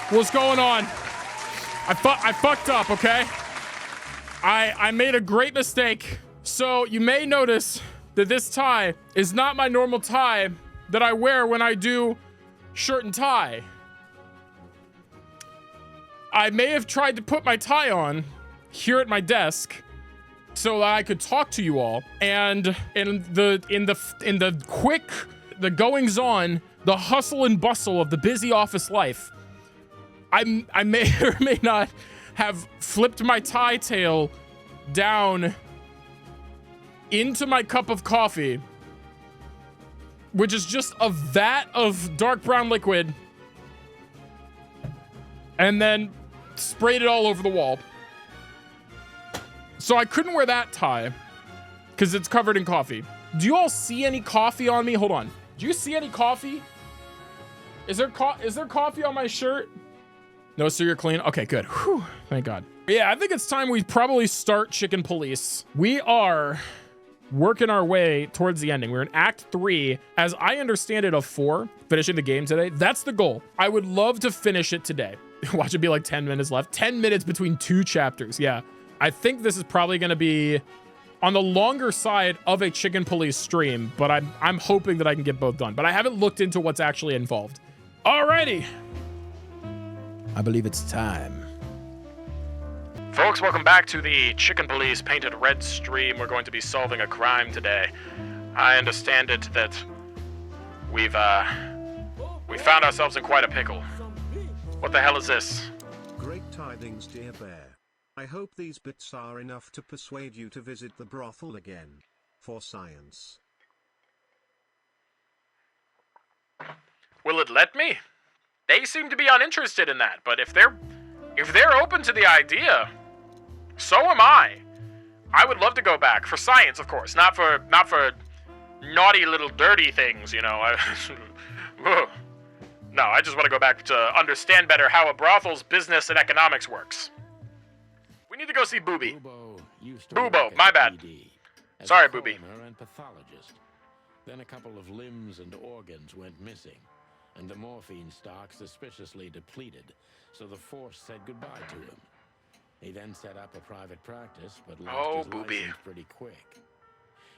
What's going on? I fucked up, okay? I made a great mistake. So you may notice that this tie is not my normal tie that I wear when I do shirt and tie. I may have tried to put my tie on here at my desk so that I could talk to you all, and in the quick, the goings on, the hustle and bustle of the busy office life, I may or may not have flipped my tie tail down into my cup of coffee, which is just a vat of dark brown liquid, and then sprayed it all over the wall. So I couldn't wear that tie because it's covered in coffee. Do you all see any coffee on me? Hold on. Do you see any coffee? Is there coffee on my shirt? No, so you're clean? Okay, good. Whew, thank God. Yeah, I think it's time we probably start Chicken Police. We are working our way towards the ending. We're in Act 3, as I understand it, of 4, finishing the game today. That's the goal. I would love to finish it today. Watch it be like 10 minutes left. 10 minutes between 2 chapters. Yeah. I think this is probably going to be on the longer side of a Chicken Police stream, but I'm hoping that I can get both done. But I haven't looked into what's actually involved. Alrighty. I believe it's time. Folks, welcome back to the Chicken Police Painted Red stream. We're going to be solving a crime today. I understand it that we found ourselves in quite a pickle. What the hell is this? Great tidings, dear bear. I hope these bits are enough to persuade you to visit the brothel again. For science. Will it let me? They seem to be uninterested in that, but if they're open to the idea, so am I. I would love to go back for science, of course, not for naughty little dirty things, you know. No, I just want to go back to understand better how a brothel's business and economics works. We need to go see Booby. Bubo, my bad. Sorry, Booby. And pathologist. Then a couple of limbs and organs went missing, and the morphine stock suspiciously depleted, so the force said goodbye to him. He then set up a private practice, but lost his license pretty quick.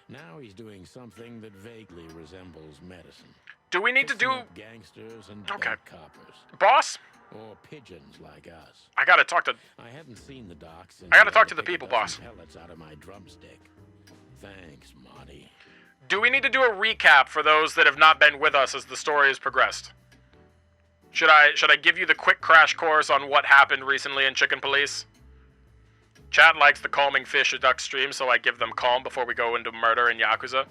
Now he's doing something that vaguely resembles medicine. Do we need to do gangsters and bank coppers? Boss? Or pigeons like us. I gotta talk to... I hadn't seen the doc since... I gotta talk to the people, boss. Pellets out of my drumstick. Thanks, Marty. Do we need to do a recap for those that have not been with us as the story has progressed? Should I give you the quick crash course on what happened recently in Chicken Police? Chat likes the calming fish or duck stream, so I give them calm before we go into murder and Yakuza.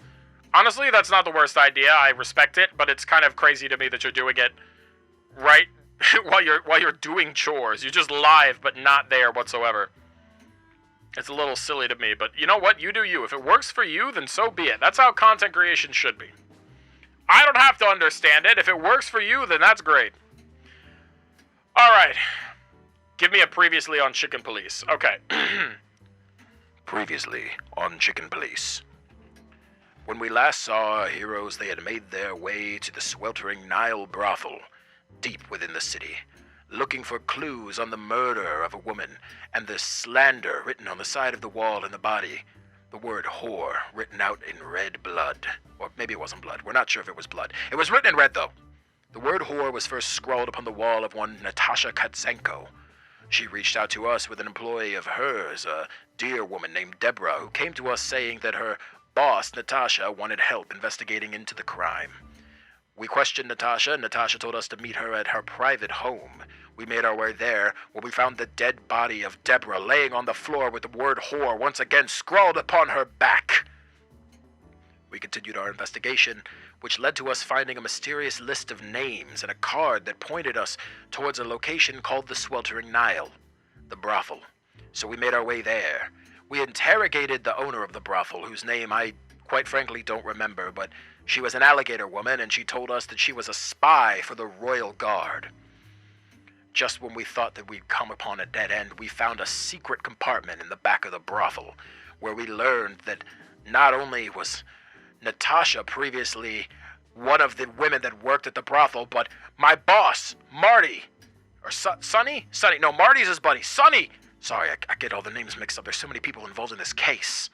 Honestly, that's not the worst idea. I respect it, but it's kind of crazy to me that you're doing it right while you're doing chores. You're just live, but not there whatsoever. It's a little silly to me, but you know what? You do you. If it works for you, then so be it. That's how content creation should be. I don't have to understand it. If it works for you, then that's great. Alright. Give me a previously on Chicken Police. Okay. Previously on Chicken Police. When we last saw our heroes, they had made their way to the Sweltering Nile brothel, deep within the city, looking for clues on the murder of a woman and the slander written on the side of the wall in the body. The word whore written out in red blood. Or maybe it wasn't blood. We're not sure if it was blood. It was written in red, though. The word whore was first scrawled upon the wall of one Natasha Katsenko. She reached out to us with an employee of hers, a dear woman named Deborah, who came to us saying that her boss, Natasha, wanted help investigating into the crime. We questioned Natasha, and Natasha told us to meet her at her private home. We made our way there, where we found the dead body of Deborah laying on the floor with the word whore once again scrawled upon her back. We continued our investigation, which led to us finding a mysterious list of names and a card that pointed us towards a location called the Sweltering Nile, the brothel. So we made our way there. We interrogated the owner of the brothel, whose name I quite frankly don't remember, but she was an alligator woman, and she told us that she was a spy for the Royal Guard. Just when we thought that we'd come upon a dead end, we found a secret compartment in the back of the brothel, where we learned that not only was Natasha previously one of the women that worked at the brothel, but my boss, Marty, Or Sonny? Sonny. No, Marty's his buddy. Sonny! Sorry, I get all the names mixed up. There's so many people involved in this case.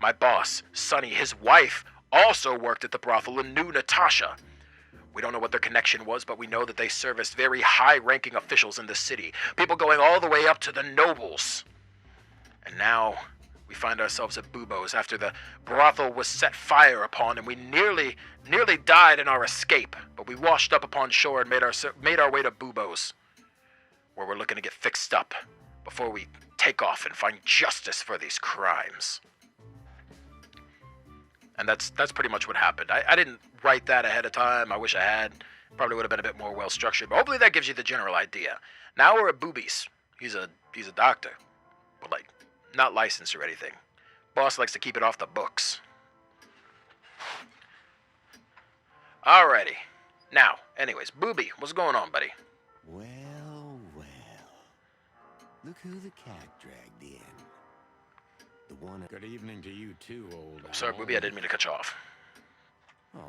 My boss, Sonny, his wife, also worked at the brothel and knew Natasha. We don't know what their connection was, but we know that they serviced very high-ranking officials in the city. People going all the way up to the nobles. And now, we find ourselves at Bubo's after the brothel was set fire upon, and we nearly died in our escape. But we washed up upon shore and made our way to Bubo's, where we're looking to get fixed up before we take off and find justice for these crimes. And that's pretty much what happened. I didn't write that ahead of time. I wish I had. Probably would have been a bit more well-structured. But hopefully that gives you the general idea. Now we're at Booby's. He's a doctor. But, like, not licensed or anything. Boss likes to keep it off the books. Alrighty. Now, anyways, Booby, what's going on, buddy? Well, well. Look who the cat dragged in. The one... Good evening to you too, old owl. Sorry, Booby, I didn't mean to cut you off. Aw.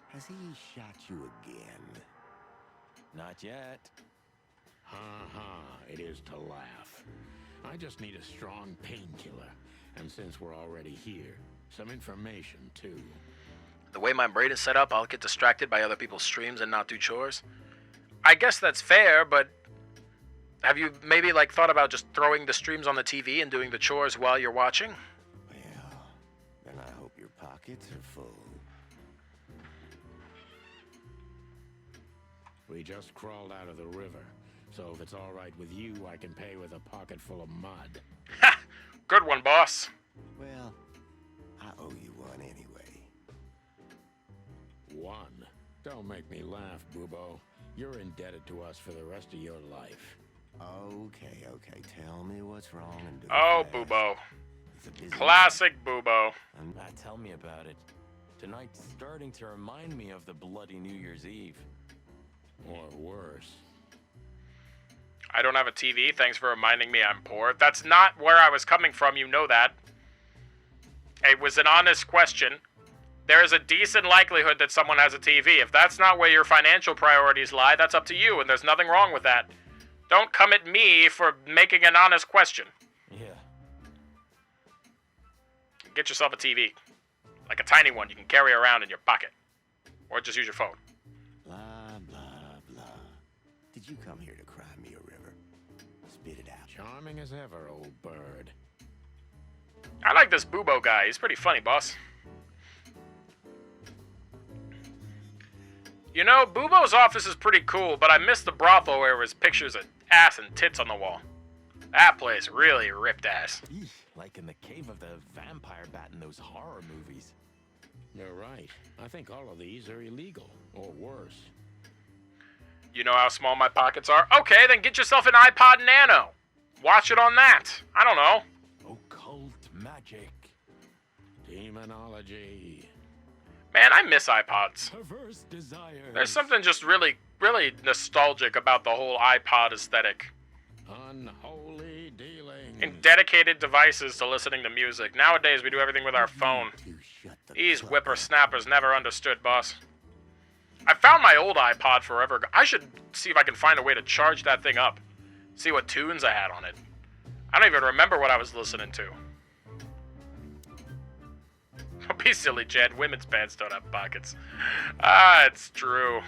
Has he shot you again? Not yet. Ha, it is to laugh. I just need a strong painkiller. And since we're already here, some information too. The way my brain is set up, I'll get distracted by other people's streams and not do chores. I guess that's fair, but have you maybe thought about just throwing the streams on the TV and doing the chores while you're watching? Well, then I hope your pockets are full. We just crawled out of the river, so if it's all right with you, I can pay with a pocket full of mud. Ha! Good one, boss. Well, I owe you one anyway. One? Don't make me laugh, Bubo. You're indebted to us for the rest of your life. Okay. Tell me what's wrong and do Oh, it fast. Bubo. It's a busy Classic Bubo. Tell me about it. Tonight's starting to remind me of the bloody New Year's Eve. Or worse. I don't have a TV. Thanks for reminding me I'm poor. That's not where I was coming from. You know that. It was an honest question. There is a decent likelihood that someone has a TV. If that's not where your financial priorities lie, that's up to you, and there's nothing wrong with that. Don't come at me for making an honest question. Yeah. Get yourself a TV. Like a tiny one you can carry around in your pocket. Or just use your phone. Blah, blah, blah. Did you come here to cry me a river? Spit it out. Charming as ever, old bird. I like this Bubo guy. He's pretty funny, boss. You know, Bubo's office is pretty cool, but I miss the brothel where there was pictures of ass and tits on the wall. That place really ripped ass. Eesh, like in the cave of the vampire bat in those horror movies. You're right. I think all of these are illegal, or worse. You know how small my pockets are? Okay, then get yourself an iPod Nano. Watch it on that. I don't know. Occult magic. Demonology. Man, I miss iPods. Perverse desires. There's something just really nostalgic about the whole iPod aesthetic. Unholy dealings. And dedicated devices to listening to music. Nowadays, we do everything with our phone. These whippersnappers never understood, boss. I found my old iPod forever ago. I should see if I can find a way to charge that thing up. See what tunes I had on it. I don't even remember what I was listening to. Don't be silly, Jed. Women's pants don't have pockets. Ah, it's true.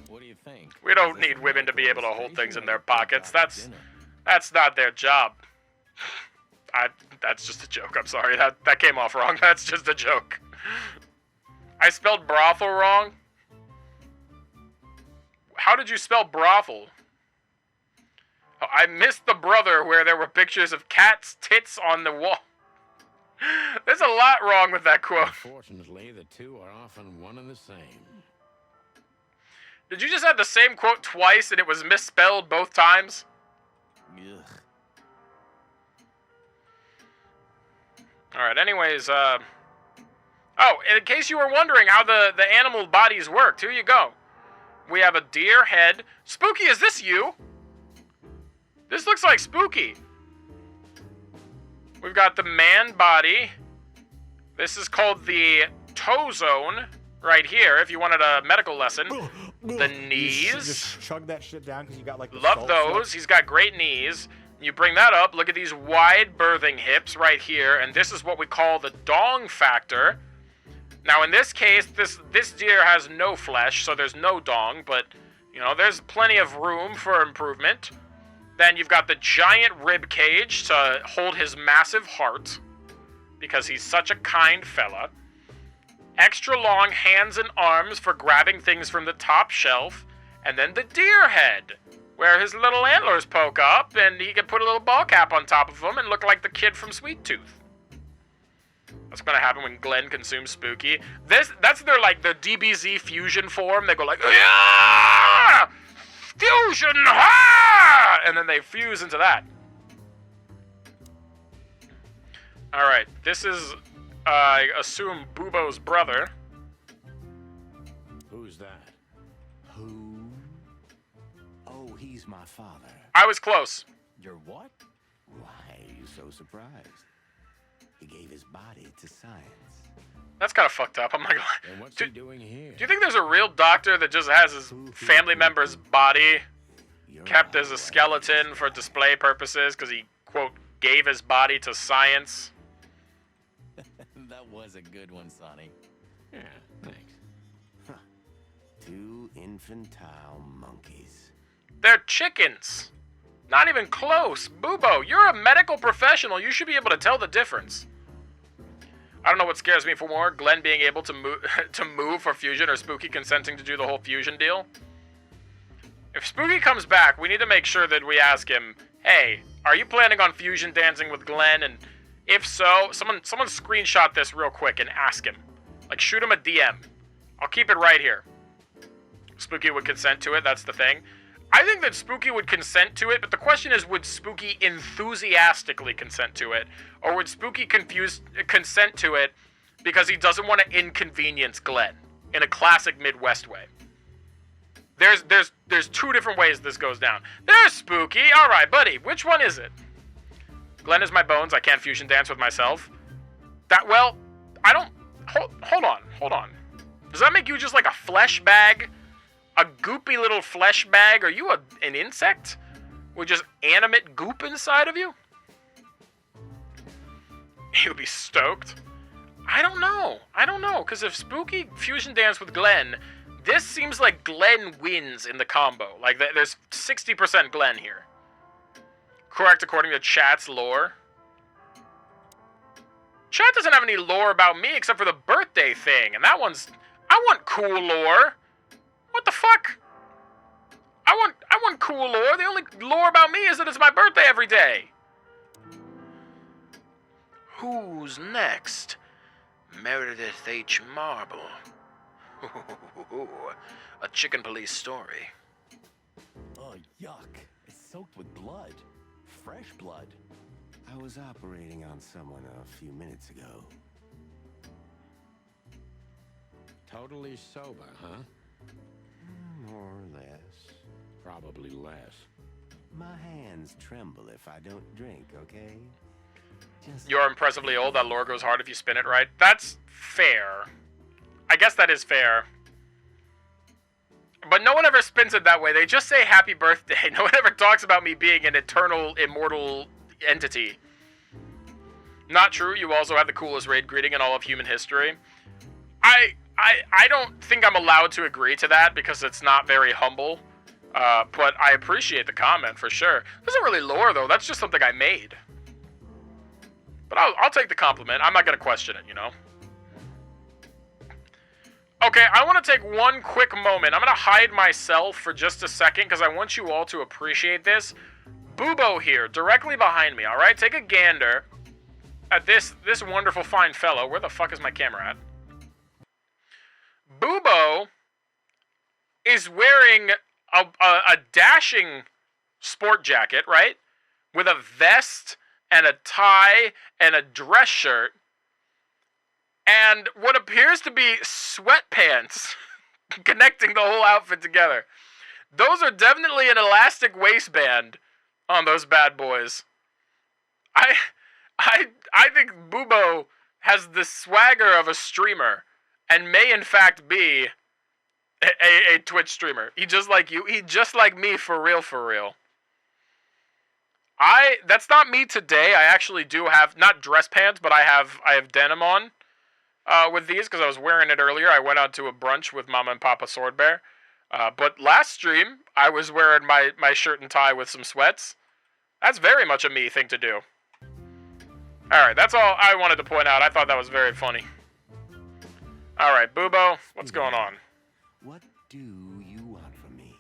What do you think? We don't need women to be able to hold things in their pockets. That's not their job. That's just a joke. I'm sorry. That came off wrong. That's just a joke. I spelled brothel wrong? How did you spell brothel? Oh, I missed the brother where there were pictures of cats' tits on the wall. There's a lot wrong with that quote. Unfortunately, the two are often one and the same. Did you just have the same quote twice and it was misspelled both times? Ugh. Alright, anyways, oh, in case you were wondering how the animal bodies worked, here you go. We have a deer head. Spooky, is this you? This looks like Spooky. We've got the man body. This is called the toe zone. right here if you wanted a medical lesson. The knees. Just chug that shit down because you got like the Love salt those. stuff. He's got great knees. You bring that up. Look at these wide birthing hips right here, and this is what we call the dong factor. Now, in this case, this deer has no flesh, so there's no dong, but, you know, there's plenty of room for improvement. Then you've got the giant rib cage to hold his massive heart, because he's such a kind fella. Extra long hands and arms for grabbing things from the top shelf, and then the deer head, where his little antlers poke up, and he can put a little ball cap on top of him and look like the kid from Sweet Tooth. That's gonna happen when Glenn consumes Spooky. That's their, like, the DBZ fusion form. They go like, yeah! Fusion, ha! And then they fuse into that. Alright, this is, I assume, Bubo's brother. Who's that? Who? Oh, he's my father. I was close. You're what? Why are you so surprised? He gave his body to science. That's kind of fucked up. I'm not gonna lie. And what's Do- he doing here? Do you think there's a real doctor that just has his family member's body You're kept as all a right. skeleton for display purposes because he, quote, gave his body to science? That was a good one, Sonny. Yeah, thanks. Two infantile monkeys. They're chickens. Not even close. Bubo, you're a medical professional. You should be able to tell the difference. I don't know what scares me for more, Glenn being able to move for fusion or Spooky consenting to do the whole fusion deal. If Spooky comes back, we need to make sure that we ask him, hey, are you planning on fusion dancing with Glenn? And if so, someone screenshot this real quick and ask him. Like, shoot him a DM. I'll keep it right here. Spooky would consent to it, that's the thing. I think that Spooky would consent to it, but the question is, would Spooky enthusiastically consent to it? Or would Spooky consent to it because he doesn't want to inconvenience Glenn in a classic Midwest way? There's two different ways this goes down. There's Spooky. All right, buddy, which one is it? Glenn is my bones. I can't fusion dance with myself. I don't... Hold on. Does that make you just like a flesh bag? A goopy little flesh bag? Are you an insect? With just animate goop inside of you? You'll be stoked. I don't know, because if Spooky fusion dance with Glenn, this seems like Glenn wins in the combo. Like, there's 60% Glenn here. Correct according to chat's lore. Chat doesn't have any lore about me except for the birthday thing, and that one's... I want cool lore. What the fuck? I want cool lore. The only lore about me is that it's my birthday every day. Who's next? Meredith H. Marble. A chicken police story. Oh, yuck. It's soaked with blood. Fresh blood. I was operating on someone a few minutes ago. Totally sober, huh? More or less. Probably less. My hands tremble if I don't drink, okay? Just You're impressively old. That lore goes hard if you spin it right. That's fair. I guess that is fair. But no one ever spins it that way. They just say happy birthday. No one ever talks about me being an eternal, immortal entity. Not true. You also have the coolest raid greeting in all of human history. I don't think I'm allowed to agree to that because it's not very humble. But I appreciate the comment for sure. This isn't really lore though. That's just something I made. But I'll take the compliment. I'm not going to question it, you know? Okay, I want to take one quick moment. I'm going to hide myself for just a second because I want you all to appreciate this. Bubo here, directly behind me, alright? Take a gander at this wonderful fine fellow. Where the fuck is my camera at? Bubo is wearing a dashing sport jacket, right? With a vest and a tie and a dress shirt. And what appears to be sweatpants connecting the whole outfit together. Those are definitely an elastic waistband on those bad boys. I think Bubo has the swagger of a streamer. and may in fact be a Twitch streamer. He just like you. He just like me for real, for real. That's not me today. I actually do have, not dress pants, but I have denim on with these because I was wearing it earlier. I went out to a brunch with Mama and Papa Swordbear. But last stream, I was wearing my shirt and tie with some sweats. That's very much a me thing to do. Alright, that's all I wanted to point out. I thought that was very funny. Alright, Bubo, what's going on? What do you want from me?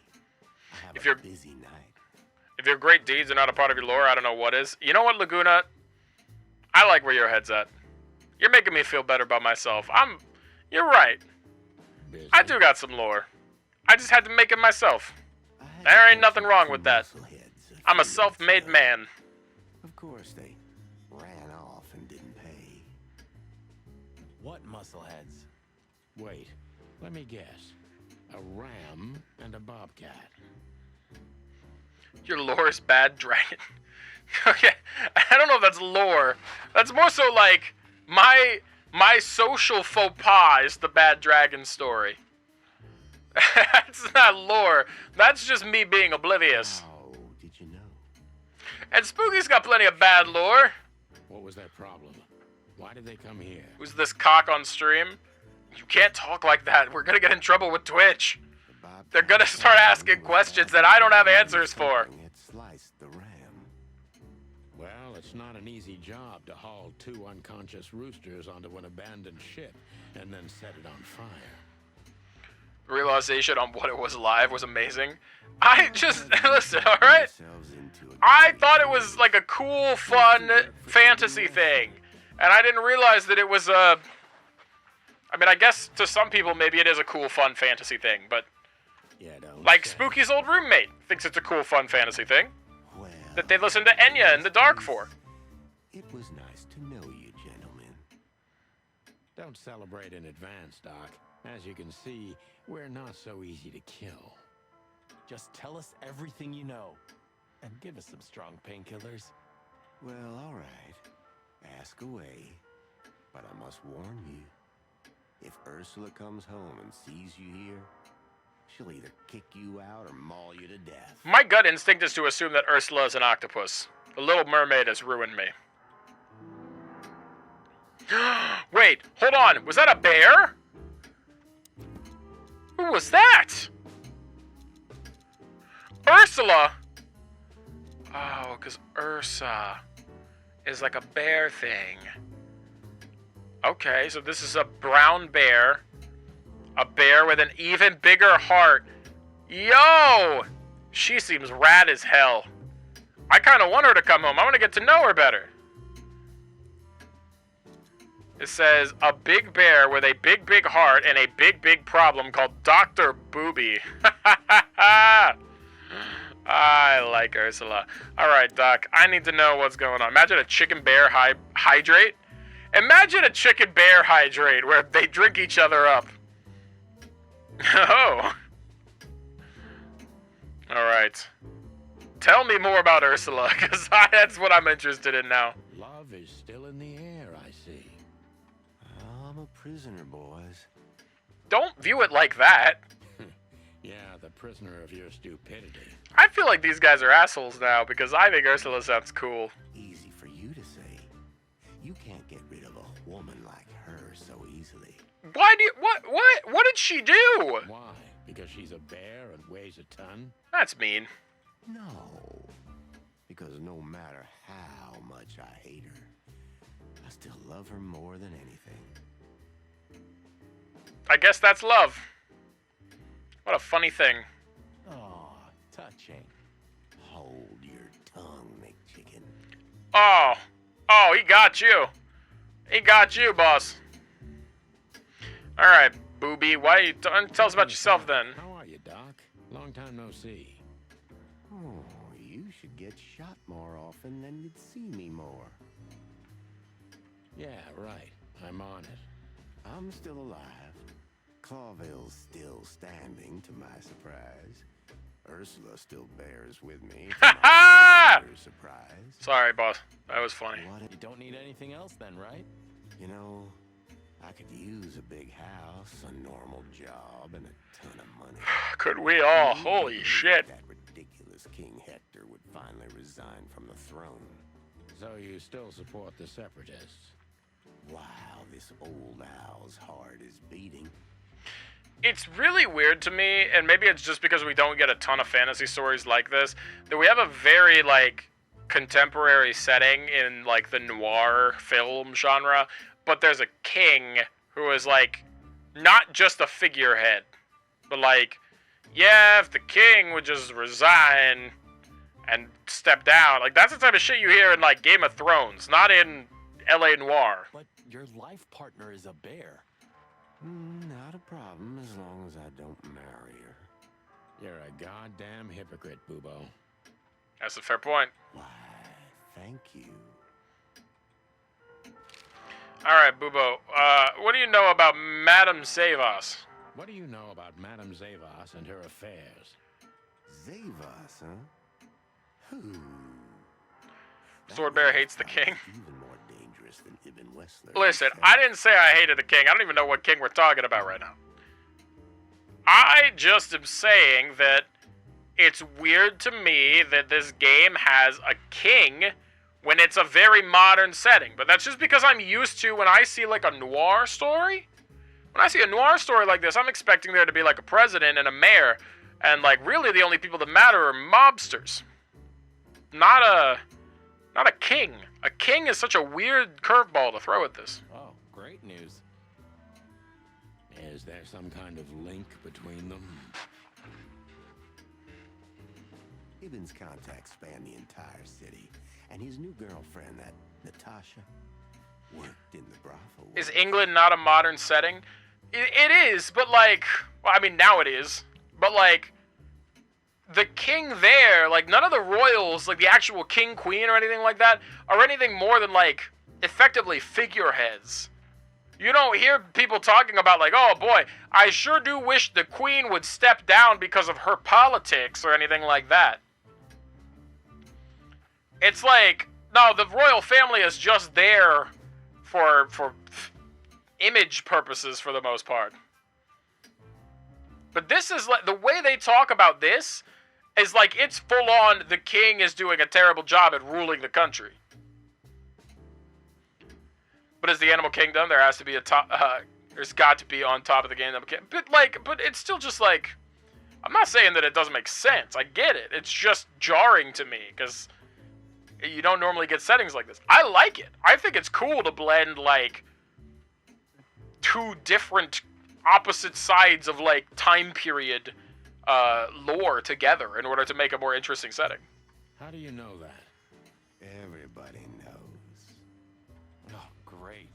I have If a you're- busy night. If your great deeds are not a part of your lore, I don't know what is. You know what, Laguna? I like where your head's at. You're making me feel better about myself. You're right. Busy. I do got some lore. I just had to make it myself. I had There to ain't nothing catch wrong two with that. muscleheads I'm a few self-made months ago. man. Of course, they ran off and didn't pay. What muscleheads? Wait, let me guess. A ram and a bobcat. Your lore is bad dragon. Okay, I don't know if that's lore. That's more so like my social faux pas is the bad dragon story. That's not lore. That's just me being oblivious. How did you know? And Spooky's got plenty of bad lore. What was their problem? Why did they come here? Who's this cock on stream? You can't talk like that. We're gonna get in trouble with Twitch. The bobcat They're gonna start found asking was questions bad that I don't have and answers for. something had sliced the ram. Well, it's not an easy job to haul 2 unconscious roosters onto an abandoned ship and then set it on fire. Realization on what it was live was amazing. I just listen, all right. Yourselves into a I great thought it was like a cool, fun fantasy thing, and I didn't realize that it was a. I mean, I guess to some people maybe it is a cool, fun fantasy thing, but Yeah, don't like say. Spooky's old roommate thinks it's a cool, fun fantasy thing Well, that they listen to Enya in the dark for. it was nice to know you, gentlemen. Don't celebrate in advance, Doc. As you can see, we're not so easy to kill. Just tell us everything you know. And give us some strong painkillers. Well, all right. Ask away. But I must warn you. If Ursula comes home and sees you here, she'll either kick you out or maul you to death. My gut instinct is to assume that Ursula is an octopus. The Little Mermaid has ruined me. Wait, hold on. Was that a bear? Who was that? Ursula? Oh, because Ursa is like a bear thing. Okay, so this is a brown bear. A bear with an even bigger heart. Yo! She seems rad as hell. I kind of want her to come home. I want to get to know her better. It says, a big bear with a big, big heart and a big, big problem called Dr. Booby. I like Ursula. Alright, Doc, I need to know what's going on. Imagine a chicken bear hydrate. Imagine a chicken bear hydrate where they drink each other up. Oh. Alright. Tell me more about Ursula, because that's what I'm interested in now. Love is still in the air, I see. I'm a prisoner, boys. Don't view it like that. Yeah, the prisoner of your stupidity. I feel like these guys are assholes now, because I think Ursula sounds cool. Easy for you to say. You can't get rid of a woman like her so easily. Why do you, what did she do? Why? Because she's a bear and weighs a ton? That's mean. No. Because no matter how much I hate her, I still love her more than anything. I guess that's love. What a funny thing. Oh, touching. Hold your tongue, McChicken. Oh, he got you. He got you, boss. All right, Booby. Why you tell us about yourself then? How are you, Doc? Long time no see. Oh, you should get shot more often, then you'd see me more. Yeah, right. I'm on it. I'm still alive. Clawville's still standing, to my surprise. Ursula still bears with me, to my sister's surprise. Sorry, boss. That was funny. What You don't need anything else then, right? You know, I could use a big house, a normal job, and a ton of money. Could we all? Who Holy believed shit. That ridiculous King Hector would finally resign from the throne. So you still support the Separatists? Wow, this old owl's heart is beating. It's really weird to me, and maybe it's just because we don't get a ton of fantasy stories like this, that we have a very, like, contemporary setting in, like, the noir film genre, but there's a king who is, like, not just a figurehead, but, like, yeah, if the king would just resign and step down, like, that's the type of shit you hear in, like, Game of Thrones, not in L.A. Noir. But your life partner is a bear. Not a problem as long as I don't marry her. You're a goddamn hypocrite, Bubo. That's a fair point. Why, thank you. Alright, Bubo, what do you know about Madame Zavas? What do you know about Madame Zavas and her affairs? Zavas, huh? That Swordbear would hates the probably king. be even more dangerous than Ibn Wessler. Listen, in I fact. didn't say I hated the king. I don't even know what king we're talking about right now. I just am saying that it's weird to me that this game has a king when it's a very modern setting. But that's just because I'm used to when I see like a noir story. When I see a noir story like this, I'm expecting there to be like a president and a mayor. And like really the only people that matter are mobsters. Not a king. A king is such a weird curveball to throw at this. Oh, great news. Is there some kind of link between them? Ibn's contacts span the entire city, and his new girlfriend, that Natasha, worked in the brothel. Is England not a modern setting? It is, but like, well, I mean, now it is. But like, the king there, like, none of the royals, like the actual king, queen, or anything like that, are anything more than like, effectively figureheads. You don't hear people talking about like, oh boy, I sure do wish the queen would step down because of her politics or anything like that. It's like, no, the royal family is just there for image purposes for the most part. But this is like, the way they talk about this is like it's full on the king is doing a terrible job at ruling the country. But as the animal kingdom, there has to be a top, there's got to be on top of the kingdom. But it's still just like, I'm not saying that it doesn't make sense. I get it. It's just jarring to me because you don't normally get settings like this. I like it. I think it's cool to blend like two different opposite sides of like time period lore together in order to make a more interesting setting. How do you know that? Everybody knows. Oh, great.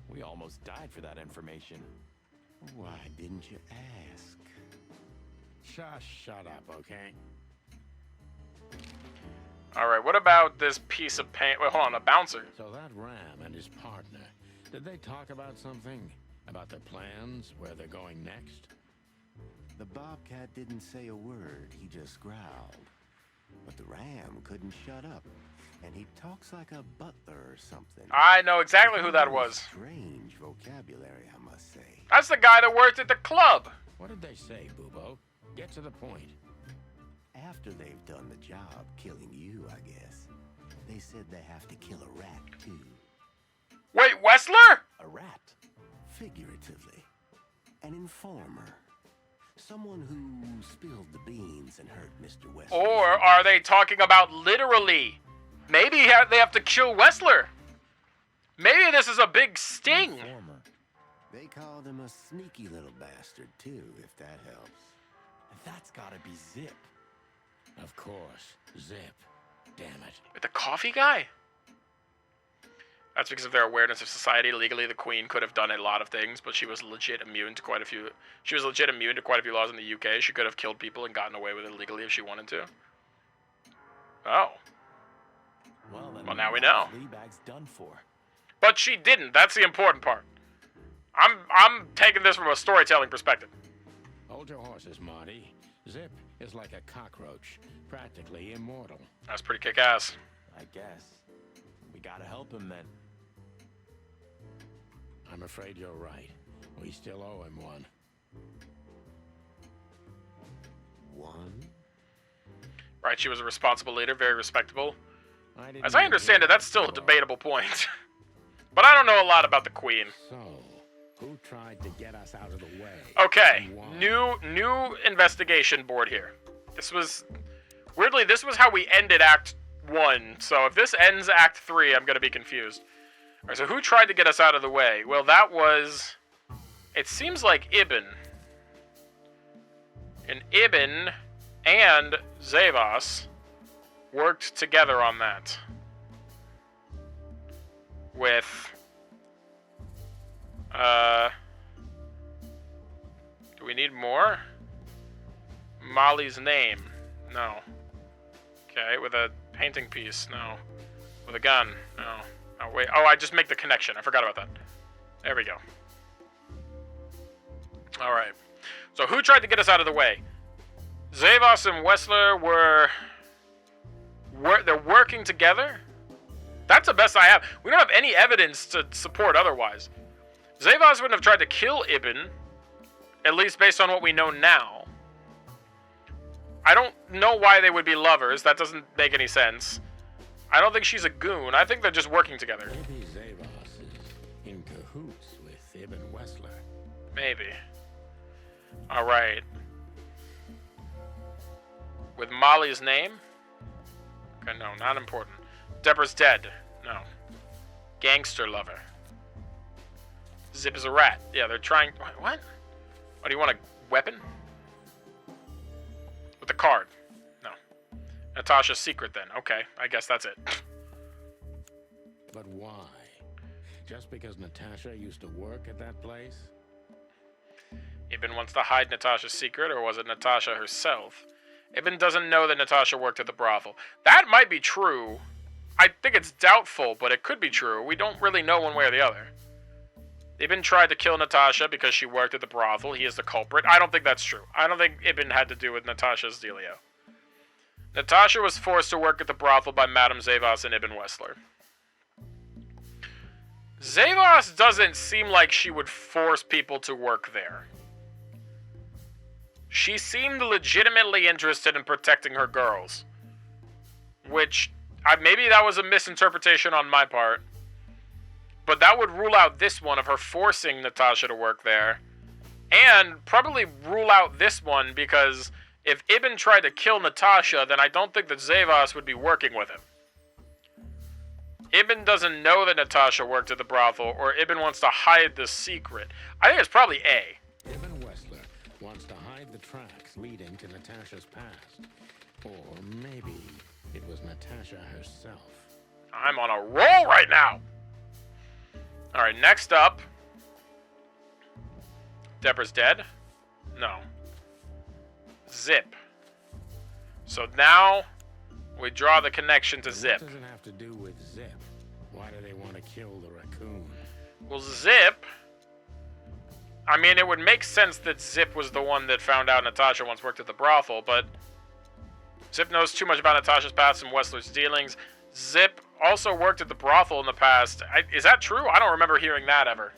We almost died for that information. Why didn't you ask? Just shut up, okay? Alright, what about this piece of paint? Wait, hold on, a bouncer. So that Ram and his partner, did they talk about something? About their plans, where they're going next? The bobcat didn't say a word, he just growled. But the ram couldn't shut up, and he talks like a butler or something. I know exactly who that was. Strange vocabulary, I must say. That's the guy that worked at the club. What did they say, Bubo? Get to the point. After they've done the job killing you, I guess, they said they have to kill a rat, too. Wait, Wessler? A rat, figuratively. An informer. Someone who spilled the beans and hurt Mr. Wessler. Or are they talking about literally? Maybe they have to kill Wessler. Maybe this is a big sting. Informer. They called him a sneaky little bastard, too, if that helps. That's gotta be Zip. Of course. Zip. Damn it. With the coffee guy? That's because of their awareness of society. Legally, the queen could have done a lot of things, but she was legit immune to quite a few. She was legit immune to quite a few laws in the UK. She could have killed people and gotten away with it legally if she wanted to. Oh. Well, then Well, now we know. Fleabag's done for. But she didn't. That's the important part. I'm taking this from a storytelling perspective. Hold your horses, Marty. Zip is like a cockroach, practically immortal. That's pretty kick-ass. I guess. We gotta help him then. I'm afraid you're right. We still owe him one. One? Right, she was a responsible leader, very respectable. didn't As I even understand it, hear that's still a before. debatable point. But I don't know a lot about the Queen. So, who tried to get us out of the way? Okay, And why? new investigation board here. This was... Weirdly, this was how we ended Act 1, so if this ends Act 3, I'm gonna be confused. Alright, so who tried to get us out of the way? Well, that was... It seems like Ibn. And Ibn and Zavos worked together on that. With... Do we need more? Molly's name. No. Okay, with a painting piece. No. With a gun. No. Oh, wait. Oh, I just make the connection. I forgot about that. There we go. Alright. So who tried to get us out of the way? Zavos and Wessler they're working together? That's the best I have. We don't have any evidence to support otherwise. Zavos wouldn't have tried to kill Ibn, at least based on what we know now. I don't know why they would be lovers. That doesn't make any sense. I don't think she's a goon. I think they're just working together. Maybe Zavos is in cahoots with Ibn Wessler. Maybe. Alright. With Molly's name? Okay, no, not important. Deborah's dead. No. Gangster lover. Zip is a rat. Yeah, they're trying... What? Oh, do you want a weapon? With the card. No. Natasha's secret, then. Okay, I guess that's it. But why? Just because Natasha used to work at that place? Ibn wants to hide Natasha's secret, or was it Natasha herself? Ibn doesn't know that Natasha worked at the brothel. That might be true. I think it's doubtful, but it could be true. We don't really know one way or the other. Ibn tried to kill Natasha because she worked at the brothel. He is the culprit. I don't think that's true. I don't think Ibn had to do with Natasha's dealio. Natasha was forced to work at the brothel by Madame Zavos and Ibn Wessler. Zavos doesn't seem like she would force people to work there. She seemed legitimately interested in protecting her girls. Which, maybe that was a misinterpretation on my part. But that would rule out this one of her forcing Natasha to work there. And probably rule out this one because if Ibn tried to kill Natasha, then I don't think that Zavos would be working with him. Ibn doesn't know that Natasha worked at the brothel, or Ibn wants to hide the secret. I think it's probably A. Ibn Wessler wants to hide the tracks leading to Natasha's past. Or maybe it was Natasha herself. I'm on a roll right now! Alright, next up. Deborah's dead? No. Zip. So now we draw the connection to Zip. What does it have to do with Zip? Why do they want to kill the raccoon? Well, Zip... I mean, it would make sense that Zip was the one that found out Natasha once worked at the brothel, but Zip knows too much about Natasha's past and Wessler's dealings. Zip also worked at the brothel in the past. Is that true? I don't remember hearing that ever.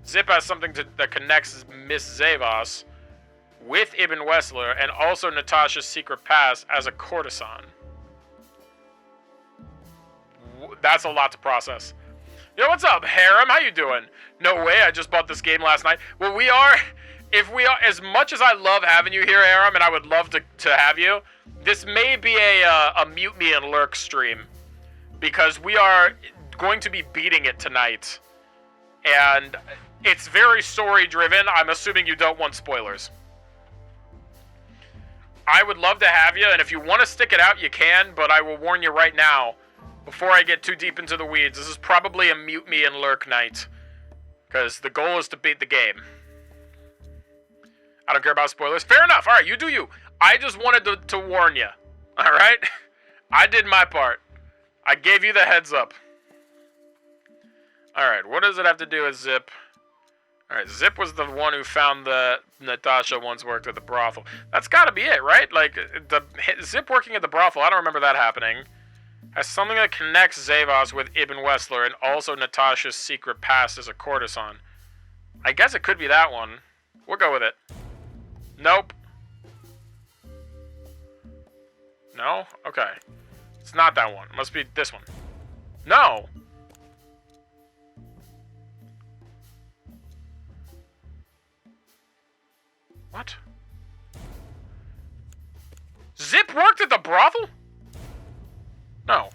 Zip has something that connects Miss Zavos with Ibn Wessler and also Natasha's secret past as a courtesan. That's a lot to process. Yo, what's up, Harem? How you doing? No way, I just bought this game last night. Well, if we are, as much as I love having you here, Harem, and I would love to have you, this may be a Mute Me and Lurk stream. Because we are going to be beating it tonight. And it's very story-driven. I'm assuming you don't want spoilers. I would love to have you, and if you want to stick it out, you can, but I will warn you right now, before I get too deep into the weeds, this is probably a Mute Me and Lurk night. Because the goal is to beat the game. I don't care about spoilers. Fair enough. Alright, you do you. I just wanted to warn you. Alright? I did my part. I gave you the heads up. Alright, what does it have to do with Zip? Alright, Zip was the one who found that Natasha once worked at the brothel. That's gotta be it, right? Like, Zip working at the brothel, I don't remember that happening. Has something that connects Zavos with Ibn Wessler and also Natasha's secret past as a courtesan. I guess it could be that one. We'll go with it. Nope. No? Okay. It's not that one. It must be this one. No! What? Zip worked at the brothel? No.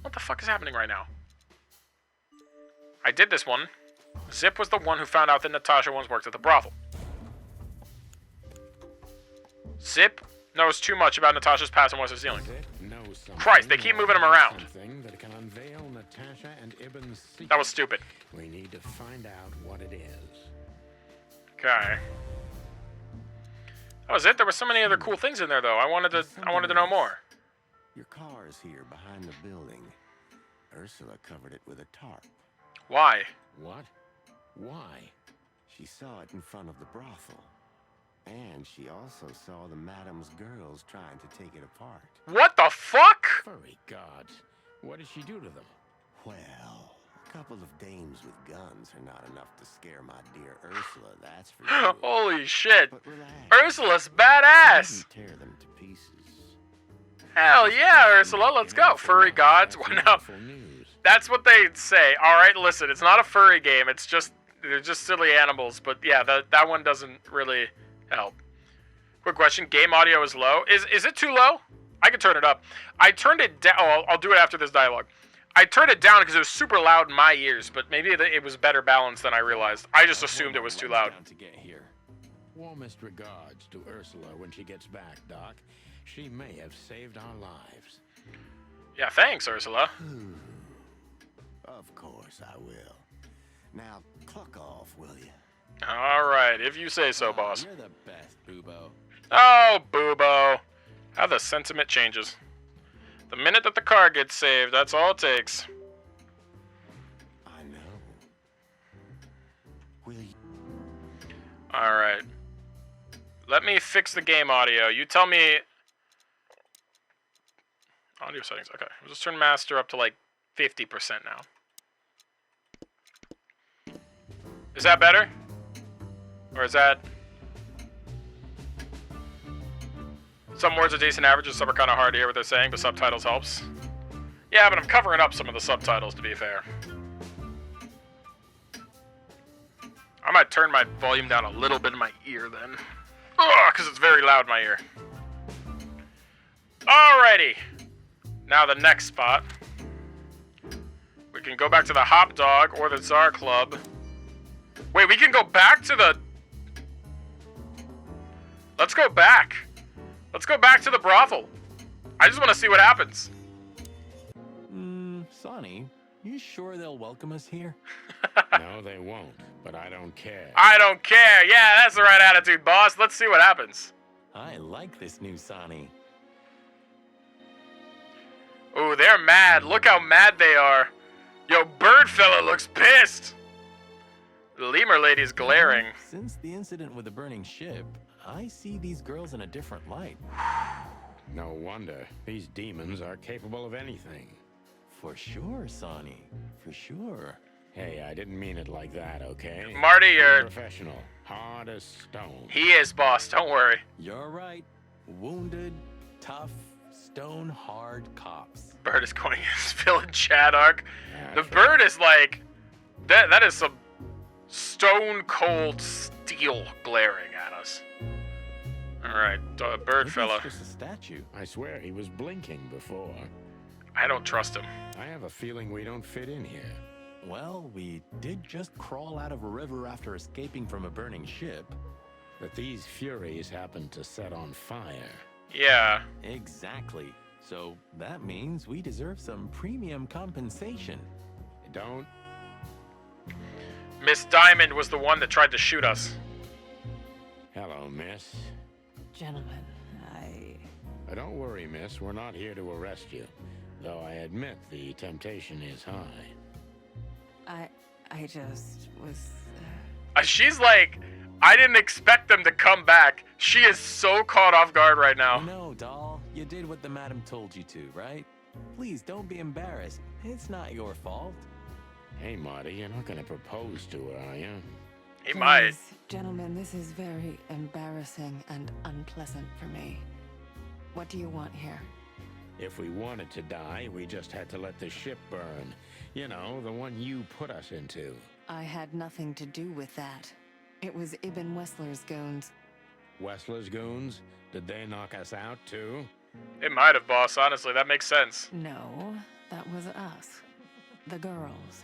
What the fuck is happening right now? I did this one. Zip was the one who found out that Natasha once worked at the brothel. Zip knows too much about Natasha's past and what she's stealing. Christ, they keep moving him around. That can unveil Natasha and Ibn's secret. That was stupid. We need to find out what it is. Okay. That was it? There were so many other cool things in there, though. I wanted to know more. Your car is here behind the building. Ursula covered it with a tarp. Why? What? Why? She saw it in front of the brothel. And she also saw the madam's girls trying to take it apart. What the fuck? Furry gods. What did she do to them? Well, a couple of dames with guns are not enough to scare my dear Ursula, that's for sure. Holy shit. But relax. Ursula's badass. Tear them to pieces. Hell yeah, Ursula, let's go. Furry gods. No, that's what they say. All right, listen, it's not a furry game. It's just they're just silly animals. But yeah, that one doesn't really help. Quick question: game audio is low. Is it too low? I can turn it up. I turned it down. Oh, I'll do it after this dialogue. I turned it down because it was super loud in my ears, but maybe it was better balanced than I realized. I just assumed it was too loud. To get here. Warmest regards to Ursula when she gets back, Doc. She may have saved our lives. Yeah, thanks, Ursula. Of course I will. Now, cluck off, will you? All right, if you say so, boss. You're the best, Bubo. Oh, Bubo. How the sentiment changes. The minute that the car gets saved, that's all it takes. I know. Will you? All right. Let me fix the game audio. You tell me... Audio settings, okay. I'll just turn master up to like 50% now. Is that better? Or is that... Some words are decent averages, some are kind of hard to hear what they're saying, but subtitles helps. Yeah, but I'm covering up some of the subtitles, to be fair. I might turn my volume down a little bit in my ear then. Ugh, because it's very loud in my ear. Alrighty. Now the next spot. We can go back to the Hop Dog or the Czar Club. Wait, we can go back to the... Let's go back. Let's go back to the brothel. I just want to see what happens. Sonny, you sure they'll welcome us here? No, they won't, but I don't care. I don't care. Yeah, that's the right attitude, boss. Let's see what happens. I like this new Sonny. Ooh, they're mad. Look how mad they are. Yo, Bird fella looks pissed. The lemur lady's glaring. Since the incident with the burning ship, I see these girls in a different light. No wonder. These demons are capable of anything. For sure, Sonny. For sure. Hey, I didn't mean it like that, okay? Marty, you're... Professional. Hard as stone. He is, boss. Don't worry. You're right. Wounded, tough, stone-hard cops. Bird is going his villain chat arc. The That's bird is like... That is some stone-cold steel glaring at us. Alright, bird Maybe fella. It's just a statue. I swear he was blinking before. I don't trust him. I have a feeling we don't fit in here. Well, we did just crawl out of a river after escaping from a burning ship. But these furies happened to set on fire. Yeah. Exactly. So that means we deserve some premium compensation. Don't... Miss Diamond was the one that tried to shoot us. Hello, miss. Gentlemen, Don't worry, miss. We're not here to arrest you. Though I admit the temptation is high. I just was... She's like, I didn't expect them to come back. She is so caught off guard right now. No, doll. You did what the madam told you to, right? Please don't be embarrassed. It's not your fault. Hey, Marty, you're not gonna propose to her, are you? He might. Please, gentlemen, this is very embarrassing and unpleasant for me. What do you want here? If we wanted to die, we just had to let the ship burn. You know, the one you put us into. I had nothing to do with that. It was Ibn Wessler's goons. Wessler's goons? Did they knock us out, too? It might have, boss. Honestly, that makes sense. No, that was us. The girls.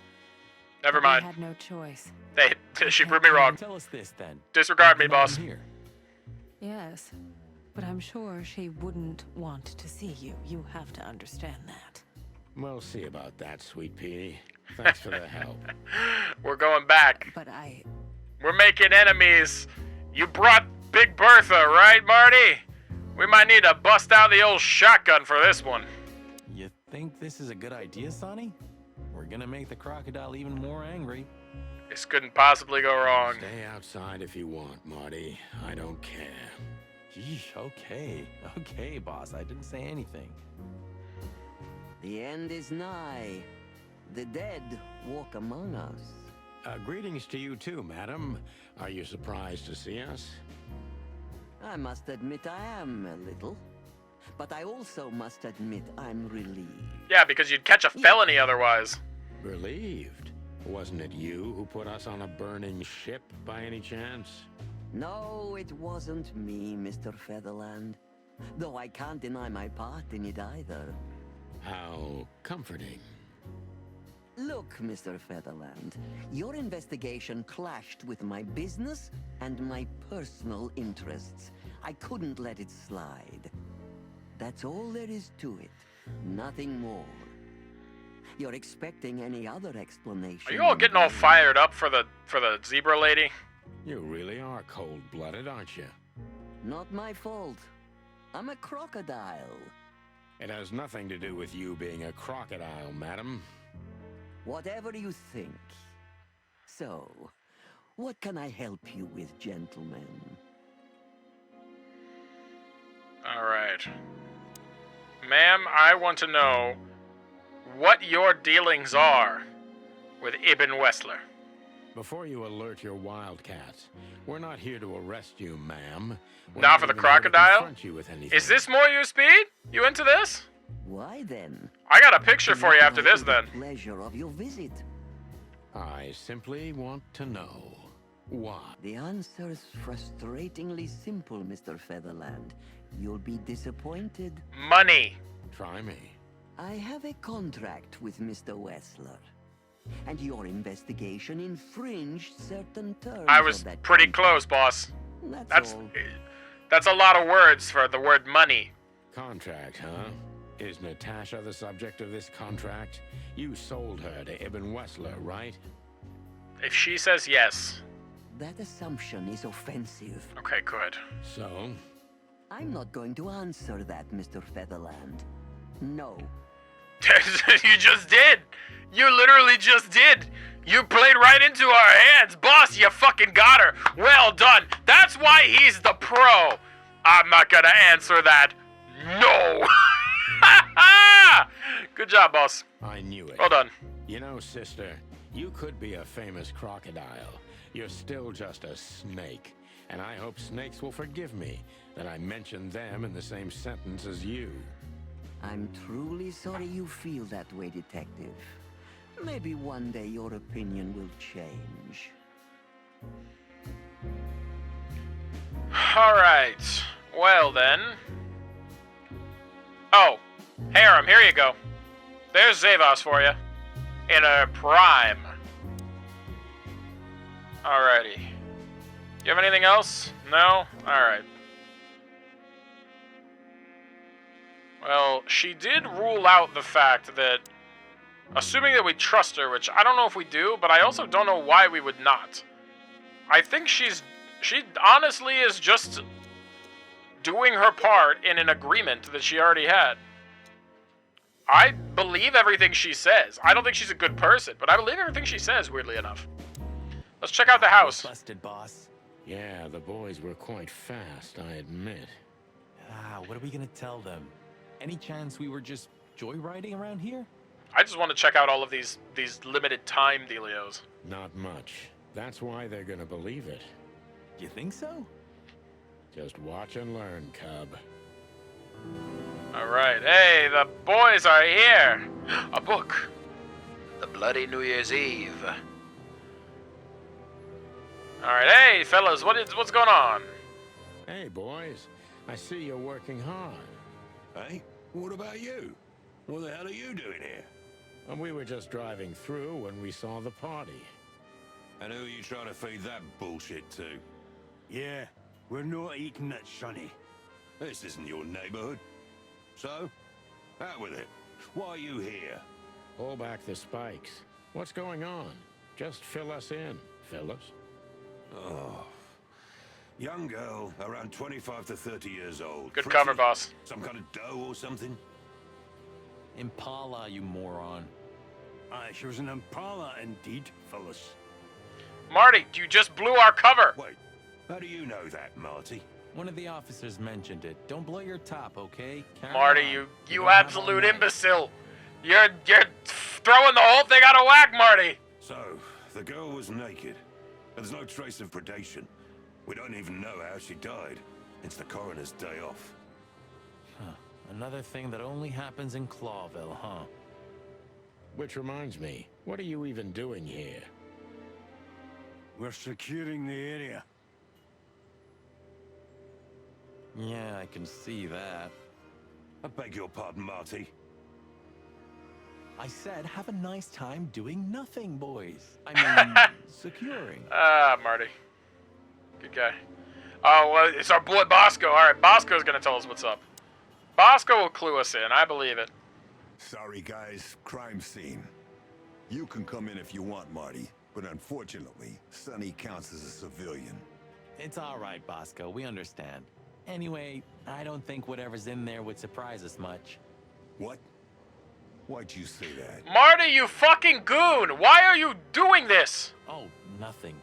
Never But we mind. had no choice. She proved me wrong. Tell us this then. Disregard me, Why am I boss. here? Yes, but I'm sure she wouldn't want to see you. You have to understand that. We'll see about that, Sweet P.D. Thanks for the help. We're going back. But I... We're making enemies. You brought Big Bertha, right, Marty? We might need to bust out the old shotgun for this one. You think this is a good idea, Sonny? We're gonna make the crocodile even more angry. This couldn't possibly go wrong. Stay outside if you want, Marty. I don't care. Yeesh, okay. Okay, boss. I didn't say anything. The end is nigh. The dead walk among us. Greetings to you too, madam. Are you surprised to see us? I must admit I am a little. But I also must admit I'm relieved. Yeah, because you'd catch a felony otherwise. Relieved? Wasn't it you who put us on a burning ship by any chance? No, it wasn't me, Mr. Featherland. Though I can't deny my part in it either. How comforting. Look, Mr. Featherland, your investigation clashed with my business and my personal interests. I couldn't let it slide. That's all there is to it. Nothing more. You're expecting any other explanation? Are you all getting all fired up for the zebra lady? You really are cold-blooded, aren't you? Not my fault. I'm a crocodile. It has nothing to do with you being a crocodile, madam. Whatever you think. So, what can I help you with, gentlemen? All right. Ma'am, I want to know what your dealings are with Ibn Wessler. Before you alert your wildcats, we're not here to arrest you, ma'am. We're Not for the even here to crocodile? confront you with anything. Is this more your speed? You into this? Why then? I got a picture for you Can I after this have then. the pleasure of your visit. I simply want to know why. The answer's frustratingly simple, Mr. Featherland. You'll be disappointed. Money. Try me. I have a contract with Mr. Wessler. And your investigation infringed certain terms I of was that pretty contract. close, boss. That's all. That's a lot of words for the word money. Contract, huh? Is Natasha the subject of this contract? You sold her to Ibn Wessler, right? If she says yes. That assumption is offensive. Okay, good. So? I'm not going to answer that, Mr. Featherland. No. You just did. You literally just did. You played right into our hands. Boss, you fucking got her. Well done. That's why he's the pro. I'm not gonna answer that. No. Good job, boss. I knew it. Well done. You know, sister, you could be a famous crocodile. You're still just a snake. And I hope snakes will forgive me that I mentioned them in the same sentence as you. I'm truly sorry you feel that way, Detective. Maybe one day your opinion will change. Alright. Well then. Oh. Harem, here you go. There's Zavos for you. In a prime. Alrighty. You have anything else? No? Alright. Well, she did rule out the fact that, assuming that we trust her, which I don't know if we do, but I also don't know why we would not. I think she honestly is just doing her part in an agreement that she already had. I believe everything she says. I don't think she's a good person, but I believe everything she says, weirdly enough. Let's check out the house. Busted, boss. Yeah, the boys were quite fast, I admit. What are we gonna tell them? Any chance we were just joyriding around here? I just want to check out all of these limited time dealios. Not much. That's why they're gonna believe it. You think so? Just watch and learn, cub. All right. Hey, the boys are here. A book. The bloody New Year's Eve. All right. Hey, fellas, what's going on? Hey, boys. I see you're working hard. Hey, what about you? What the hell are you doing here? And we were just driving through when we saw the party. And who are you trying to feed that bullshit to? Yeah, we're not eating that, Sonny. This isn't your neighborhood. So, out with it. Why are you here? Pull back the spikes. What's going on? Just fill us in, fellas. Oh. Young girl, around 25 to 30 years old. Good Pretty. cover, boss. Some kind of dough or something? Impala, you moron. Aye, she was an Impala indeed, fellas. Marty, you just blew our cover. Wait, how do you know that, Marty? One of the officers mentioned it. Don't blow your top, okay? Carry Marty, on. you don't have all absolute night. imbecile. You're throwing the whole thing out of whack, Marty. So, the girl was naked. There's no trace of predation. We don't even know how she died. It's the coroner's day off. Huh. Another thing that only happens in Clawville, huh? Which reminds me, what are you even doing here? We're securing the area. Yeah, I can see that. I beg your pardon, Marty. I said have a nice time doing nothing, boys. I mean, securing. Ah, Marty. Good guy. Oh, well, it's our boy Bosco. All right, Bosco's gonna tell us what's up. Bosco will clue us in. I believe it. Sorry, guys. Crime scene. You can come in if you want, Marty. But unfortunately, Sonny counts as a civilian. It's all right, Bosco. We understand. Anyway, I don't think whatever's in there would surprise us much. What? Why'd you say that? Marty, you fucking goon! Why are you doing this? Oh, nothing.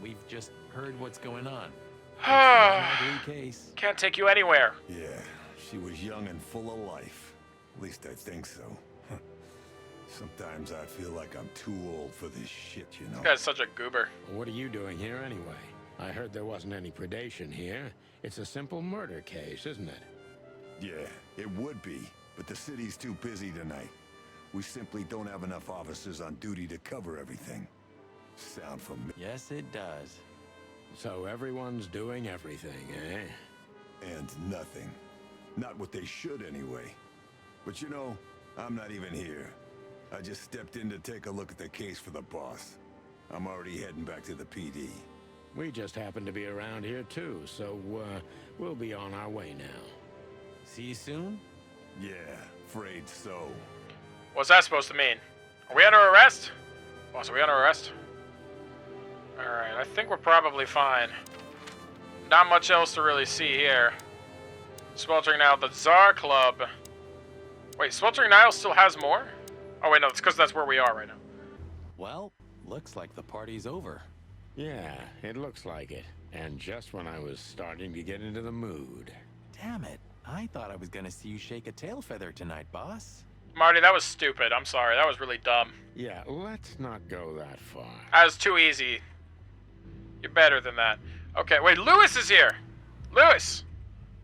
We've just heard what's going on. It's an ugly case. Can't take you anywhere. Yeah, she was young and full of life. At least I think so. Sometimes I feel like I'm too old for this shit, you know? This guy's such a goober. What are you doing here anyway? I heard there wasn't any predation here. It's a simple murder case, isn't it? Yeah, it would be, but the city's too busy tonight. We simply don't have enough officers on duty to cover everything. Sound familiar? Yes, it does. So everyone's doing everything, eh? And nothing. Not what they should anyway. But you know, I'm not even here. I just stepped in to take a look at the case for the boss. I'm already heading back to the PD. We just happen to be around here too, so we'll be on our way now. See you soon? Yeah, afraid so. What's that supposed to mean? Are we under arrest? Boss, are we under arrest? Alright, I think we're probably fine. Not much else to really see here. Sweltering Nile, the Czar Club. Wait, Sweltering Nile still has more? Oh wait, no, it's because that's where we are right now. Well, looks like the party's over. Yeah, it looks like it. And just when I was starting to get into the mood. Damn it. I thought I was gonna see you shake a tail feather tonight, boss. Marty, that was stupid. I'm sorry. That was really dumb. Yeah, let's not go that far. That was too easy. You're better than that. Okay, wait, Lewis is here. Lewis!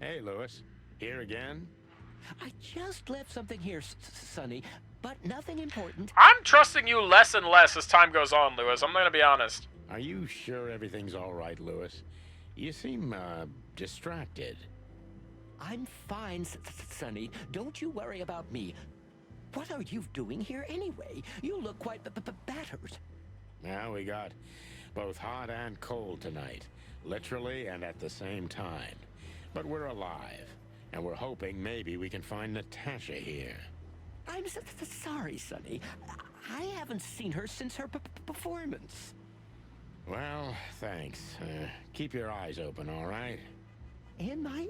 Hey, Lewis. Here again? I just left something here, Sonny, but nothing important. I'm trusting you less and less as time goes on, Lewis. I'm gonna be honest. Are you sure everything's all right, Lewis? You seem, distracted. I'm fine, Sonny. Don't you worry about me. What are you doing here anyway? You look quite battered. Now we got both hot and cold tonight. Literally and at the same time. But we're alive. And we're hoping maybe we can find Natasha here. I'm sorry, Sonny. I haven't seen her since her performance. Well, thanks. Keep your eyes open, all right? And my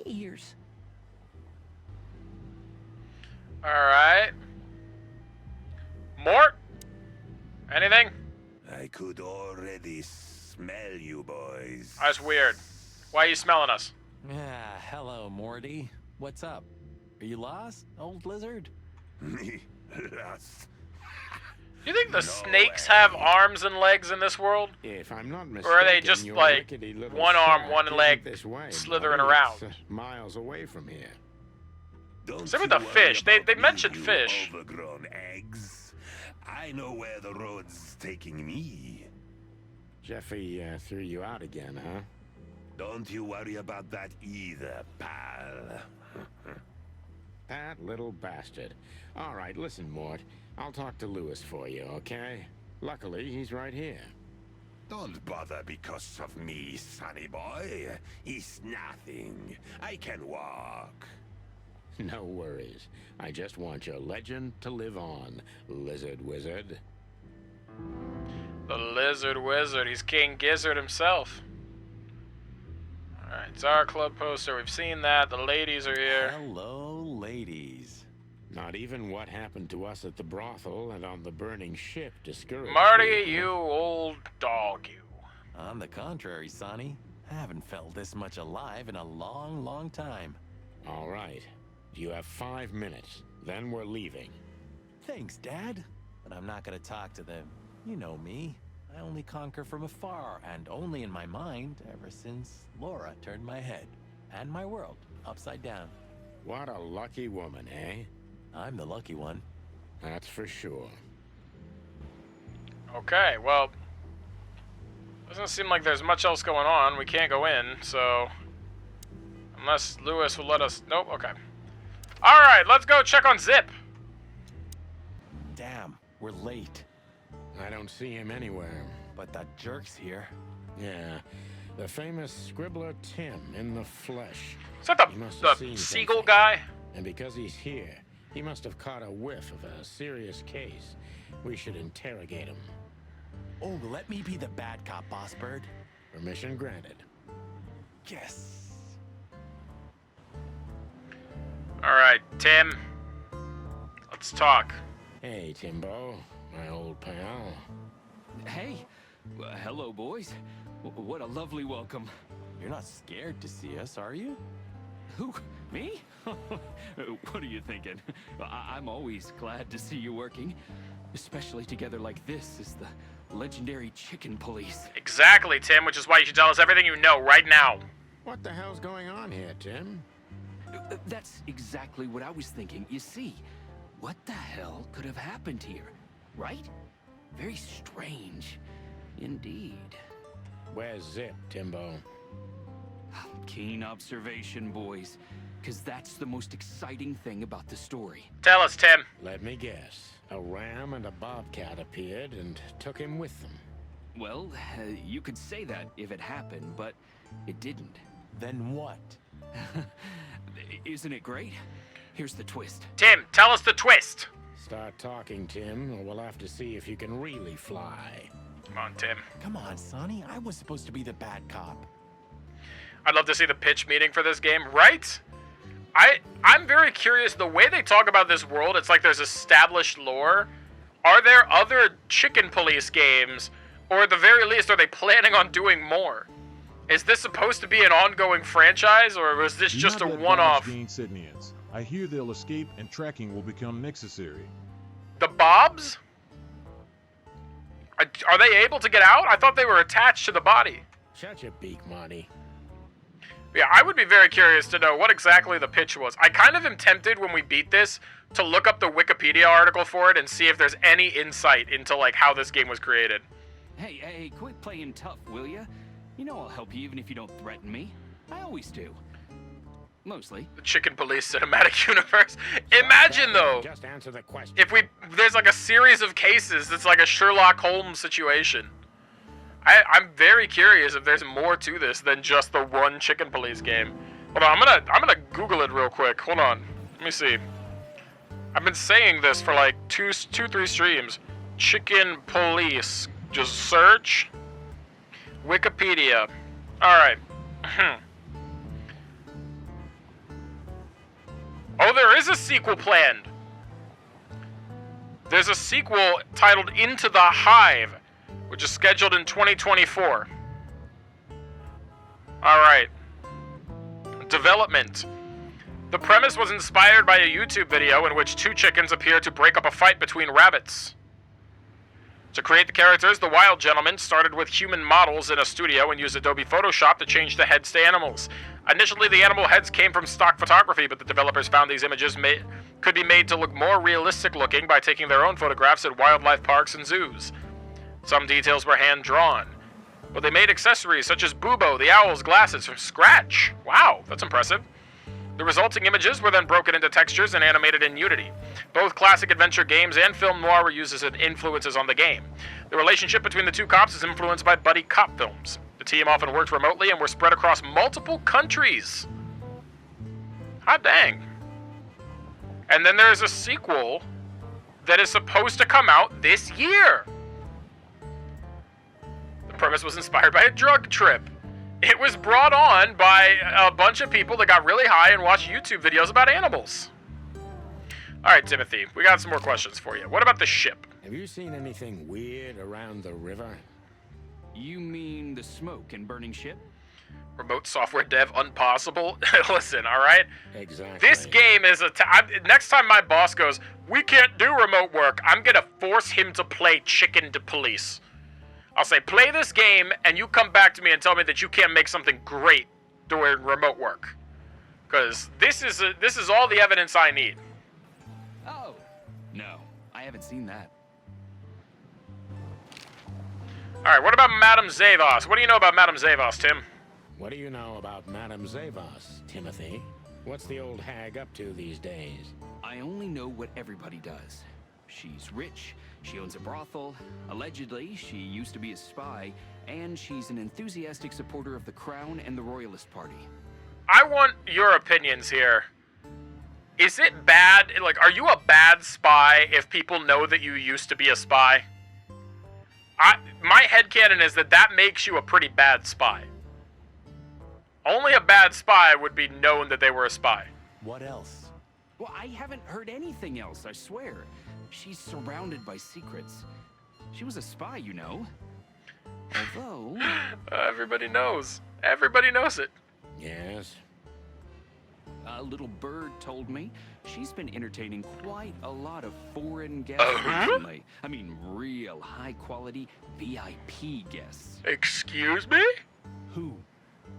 ears. Alright. Mort? Anything? I could already smell you boys. That's weird. Why are you smelling us? Yeah, hello, Morty. What's up? Are you lost, old lizard? Me lost. You think the snakes have arms and legs in this world? If I'm not mistaken, Or are they just your like rickety little one arm, shack one isn't leg this way, slithering Marty. around? It's, miles away from here. Don't Same with you the worry fish. They about mentioned me, you fish. Overgrown eggs. I know where the road's taking me. Jeffy threw you out again, huh? Don't you worry about that either, pal. That little bastard. All right, listen, Mort. I'll talk to Lewis for you, okay? Luckily, he's right here. Don't bother because of me, sonny boy. It's nothing. I can walk. No worries. I just want your legend to live on, lizard wizard. The lizard wizard. He's King Gizzard himself. Alright, Czar Club poster. We've seen that. The ladies are here. Hello, ladies. Not even what happened to us at the brothel and on the burning ship discouraged Marty, you old dog, you. On the contrary, Sonny. I haven't felt this much alive in a long, long time. All right. You have 5 minutes. Then we're leaving. Thanks, Dad. But I'm not gonna talk to them. You know me. I only conquer from afar, and only in my mind, ever since Laura turned my head and my world upside down. What a lucky woman, eh? I'm the lucky one. That's for sure. Okay, well, doesn't seem like there's much else going on. We can't go in, so unless Lewis will let us. Nope. Okay. All right, let's go check on Zip. Damn, we're late. I don't see him anywhere. But that jerk's here. Yeah, the famous scribbler Tim in the flesh. Is that He must have the seen seagull something. guy? And because he's here, he must have caught a whiff of a serious case. We should interrogate him. Oh, let me be the bad cop, boss bird. Permission granted. Yes. All right, Tim. Let's talk. Hey, Timbo, my old pal. Hey. Hello, boys. What a lovely welcome. You're not scared to see us, are you? Who? Me? What are you thinking? I'm always glad to see you working. Especially together like this as the legendary chicken police. Exactly, Tim, which is why you should tell us everything you know right now. What the hell's going on here, Tim? That's exactly what I was thinking. You see, what the hell could have happened here, right? Very strange. Indeed. Where's Zip, Timbo? Keen observation, boys. Because that's the most exciting thing about the story. Tell us, Tim. Let me guess. A ram and a bobcat appeared and took him with them. Well, you could say that if it happened, but it didn't. Then what? Isn't it great? Here's the twist. Tim, tell us the twist. Start talking, Tim, or we'll have to see if you can really fly. Come on, Tim. Come on, Sonny. I was supposed to be the bad cop. I'd love to see the pitch meeting for this game, right? I'm very curious. The way they talk about this world, it's like there's established lore. Are there other chicken police games? Or at the very least, are they planning on doing more? Is this supposed to be an ongoing franchise, or was this just a one-off? Gain Sydneyans. I hear they'll escape and tracking will become necessary. The Bobs? Are they able to get out? I thought they were attached to the body. Shut your beak, Marty. Yeah, I would be very curious to know what exactly the pitch was. I kind of am tempted when we beat this to look up the Wikipedia article for it and see if there's any insight into like how this game was created. Hey, quit playing tough, will ya? You know I'll help you even if you don't threaten me. I always do. Mostly. The Chicken Police Cinematic Universe. Imagine though, Just answer the question. if there's like a series of cases that's like a Sherlock Holmes situation. I'm very curious if there's more to this than just the one Chicken Police game. Hold on, I'm gonna Google it real quick. Hold on, let me see. I've been saying this for like 3 streams. Chicken Police. Just search Wikipedia. All right. Oh, there is a sequel planned. There's a sequel titled Into the Hive, which is scheduled in 2024. All right. Development. The premise was inspired by a YouTube video in which two chickens appear to break up a fight between rabbits. To create the characters, the wild gentleman started with human models in a studio and used Adobe Photoshop to change the heads to animals. Initially, the animal heads came from stock photography, but the developers found these images could be made to look more realistic looking by taking their own photographs at wildlife parks and zoos. Some details were hand-drawn, but they made accessories such as Bubo, the owl's glasses, from scratch. Wow, that's impressive. The resulting images were then broken into textures and animated in Unity. Both classic adventure games and film noir were used as influences on the game. The relationship between the two cops is influenced by buddy cop films. The team often worked remotely and were spread across multiple countries. Hot dang. And then there's a sequel that is supposed to come out this year. The premise was inspired by a drug trip. It was brought on by a bunch of people that got really high and watched YouTube videos about animals. Alright, Timothy, we got some more questions for you. What about the ship? Have you seen anything weird around the river? You mean the smoke and burning ship? Remote software dev impossible? Listen, alright? Exactly. This game is next time my boss goes, we can't do remote work, I'm gonna force him to play Chicken to Police. I'll say, play this game, and you come back to me and tell me that you can't make something great doing remote work. Because this is all the evidence I need. Oh, no, I haven't seen that. Alright, what about Madame Zavos? What do you know about Madame Zavos, Tim? What do you know about Madame Zavos, Timothy? What's the old hag up to these days? I only know what everybody does. She's rich, she owns a brothel, allegedly she used to be a spy, and she's an enthusiastic supporter of the Crown and the Royalist Party. I want your opinions here. Is it bad, like, are you a bad spy if people know that you used to be a spy? My headcanon is that makes you a pretty bad spy. Only a bad spy would be known that they were a spy. What else? Well, I haven't heard anything else, I swear. She's surrounded by secrets. She was a spy, you know. Although... everybody knows. Everybody knows it. Yes? A little bird told me she's been entertaining quite a lot of foreign guests recently. I mean, real high-quality VIP guests. Excuse me? Who?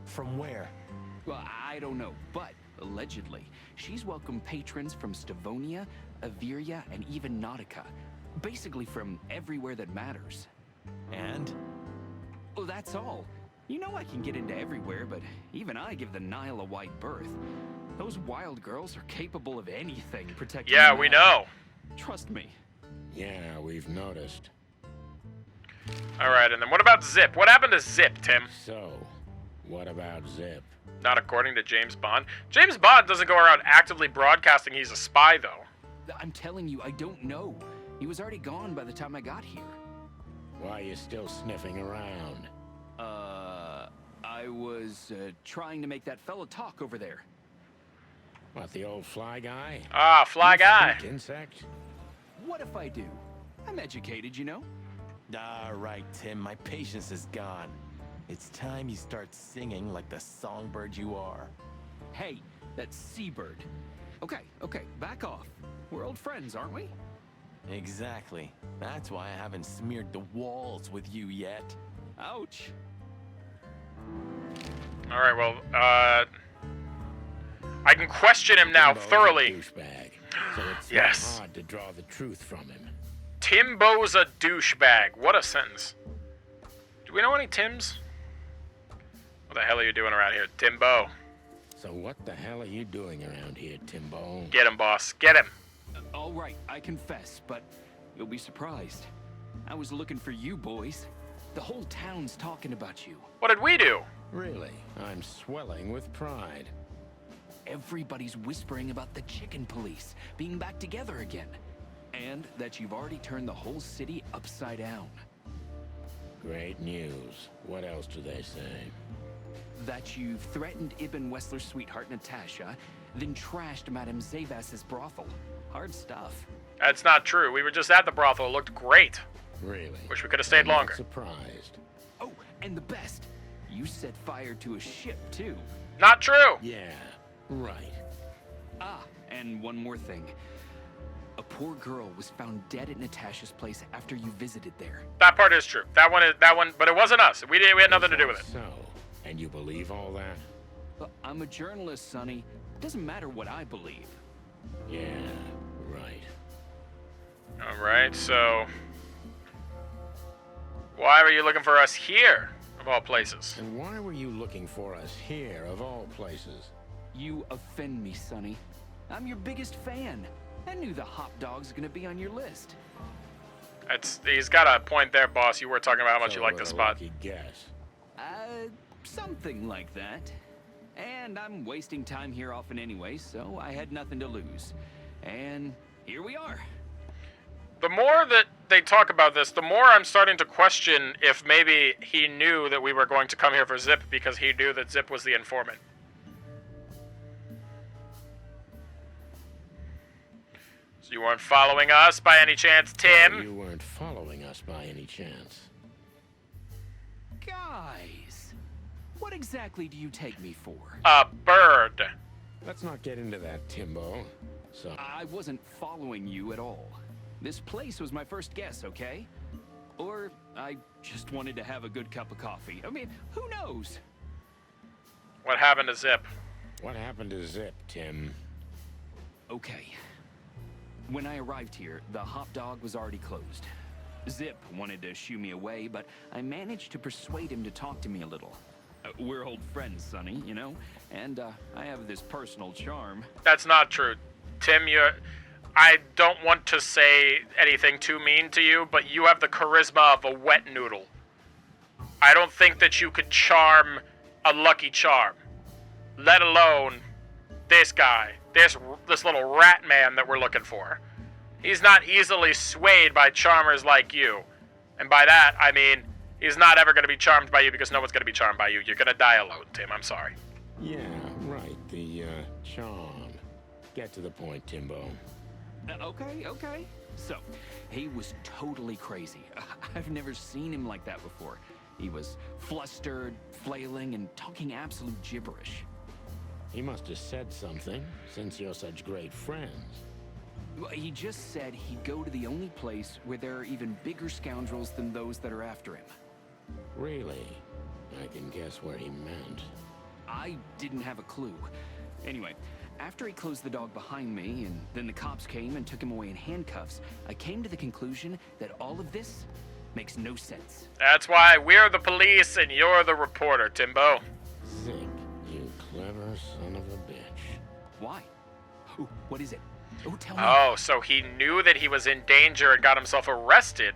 From where? Well, I don't know, but allegedly, she's welcomed patrons from Stavonia, Averia, and even Nautica. Basically from everywhere that matters. And? Well, that's all. You know I can get into everywhere, but even I give the Nile a wide berth. Those wild girls are capable of anything protecting Yeah, the we Nile. know. Trust me. Yeah, we've noticed. Alright, and then what about Zip? What happened to Zip, Tim? So, what about Zip? Not according to James Bond. James Bond doesn't go around actively broadcasting he's a spy, though. I'm telling you, I don't know. He was already gone by the time I got here. Why are you still sniffing around? I was trying to make that fella talk over there. What, the old fly guy? Ah, fly You guy. speak insect? What if I do? I'm educated, you know? All right, Tim, my patience is gone. It's time you start singing like the songbird you are. Hey, that's Seabird. Okay, back off. We're old friends, aren't we? Exactly. That's why I haven't smeared the walls with you yet. Ouch. Alright, well, I can question him now Timbo's a thoroughly. douchebag, so it's Yes. not hard to draw the truth from him. Timbo's a douchebag. What a sentence. Do we know any Tims? What the hell are you doing around here, Timbo? So what the hell are you doing around here, Timbo? Get him, boss. Get him. All right, I confess, but you'll be surprised. I was looking for you boys. The whole town's talking about you. What did we do? Really? I'm swelling with pride. Everybody's whispering about the chicken police being back together again. And that you've already turned the whole city upside down. Great news. What else do they say? That you threatened Ibn Wessler's sweetheart, Natasha, then trashed Madame Zavas's brothel. Hard stuff. That's not true. We were just at the brothel. It looked great. Really? Wish we could have stayed I'm not longer. surprised. Oh, and the best. You set fire to a ship, too. Not true. Yeah, right. Ah, and one more thing. A poor girl was found dead at Natasha's place after you visited there. That part is true. That one, but it wasn't us. We had nothing to do with it. So, and you believe all that? But I'm a journalist, Sonny. It doesn't matter what I believe. Yeah, right. Alright, so... why were you looking for us here, of all places? And why were you looking for us here, of all places? You offend me, Sonny. I'm your biggest fan. I knew the hop dog's gonna be on your list. He's got a point there, boss. You were talking about how much So you like this spot. lucky guess. Something like that. And I'm wasting time here often anyway, so I had nothing to lose. And here we are. The more that they talk about this, the more I'm starting to question if maybe he knew that we were going to come here for Zip because he knew that Zip was the informant. So you weren't following us by any chance, Tim? You weren't following us by any chance. Guys, what exactly do you take me for? A bird. Let's not get into that, Timbo. So I wasn't following you at all. This place was my first guess, okay? Or I just wanted to have a good cup of coffee. I mean, who knows? What happened to Zip? What happened to Zip, Tim? Okay. When I arrived here, the hop dog was already closed. Zip wanted to shoo me away, but I managed to persuade him to talk to me a little. We're old friends, Sonny, you know? And I have this personal charm. That's not true. Tim, I don't want to say anything too mean to you, but you have the charisma of a wet noodle. I don't think that you could charm a Lucky Charm. Let alone this guy. This little rat man that we're looking for. He's not easily swayed by charmers like you. And by that, I mean, he's not ever going to be charmed by you because no one's going to be charmed by you. You're going to die alone, Tim. I'm sorry. Yeah, right. The, charm. Get to the point, Timbo. Okay. So, he was totally crazy. I've never seen him like that before. He was flustered, flailing, and talking absolute gibberish. He must have said something, since you're such great friends. He just said he'd go to the only place where there are even bigger scoundrels than those that are after him. Really? I can guess where he meant. I didn't have a clue. Anyway, after he closed the dog behind me, and then the cops came and took him away in handcuffs, I came to the conclusion that all of this makes no sense. That's why we're the police and you're the reporter, Timbo. Zip, you clever son of a bitch. Why? Ooh, what is it? Oh, tell me. Oh, so he knew that he was in danger and got himself arrested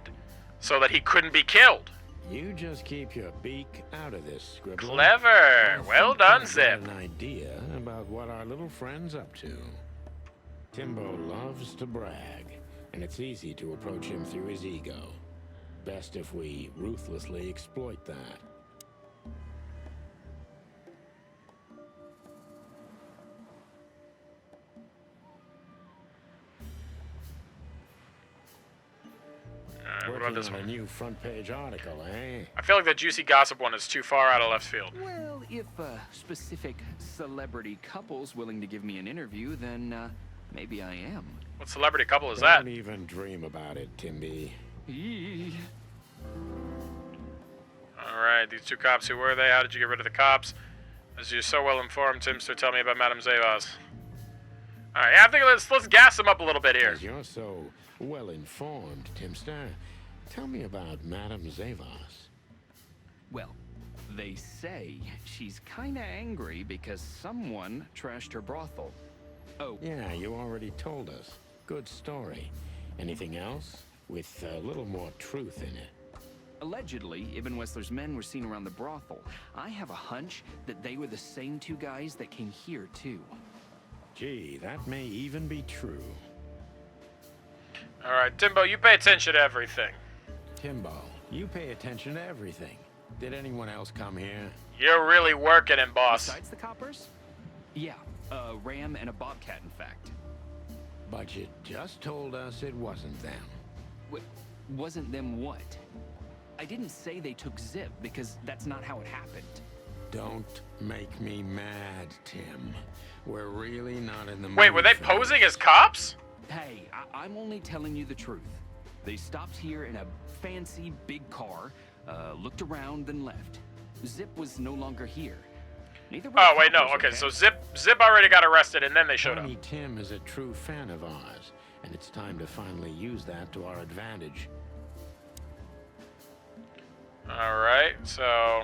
so that he couldn't be killed. You just keep your beak out of this, Scribbler. Clever. Well done, Zip. An idea about what our little friend's up to. Timbo loves to brag, and it's easy to approach him through his ego. Best if we ruthlessly exploit that. What about this On one? a new front page article, eh? I feel like the juicy gossip one is too far out of left field. Well, if specific celebrity couple's willing to give me an interview, then maybe I am. What celebrity couple is that? Don't even dream about it, Timby. Alright, these two cops, who were they? How did you get rid of the cops? As you're so well informed, Tim, so tell me about Madame Zavas. Alright, yeah, I think let's gas him up a little bit here. As you're so well informed, Timster, tell me about Madame Zavas. Well, they say she's kinda angry because someone trashed her brothel. Oh. Yeah, you already told us. Good story. Anything else? With a little more truth in it. Allegedly, Ibn Wessler's men were seen around the brothel. I have a hunch that they were the same two guys that came here, too. Gee, that may even be true. Alright, Timbo, you pay attention to everything. Timbo, you pay attention to everything. Did anyone else come here? You're really working him, boss. Besides the coppers? Yeah, a ram and a bobcat, in fact. But you just told us it wasn't them. Wasn't them what? I didn't say they took Zip, because that's not how it happened. Don't make me mad, Tim. We're really not in the mood. Wait, were they for posing this. as cops? Hey, I'm only telling you the truth. They stopped here in a fancy big car, looked around, then left. Zip was no longer here. Neither were Oh the wait, no. coppers, Okay, so Zip already got arrested, and then they showed up. Tiny Tim is a true fan of ours, and it's time to finally use that to our advantage. All right, so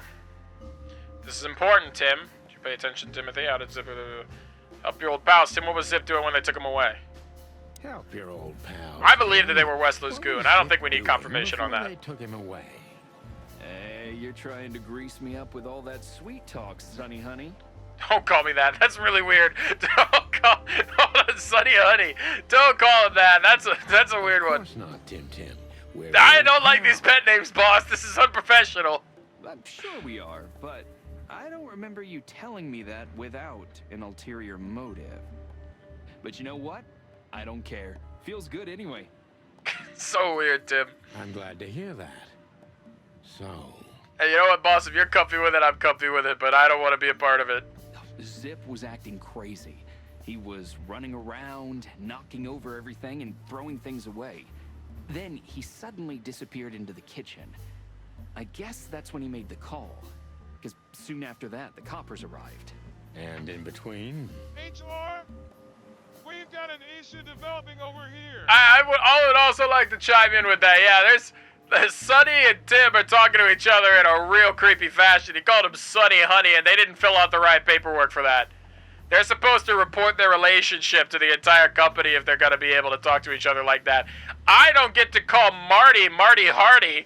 this is important, Tim. Did you pay attention, Timothy? How did Zip help your old pals? Tim, what was Zip doing when they took him away? Help your old pal. I believe that they were Wesley's goon. I don't think we need confirmation on that. They took him away. Hey, you're trying to grease me up with all that sweet talk, Sonny honey. Don't call me that. That's really weird. Don't call Sonny honey. Don't call him that. That's a weird one. Of course not, Tim. I don't like these pet names, boss. This is unprofessional. I'm sure we are, but I don't remember you telling me that without an ulterior motive. But you know what? I don't care. Feels good anyway. So weird, Tim. I'm glad to hear that. So... Hey, you know what, boss? If you're comfy with it, I'm comfy with it, but I don't want to be a part of it. Zip was acting crazy. He was running around, knocking over everything, and throwing things away. Then he suddenly disappeared into the kitchen. I guess that's when he made the call. Because soon after that, the coppers arrived. And in between... HR, we've got an issue developing over here. I would also like to chime in with that. Yeah, there's Sonny and Tim are talking to each other in a real creepy fashion. He called him Sonny Honey, and they didn't fill out the right paperwork for that. They're supposed to report their relationship to the entire company if they're going to be able to talk to each other like that. I don't get to call Marty Hardy.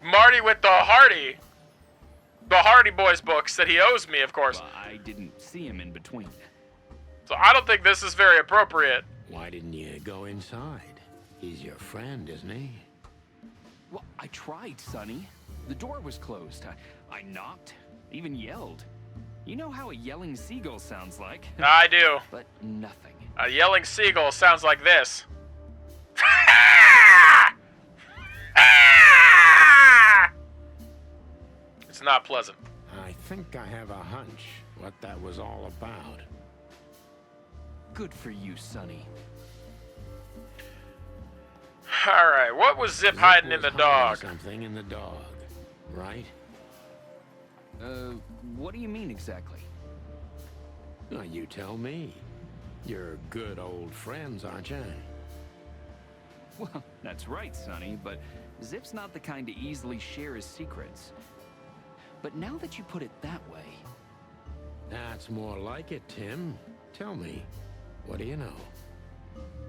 Marty with the Hardy Boys books that he owes me, of course. Well, I didn't see him in between. So I don't think this is very appropriate. Why didn't you go inside? He's your friend, isn't he? Well, I tried, Sonny. The door was closed. I knocked, even yelled. You know how a yelling seagull sounds like. I do. But nothing. A yelling seagull sounds like this. It's not pleasant. I think I have a hunch what that was all about. Good for you, Sonny. Alright, what was Zip hiding in the dog? Something in the dog, right? What do you mean exactly? Well, you tell me. You're good old friends, aren't you? Well, that's right, Sonny, but Zip's not the kind to easily share his secrets. But now that you put it that way... That's more like it, Tim. Tell me, what do you know?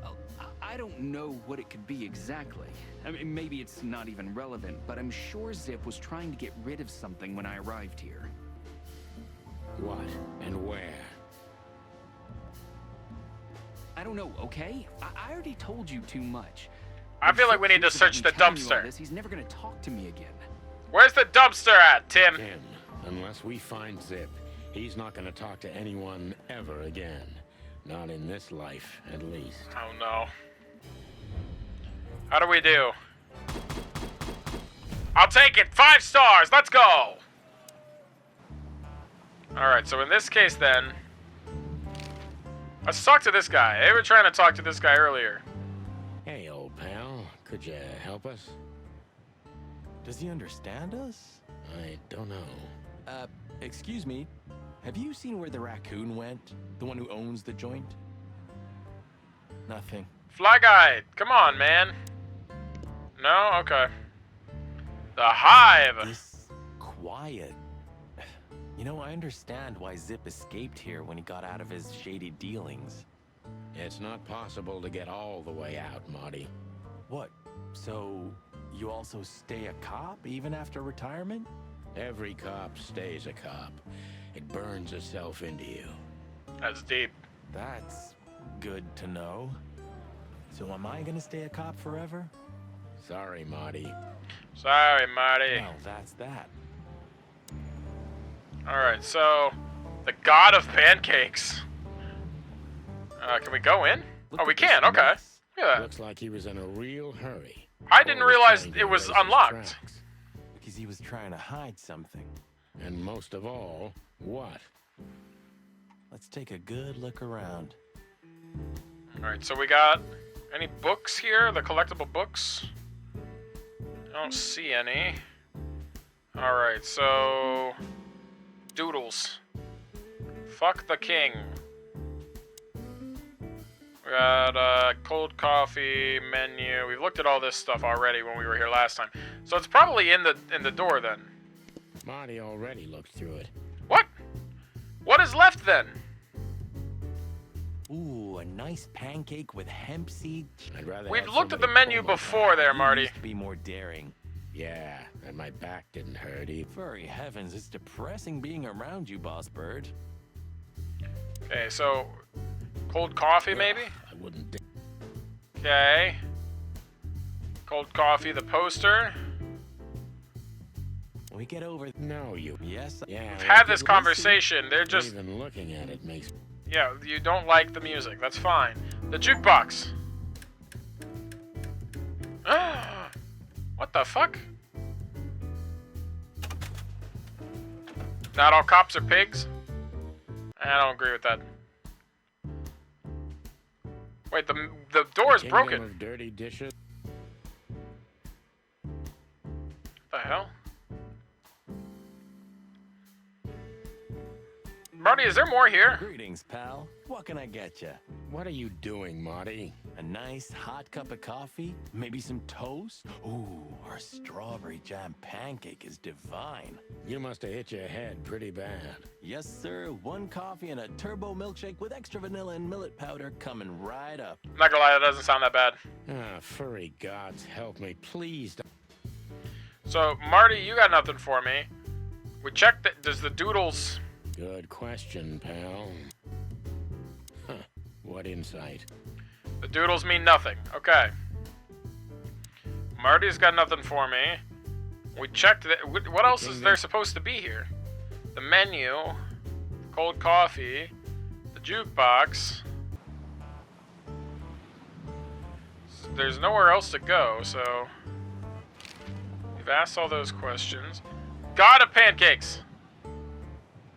Oh, I don't know what it could be exactly. I mean, maybe it's not even relevant, but I'm sure Zip was trying to get rid of something when I arrived here. What and where? I don't know, okay? I already told you too much. I feel like we need to search the dumpster. He's never gonna talk to me again. Where's the dumpster at, Tim? Tim, unless we find Zip, he's not gonna talk to anyone ever again. Not in this life, at least. Oh no. How do we do? I'll take it! 5 stars! Let's go! Alright, so in this case then... Let's talk to this guy. They were trying to talk to this guy earlier. Hey, old pal. Could you help us? Does he understand us? I don't know. Excuse me. Have you seen where the raccoon went? The one who owns the joint? Nothing. Fly Guy, come on, man. No? Okay. The Hive. This quiet. You know, I understand why Zip escaped here when he got out of his shady dealings. It's not possible to get all the way out, Marty. What? So, you also stay a cop even after retirement? Every cop stays a cop. It burns itself into you. That's deep. That's good to know. So am I gonna stay a cop forever? Sorry, Marty. Sorry, Marty. Well, that's that. Alright, so... The God of Pancakes. Can we go in? Oh, we can, okay. Yeah. Looks like he was in a real hurry. I didn't realize it was unlocked. Because he was trying to hide something. And most of all, what? Let's take a good look around. Alright, so we got any books here? The collectible books? I don't see any. Alright, so... Doodles. Fuck the king. We got cold coffee, menu. We've looked at all this stuff already when we were here last time. So it's probably in the door then. Marty already looked through it. What? What is left then? Ooh, a nice pancake with hemp seed. I'd rather We've have looked at the somebody menu pull my before there, You Marty. used to be more daring. Yeah, and my back didn't hurt either. Furry heavens, it's depressing being around you, boss bird. Okay, so cold coffee maybe? I wouldn't. Okay. Cold coffee, the poster. We get over. No, you. Yes. Yeah. We've had this conversation. They're just. Even looking at it makes. Yeah, you don't like the music. That's fine. The jukebox. What the fuck? Not all cops are pigs? I don't agree with that. Wait, the door is broken. Of dirty dishes. What the hell? Marty, is there more here? Greetings, pal. What can I get you? What are you doing, Marty? A nice hot cup of coffee? Maybe some toast? Ooh, our strawberry jam pancake is divine. You must have hit your head pretty bad. Yes, sir. One coffee and a turbo milkshake with extra vanilla and millet powder coming right up. I'm not gonna lie, that doesn't sound that bad. Ah, furry gods, help me, please. So, Marty, you got nothing for me. We checked that. Does the doodles... Good question, pal. Huh, what insight? The doodles mean nothing. Okay. Marty's got nothing for me. We checked that. What else is there supposed to be here? The menu, cold coffee, the jukebox. There's nowhere else to go, so... We've asked all those questions. God of pancakes!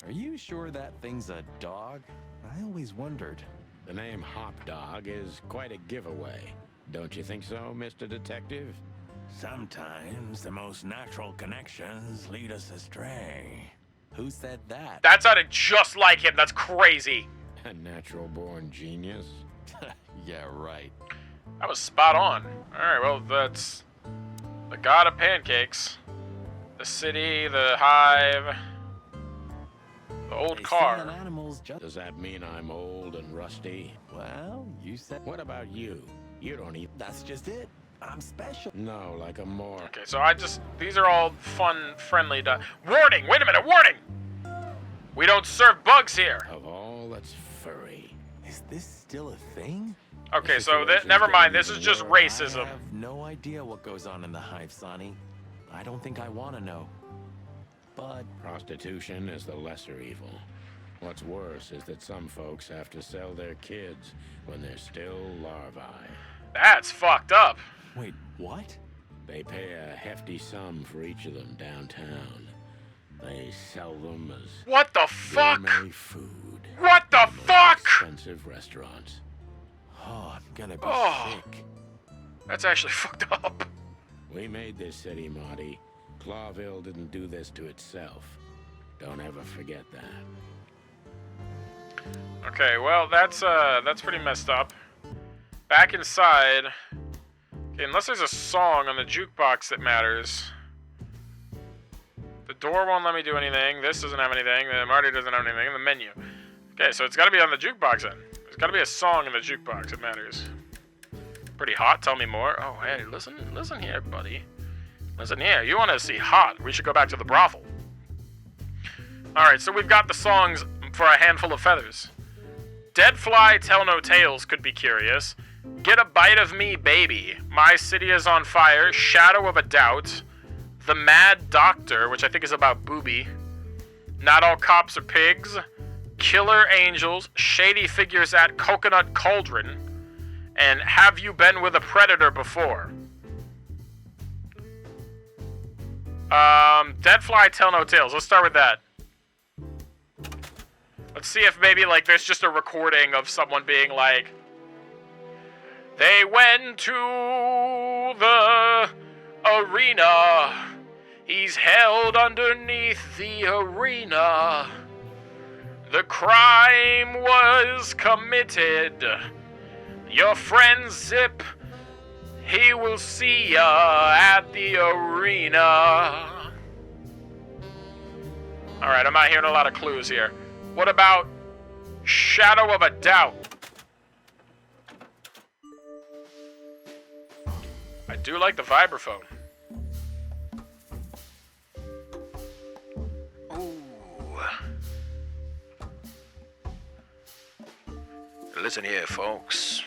Are you sure that thing's a dog? I always wondered. The name Hop Dog is quite a giveaway. Don't you think so, Mr. Detective? Sometimes the most natural connections lead us astray. Who said that? That sounded just like him. That's crazy. A natural-born genius? Yeah, right. That was spot on. Alright, well, that's... The God of Pancakes. The city, the hive... The old car. Does that mean I'm old and rusty? Well, you said... What about you? You don't even... That's just it. I'm special. No, like a more... Okay, so these are all fun, friendly... Warning! Wait a minute, warning! We don't serve bugs here! Of all that's furry. Is this still a thing? Okay, so never mind, this is just racism. I have no idea what goes on in the hive, Sonny. I don't think I want to know. But prostitution is the lesser evil. What's worse is that some folks have to sell their kids when they're still larvae. That's fucked up. Wait, what? They pay a hefty sum for each of them downtown. They sell them as what the fuck? Gourmet food. What the fuck? Expensive restaurants. Oh, I'm gonna be sick. That's actually fucked up. We made this city, Marty. Clawville didn't do this to itself. Don't ever forget that. Okay, well, that's pretty messed up. Back inside. Okay, unless there's a song on the jukebox that matters. The door won't let me do anything. This doesn't have anything. Marty doesn't have anything in the menu. Okay, so it's got to be on the jukebox then. There's got to be a song in the jukebox that matters. Pretty hot. Tell me more. Oh, hey, listen here, buddy. Listen here, you want to see hot, we should go back to the brothel. Alright, so we've got the songs for a handful of feathers. Dead fly tell no tales could be curious. Get a bite of me, baby. My city is on fire. Shadow of a doubt. The Mad Doctor, which I think is about booby. Not all cops are pigs. Killer angels. Shady figures at Coconut Cauldron. And have you been with a predator before? Dead fly tell no tales. Let's start with that. Let's see if maybe, like, there's just a recording of someone being like, they went to the arena. He's held underneath the arena. The crime was committed. Your friend Zip, he will see ya at the arena. Alright, I'm not hearing a lot of clues here. What about Shadow of a Doubt? I do like the vibraphone. Listen here, folks.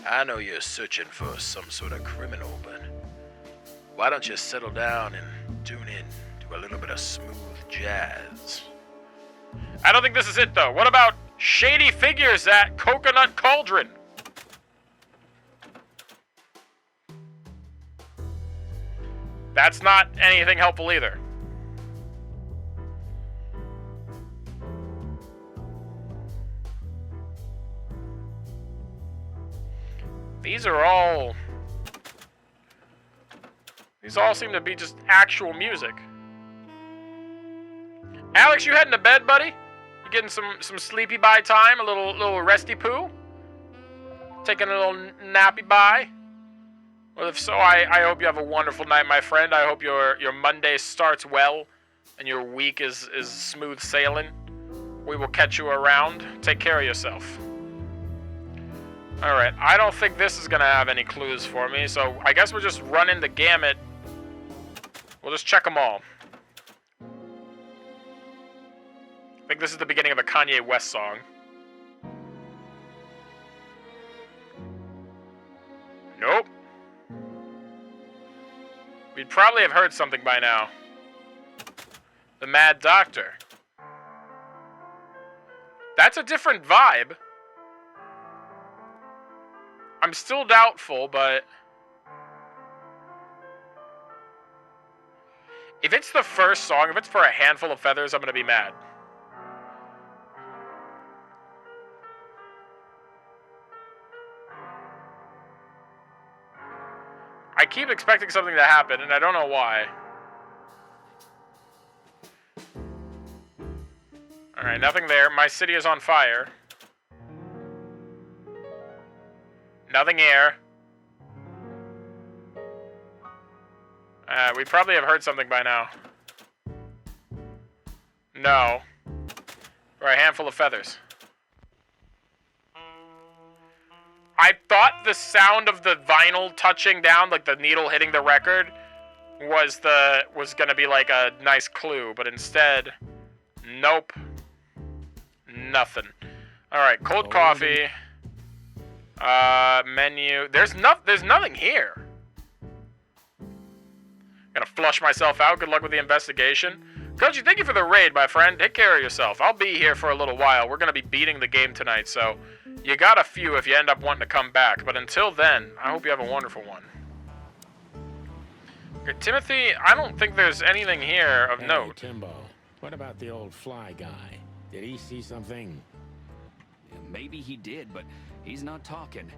I know you're searching for some sort of criminal, but why don't you settle down and tune in to a little bit of smooth jazz? I don't think this is it, though. What about Shady Figures at Coconut Cauldron? That's not anything helpful either. These all seem to be just actual music. Alex, you heading to bed, buddy? You getting some sleepy bye time? A little resty poo? Taking a little nappy bye? Well, if so, I hope you have a wonderful night, my friend. I hope your Monday starts well and your week is smooth sailing. We will catch you around. Take care of yourself. Alright, I don't think this is going to have any clues for me, so I guess we're just running the gamut. We'll just check them all. I think this is the beginning of a Kanye West song. Nope. We'd probably have heard something by now. The Mad Doctor. That's a different vibe. I'm still doubtful, but if it's the first song, if it's for A Handful of Feathers, I'm gonna be mad. I keep expecting something to happen, and I don't know why. Alright, nothing there. My city is on fire. Nothing here. We probably have heard something by now. No. For A Handful of Feathers. I thought the sound of the vinyl touching down, like the needle hitting the record, was gonna be like a nice clue, but instead, nope. Nothing. Alright, cold coffee. Menu. There's nothing here. Gonna flush myself out. Good luck with the investigation. Coachy, thank you for the raid, my friend. Take care of yourself. I'll be here for a little while. We're gonna be beating the game tonight, so you got a few if you end up wanting to come back. But until then, I hope you have a wonderful one. Okay, Timothy, I don't think there's anything here of note. Timbo, what about the old fly guy? Did he see something? Maybe he did, but he's not talking.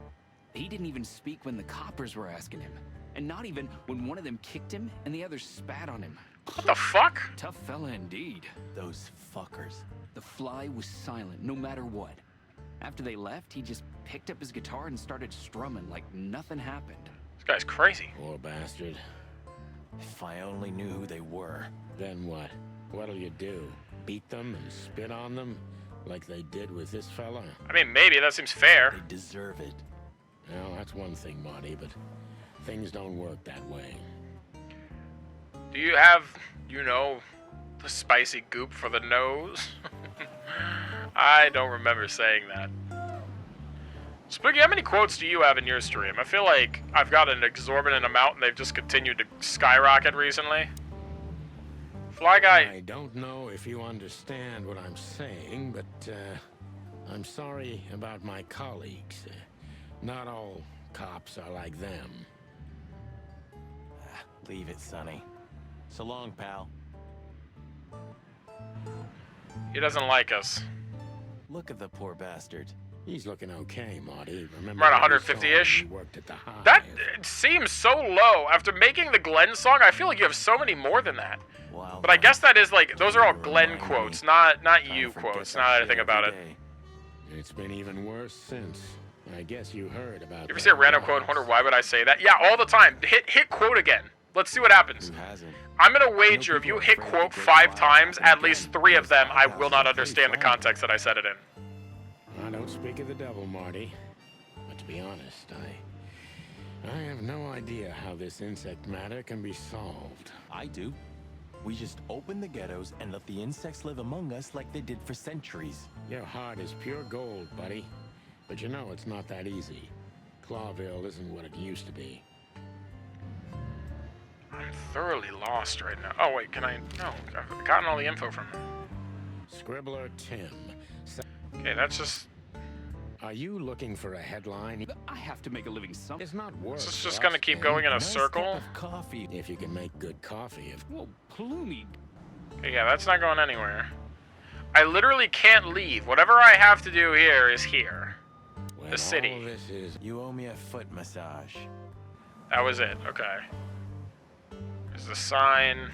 He didn't even speak when the coppers were asking him. And not even when one of them kicked him and the other spat on him. What the fuck? Tough fella indeed. Those fuckers. The fly was silent, no matter what. After they left, he just picked up his guitar and started strumming like nothing happened. This guy's crazy. Poor bastard. If I only knew who they were. Then what? What'll you do? Beat them and spit on them? Like they did with this fella? I mean, maybe. That seems fair. They deserve it. Well, that's one thing, Marty, but things don't work that way. Do you have, the spicy goop for the nose? I don't remember saying that. Spooky, how many quotes do you have in your stream? I feel like I've got an exorbitant amount and they've just continued to skyrocket recently. Fly Guy... I don't know if you understand what I'm saying, but I'm sorry about my colleagues. Not all cops are like them. Leave it, Sonny. So long, pal. He doesn't like us. Look at the poor bastard. He's looking okay, Marty. Remember Around 150-ish? That seems so low. After making the Glenn song, I feel like you have so many more than that. Wow. But I guess that is like, those are all Glenn quotes, not you quotes, now that I think about it. It's been even worse since. I guess you heard about You ever see a random quote and wonder why would I say that? Yeah, all the time. Hit quote again. Let's see what happens. I'm gonna wager if you hit quote 5 times, at least 3 of them, I will not understand the context that I said it in. I don't speak of the devil, Marty. But to be honest, I have no idea how this insect matter can be solved. I do. We just open the ghettos and let the insects live among us like they did for centuries. Your heart is pure gold, buddy. But you know it's not that easy. Clawville isn't what it used to be. I'm thoroughly lost right now. Oh, wait, can I... No, I've gotten all the info from him. Scribbler Tim. Okay, that's just... Are you looking for a headline? I have to make a living somehow. It's not worth This is just gonna keep going in a circle? Cup of coffee. If you can make good coffee. Whoa, Plumy. Okay, yeah, that's not going anywhere. I literally can't leave. Whatever I have to do here is here. When the city. All this is... You owe me a foot massage. That was it, okay. There's the sign,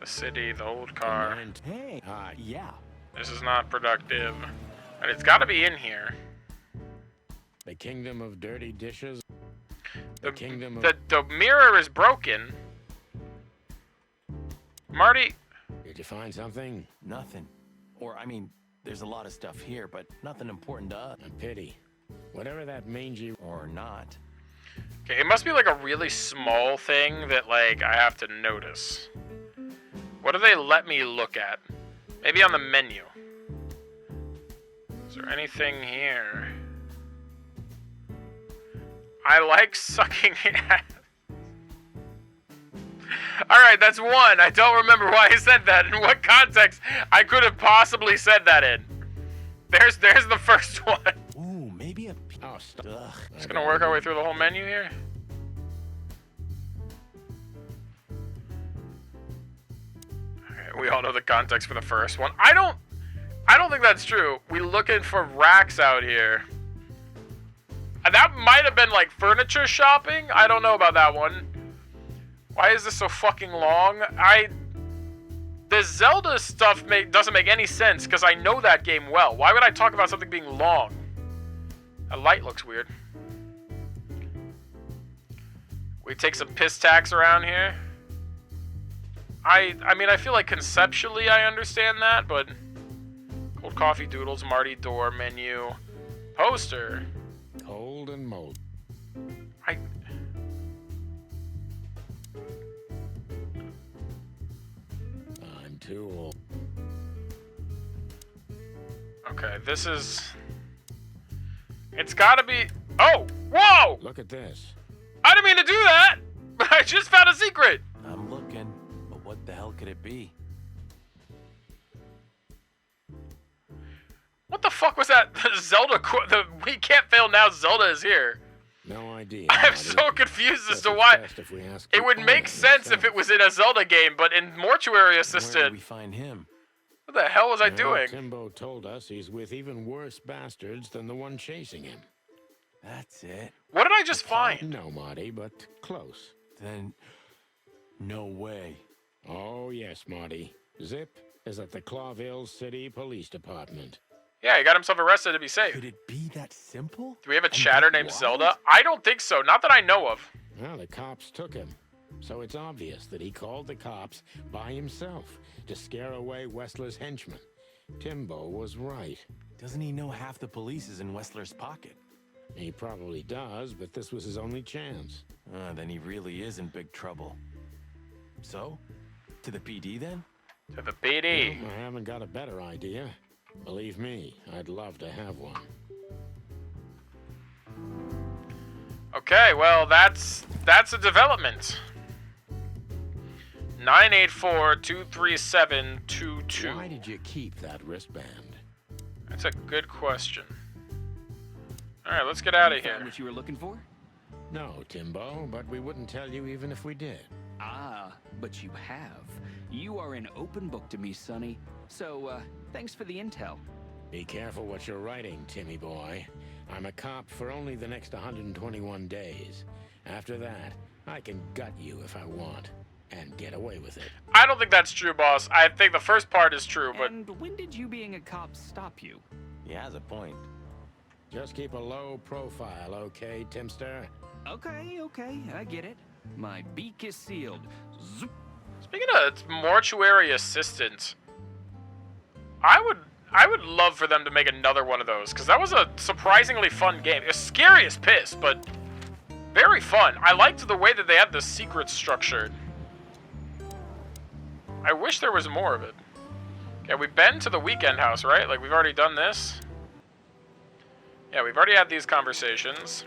the city, the old car. Hey, yeah. This is not productive. And it's gotta be in here. The kingdom of dirty dishes. The kingdom of... The mirror is broken. Marty... Did you find something? Nothing. Or, I mean, there's a lot of stuff here, but nothing important to us. A pity. Whatever that mangy... Or not. Okay, it must be like a really small thing that, like, I have to notice. What do they let me look at? Maybe on the menu. Is there anything here? I like sucking ass. Alright, that's one. I don't remember why I said that. In what context I could have possibly said that in. There's the first one. Ooh, maybe a... Oh, stop. Ugh. Just gonna work our way through the whole menu here. Okay, we all know the context for the first one. I don't think that's true. We looking for racks out here. That might have been like furniture shopping. I don't know about that one. Why is this so fucking long? The Zelda stuff doesn't make any sense because I know that game well. Why would I talk about something being long? That light looks weird. We take some piss tacks around here. I mean, I feel like conceptually I understand that, but... Cold coffee, doodles, Marty, door, menu, poster. Cold and mold. I'm too old. Okay, this is... It's gotta be... Oh! Whoa! Look at this. I didn't mean to do that! But I just found a secret! I'm looking, but what the hell could it be? What the fuck was that? The Zelda... We can't fail now, Zelda is here. No idea. I'm so confused as to why... It would make sense if it was in a Zelda game, but in Mortuary Assistant... Where did we find him? What the hell was I doing? Timbo told us he's with even worse bastards than the one chasing him. That's it. What did I just find? No, Marty, but close. Then... No way. Oh, yes, Marty. Zip is at the Clawville City Police Department. Yeah, he got himself arrested to be safe. Could it be that simple? Do we have a chatter named Zelda? I don't think so. Not that I know of. Well, the cops took him. So it's obvious that he called the cops by himself to scare away Wessler's henchmen. Timbo was right. Doesn't he know half the police is in Wessler's pocket? He probably does, but this was his only chance. Then he really is in big trouble. So, to the PD then? To the PD. Well, I haven't got a better idea. Believe me, I'd love to have one. Okay, well, that's a development. 984-237-22. Why did you keep that wristband? That's a good question. All right, let's get out of here. Found what you were looking for? No, Timbo, but we wouldn't tell you even if we did. Ah, but you have. You are an open book to me, Sonny. So, thanks for the intel. Be careful what you're writing, Timmy boy. I'm a cop for only the next 121 days. After that, I can gut you if I want, and get away with it. I don't think that's true, boss. I think the first part is true, but... And when did you being a cop stop you? He has a point. Just keep a low profile, okay, Timster? Okay, I get it. My beak is sealed. Zoop. Speaking of mortuary assistant, I would love for them to make another one of those, because that was a surprisingly fun game. It was scary as piss, but very fun. I liked the way that they had the secrets structured. I wish there was more of it. Okay, we've been to the weekend house, right? Like, we've already done this. Yeah, we've already had these conversations.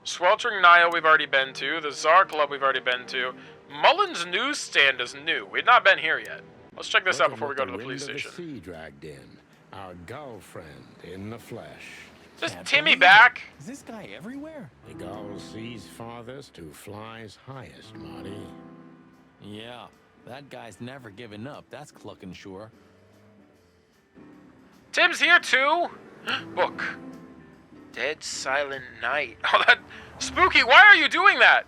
Sweltering Nile we've already been to. The Czar Club we've already been to. Mullen's Newsstand is new. We've not been here yet. Let's check this out before we go to the police station. The sea dragged in. Our girlfriend in the flesh. Is this Timmy back? Is this guy everywhere? The gull sees farthest who flies highest, Marty. Yeah, that guy's never given up. That's clucking sure. Tim's here too? Book. Dead Silent Night. Oh, that... Spooky, why are you doing that?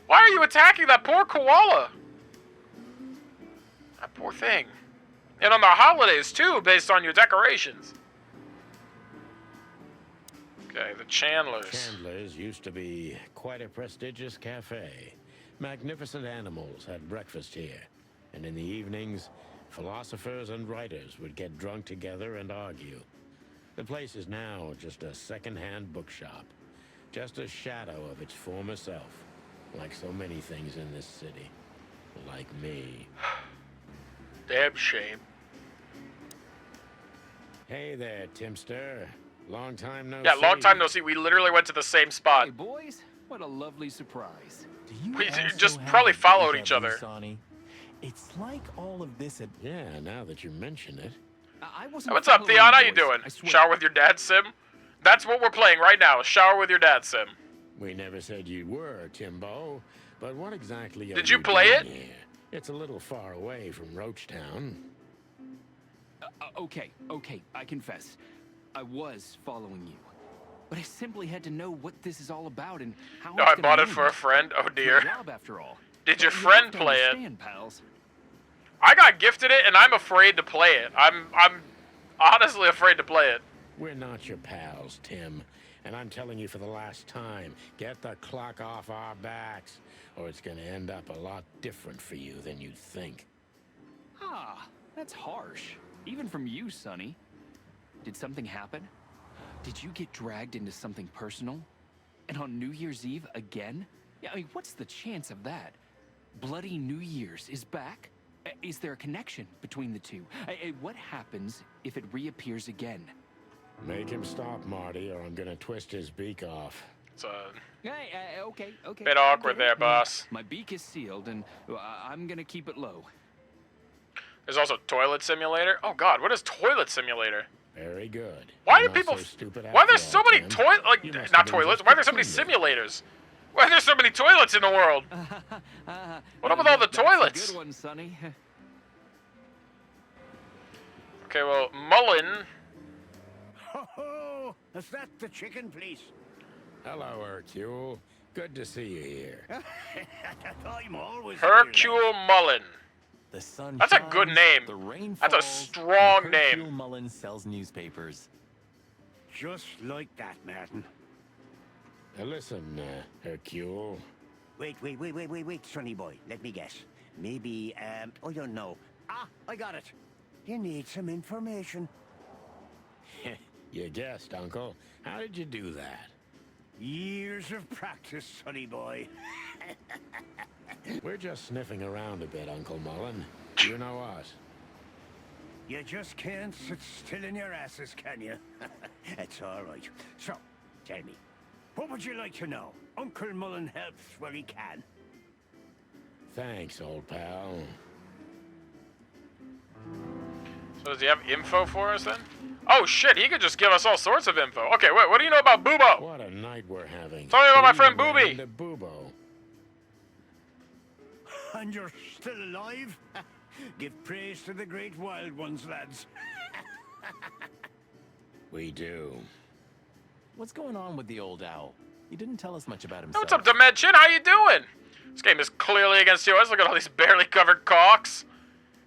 Why are you attacking that poor koala? That poor thing. And on the holidays too, based on your decorations. Okay, the Chandlers. Chandlers used to be quite a prestigious cafe. Magnificent animals had breakfast here. And in the evenings, philosophers and writers would get drunk together and argue. The place is now just a second-hand bookshop. Just a shadow of its former self. Like so many things in this city. Like me. Damn shame. Hey there, Timster. Long time no see. Yeah, long time no see. We literally went to the same spot. Hey, boys. What a lovely surprise. We just probably followed each other. Sonny? It's like all of this had... Yeah, now that you mention it. I wasn't. What's up, Theon? How you doing? Shower with your dad sim? That's what we're playing right now. Shower with your dad sim. We never said you were, Timbo. But what exactly are Did you play it? Here? It's a little far away from Roachtown. Okay, I confess. I was following you. But I simply had to know what this is all about and how No, it's I gonna bought it end. for a friend. Oh dear. It's my job, after all. Did your You friend have to play it? understand, pals. I got gifted it and I'm afraid to play it. I'm honestly afraid to play it. We're not your pals, Tim. And I'm telling you for the last time, get the clock off our backs, or it's gonna end up a lot different for you than you think. Ah, that's harsh. Even from you, Sonny. Did something happen? Did you get dragged into something personal? And on New Year's Eve again? Yeah, I mean, what's the chance of that? Bloody New Year's is back? Is there a connection between the two? What happens if it reappears again? Make him stop, Marty, or I'm gonna twist his beak off. It's a Okay. bit awkward there, boss. My beak is sealed, and I'm gonna keep it low. There's also Toilet Simulator. Oh god, what is Toilet Simulator? Very good. Why You're do not people... so stupid why are there after so all, many Tim. toilet... Like, You must not have been toilets. just Why are there so many pretending. simulators? Why are there so many toilets in the world? What up with all the That's toilets? a good one, Sonny. Okay, well, Mullen... Ho! Is that the chicken, please? Hello, Hercule. Good to see you here. I'm always Hercule Mullen. The sun That's a shines, good name. The rain That's a falls, strong and Hercule name. Mullen sells newspapers. Just like that, Martin. Now listen, Hercule. Wait, Sonny boy. Let me guess. Maybe, I don't know. Ah, I got it. You need some information. You guessed, Uncle. How did you do that? Years of practice, Sonny boy. We're just sniffing around a bit, Uncle Mullen. You know us. You just can't sit still in your asses, can you? That's all right. So, tell me, what would you like to know? Uncle Mullen helps where he can. Thanks, old pal. So does he have info for us then? Oh shit, he could just give us all sorts of info. Okay, wait, what do you know about Bubo? What a night we're having. Tell me about my friend Booby. Bubo. And you're still alive? Give praise to the great wild ones, lads. We do. What's going on with the old owl? He didn't tell us much about himself. What's up, Dimension? How you doing? This game is clearly against yours. Look at all these barely covered caulks.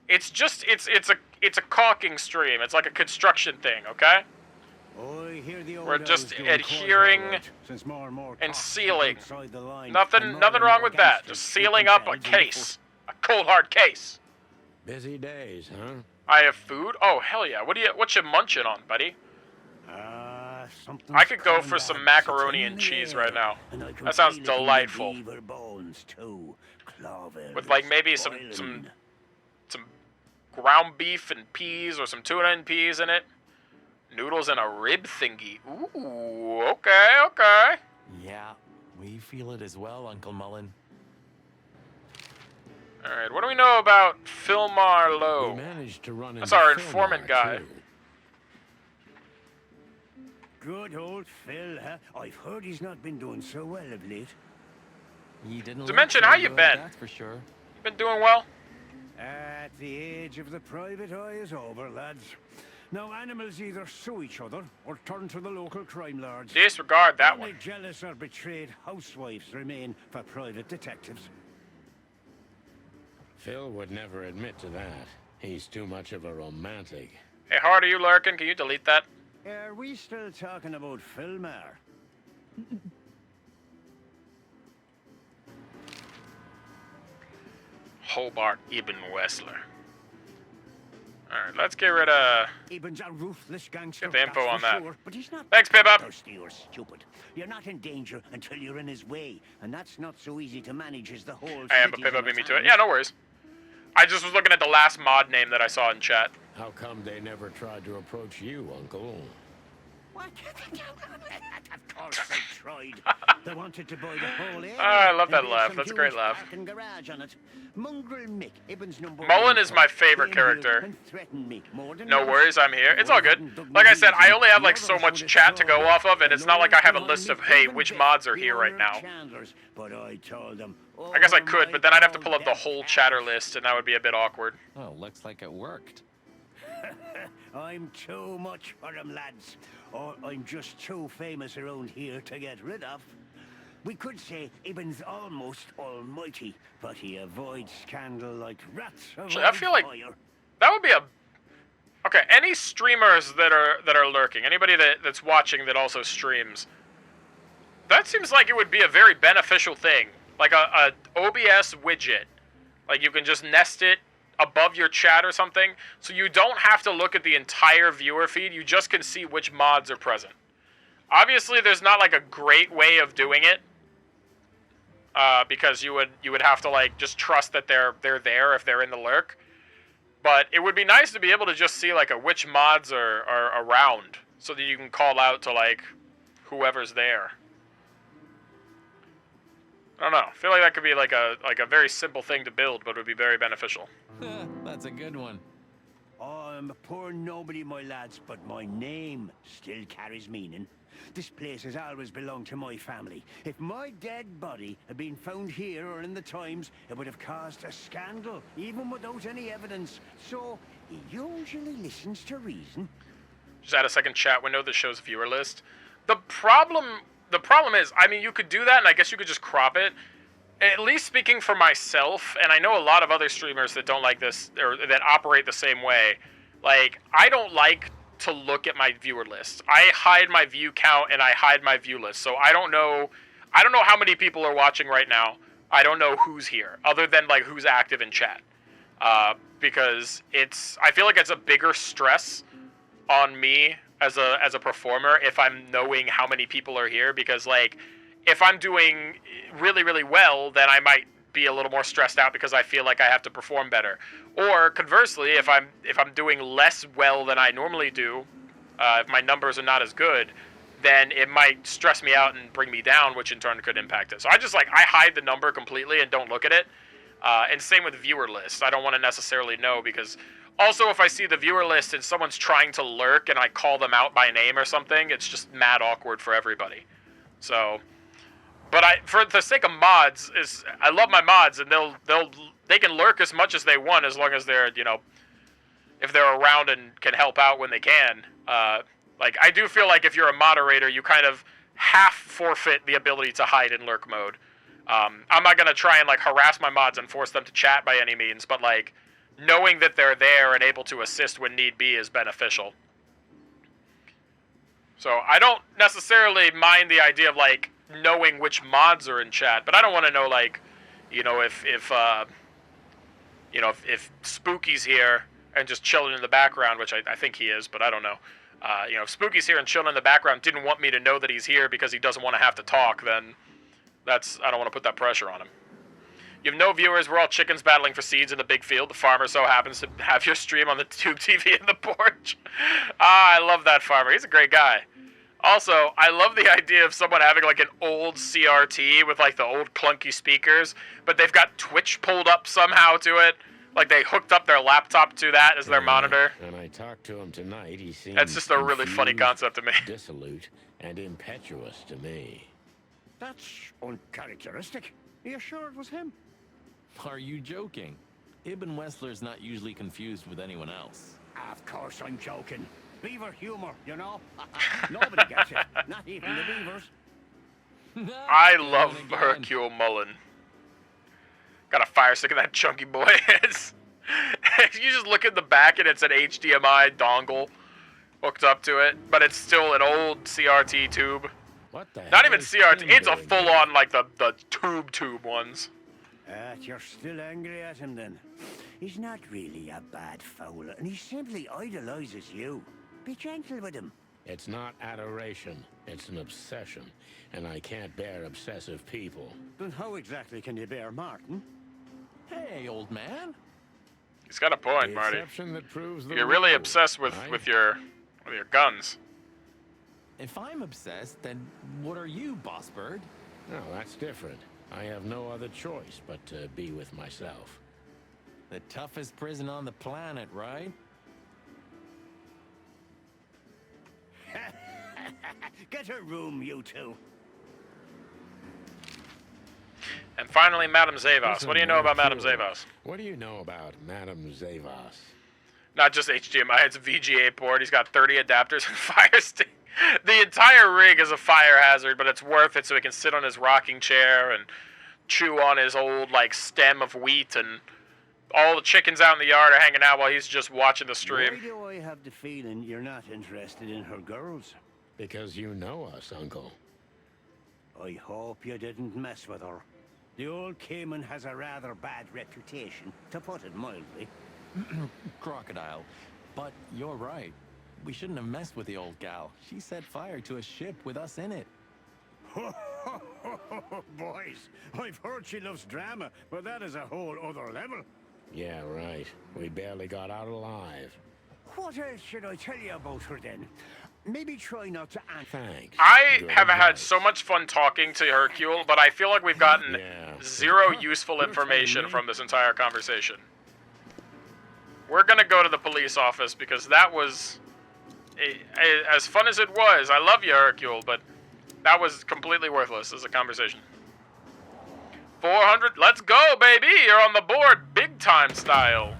It's just it's a caulking stream. It's like a construction thing, okay? We're just adhering and sealing. Nothing wrong with that. Just sealing up a case, a cold hard case. Busy days, huh? I have food. Oh hell yeah! What you munching on, buddy? I could go for some macaroni and cheese right now. That sounds delightful. With like maybe some ground beef and peas, or some tuna and peas in it. Noodles and a rib thingy. Ooh, okay. Yeah, we feel it as well, Uncle Mullen. Alright, what do we know about Philmar Lowe? We managed to run That's our informant guy. Too. Good old Phil, huh? I've heard he's not been doing so well of late. He didn't Dimension, look so how you good, been? That's for sure. You been doing well? At the age of the private eye is over, lads. Now animals either sue each other or turn to the local crime lords. Disregard that Only one. jealous or betrayed housewives remain for private detectives. Phil would never admit to that. He's too much of a romantic. Hey, Hard, are you lurking? Can you delete that? Are we still talking about Philmar? Hobart Ibn Wessler. Alright, let's get rid of... Ibn's a ruthless gangster. Get the info that's on for that. Sure, but he's not Thanks, Pip-Up. thirsty or stupid. You're not in danger until you're in his way, and that's not so easy to manage as the whole. I am, but Pip-Up beat me to it. Yeah, no worries. I just was looking at the last mod name that I saw in chat. How come they never tried to approach you, Uncle? What? Of course they tried. They wanted to buy the whole area. I love that and build laugh. some That's a great huge laugh. parking garage on it. Mongrel Mick, Ibn's number Mullen one is my favorite came here character. and threatened me more than No ever. worries, I'm here. It's all good. Like I said, I only have like so much chat to go off of, and it's not like I have a list of, hey, which mods are here right now. But I told them, I guess I could, but then I'd have to pull up the whole chatter list, and that would be a bit awkward. Oh, looks like it worked. I'm too much for them, lads. Or I'm just too famous around here to get rid of. We could say Ibn's almost almighty, but he avoids scandal like rats Actually, I feel like fire. that would be a... Okay, any streamers that are lurking, anybody that's watching that also streams, that seems like it would be a very beneficial thing. Like a OBS widget. Like you can just nest it above your chat or something, so you don't have to look at the entire viewer feed, you just can see which mods are present. Obviously, there's not like a great way of doing it, because you would have to like just trust that they're there if they're in the lurk. But it would be nice to be able to just see like which mods are around, so that you can call out to like whoever's there. I don't know. I feel like that could be like a very simple thing to build, but it would be very beneficial. That's a good one. I'm a poor nobody, my lads, but my name still carries meaning. This place has always belonged to my family. If my dead body had been found here or in the Times, it would have caused a scandal, even without any evidence. So, he usually listens to reason. Just add a second chat window that shows viewer list. The problem is, I mean, you could do that, and I guess you could just crop it. At least speaking for myself, and I know a lot of other streamers that don't like this, or that operate the same way. Like, I don't like to look at my viewer list. I hide my view count and I hide my view list. So I don't know how many people are watching right now. I don't know who's here, other than like who's active in chat. Because I feel like it's a bigger stress on me as a performer if I'm knowing how many people are here, because like if I'm doing really, really well, then I might be a little more stressed out because I feel like I have to perform better. Or conversely, if I'm doing less well than I normally do, if my numbers are not as good, then it might stress me out and bring me down, which in turn could impact it. So I hide the number completely and don't look at it. And same with viewer lists. I don't want to necessarily know, because Also, if I see the viewer list and someone's trying to lurk and I call them out by name or something, it's just mad awkward for everybody. So, but for the sake of mods, I love my mods, and they can lurk as much as they want as long as they're, you know, if they're around and can help out when they can. Like, I do feel like if you're a moderator, you kind of half forfeit the ability to hide in lurk mode. I'm not gonna try and like harass my mods and force them to chat by any means, but like knowing that they're there and able to assist when need be is beneficial. So I don't necessarily mind the idea of like knowing which mods are in chat, but I don't want to know like, you know, if Spooky's here and just chilling in the background, which I think he is, but I don't know. You know, if Spooky's here and chilling in the background didn't want me to know that he's here because he doesn't want to have to talk, then I don't want to put that pressure on him. You have no viewers. We're all chickens battling for seeds in the big field. The farmer so happens to have your stream on the tube TV in the porch. I love that farmer. He's a great guy. Also, I love the idea of someone having like an old CRT with like the old clunky speakers, but they've got Twitch pulled up somehow to it. Like they hooked up their laptop to that as their monitor. When I talked to him tonight, he seemed That's just a really funny concept to me. Dissolute and impetuous to me. That's uncharacteristic. Are you sure it was him? Are you joking? Ibn Wessler's not usually confused with anyone else. Of course I'm joking. Beaver humor, you know? Nobody gets it. Not even the beavers. I love Hercule Mullen. Got a fire stick in that chunky boy. You just look at the back and it's an HDMI dongle hooked up to it, but it's still an old CRT tube. What the Not even CRT, it's a full-on, like, the tube ones. You're still angry at him, then? He's not really a bad fowler, and he simply idolizes you. Be gentle with him. It's not adoration, it's an obsession, and I can't bear obsessive people. Then how exactly can you bear Martin? Hey, old man. He's got a point, The Marty. exception that proves the You're really rule, obsessed with your guns. If I'm obsessed, then what are you, Boss Bird? No, that's different. I have no other choice but to be with myself. The toughest prison on the planet, right? Get a room, you two. And finally, Madame Zavos. Listen, What do you know about Madame Hercule, Zavos? What do you know about Madame Zavos? Not just HDMI, it's a VGA port. He's got 30 adapters and fire stick. The entire rig is a fire hazard, but it's worth it so he can sit on his rocking chair and chew on his old, like, stem of wheat, and all the chickens out in the yard are hanging out while he's just watching the stream. Why do I have the feeling you're not interested in her girls? Because you know us, Uncle. I hope you didn't mess with her. The old Cayman has a rather bad reputation, to put it mildly. Crocodile. But you're right. We shouldn't have messed with the old gal. She set fire to a ship with us in it. Boys, I've heard she loves drama, but that is a whole other level. Yeah, right. We barely got out alive. What else should I tell you about her then? Maybe try not to answer. Thanks. I Good have had advice. so much fun talking to Hercule, but I feel like we've gotten zero useful information from this entire conversation. We're gonna go to the police office because that was, as fun as it was, I love you, Hercule, but that was completely worthless as a conversation. 400, let's go, baby! You're on the board, big time style.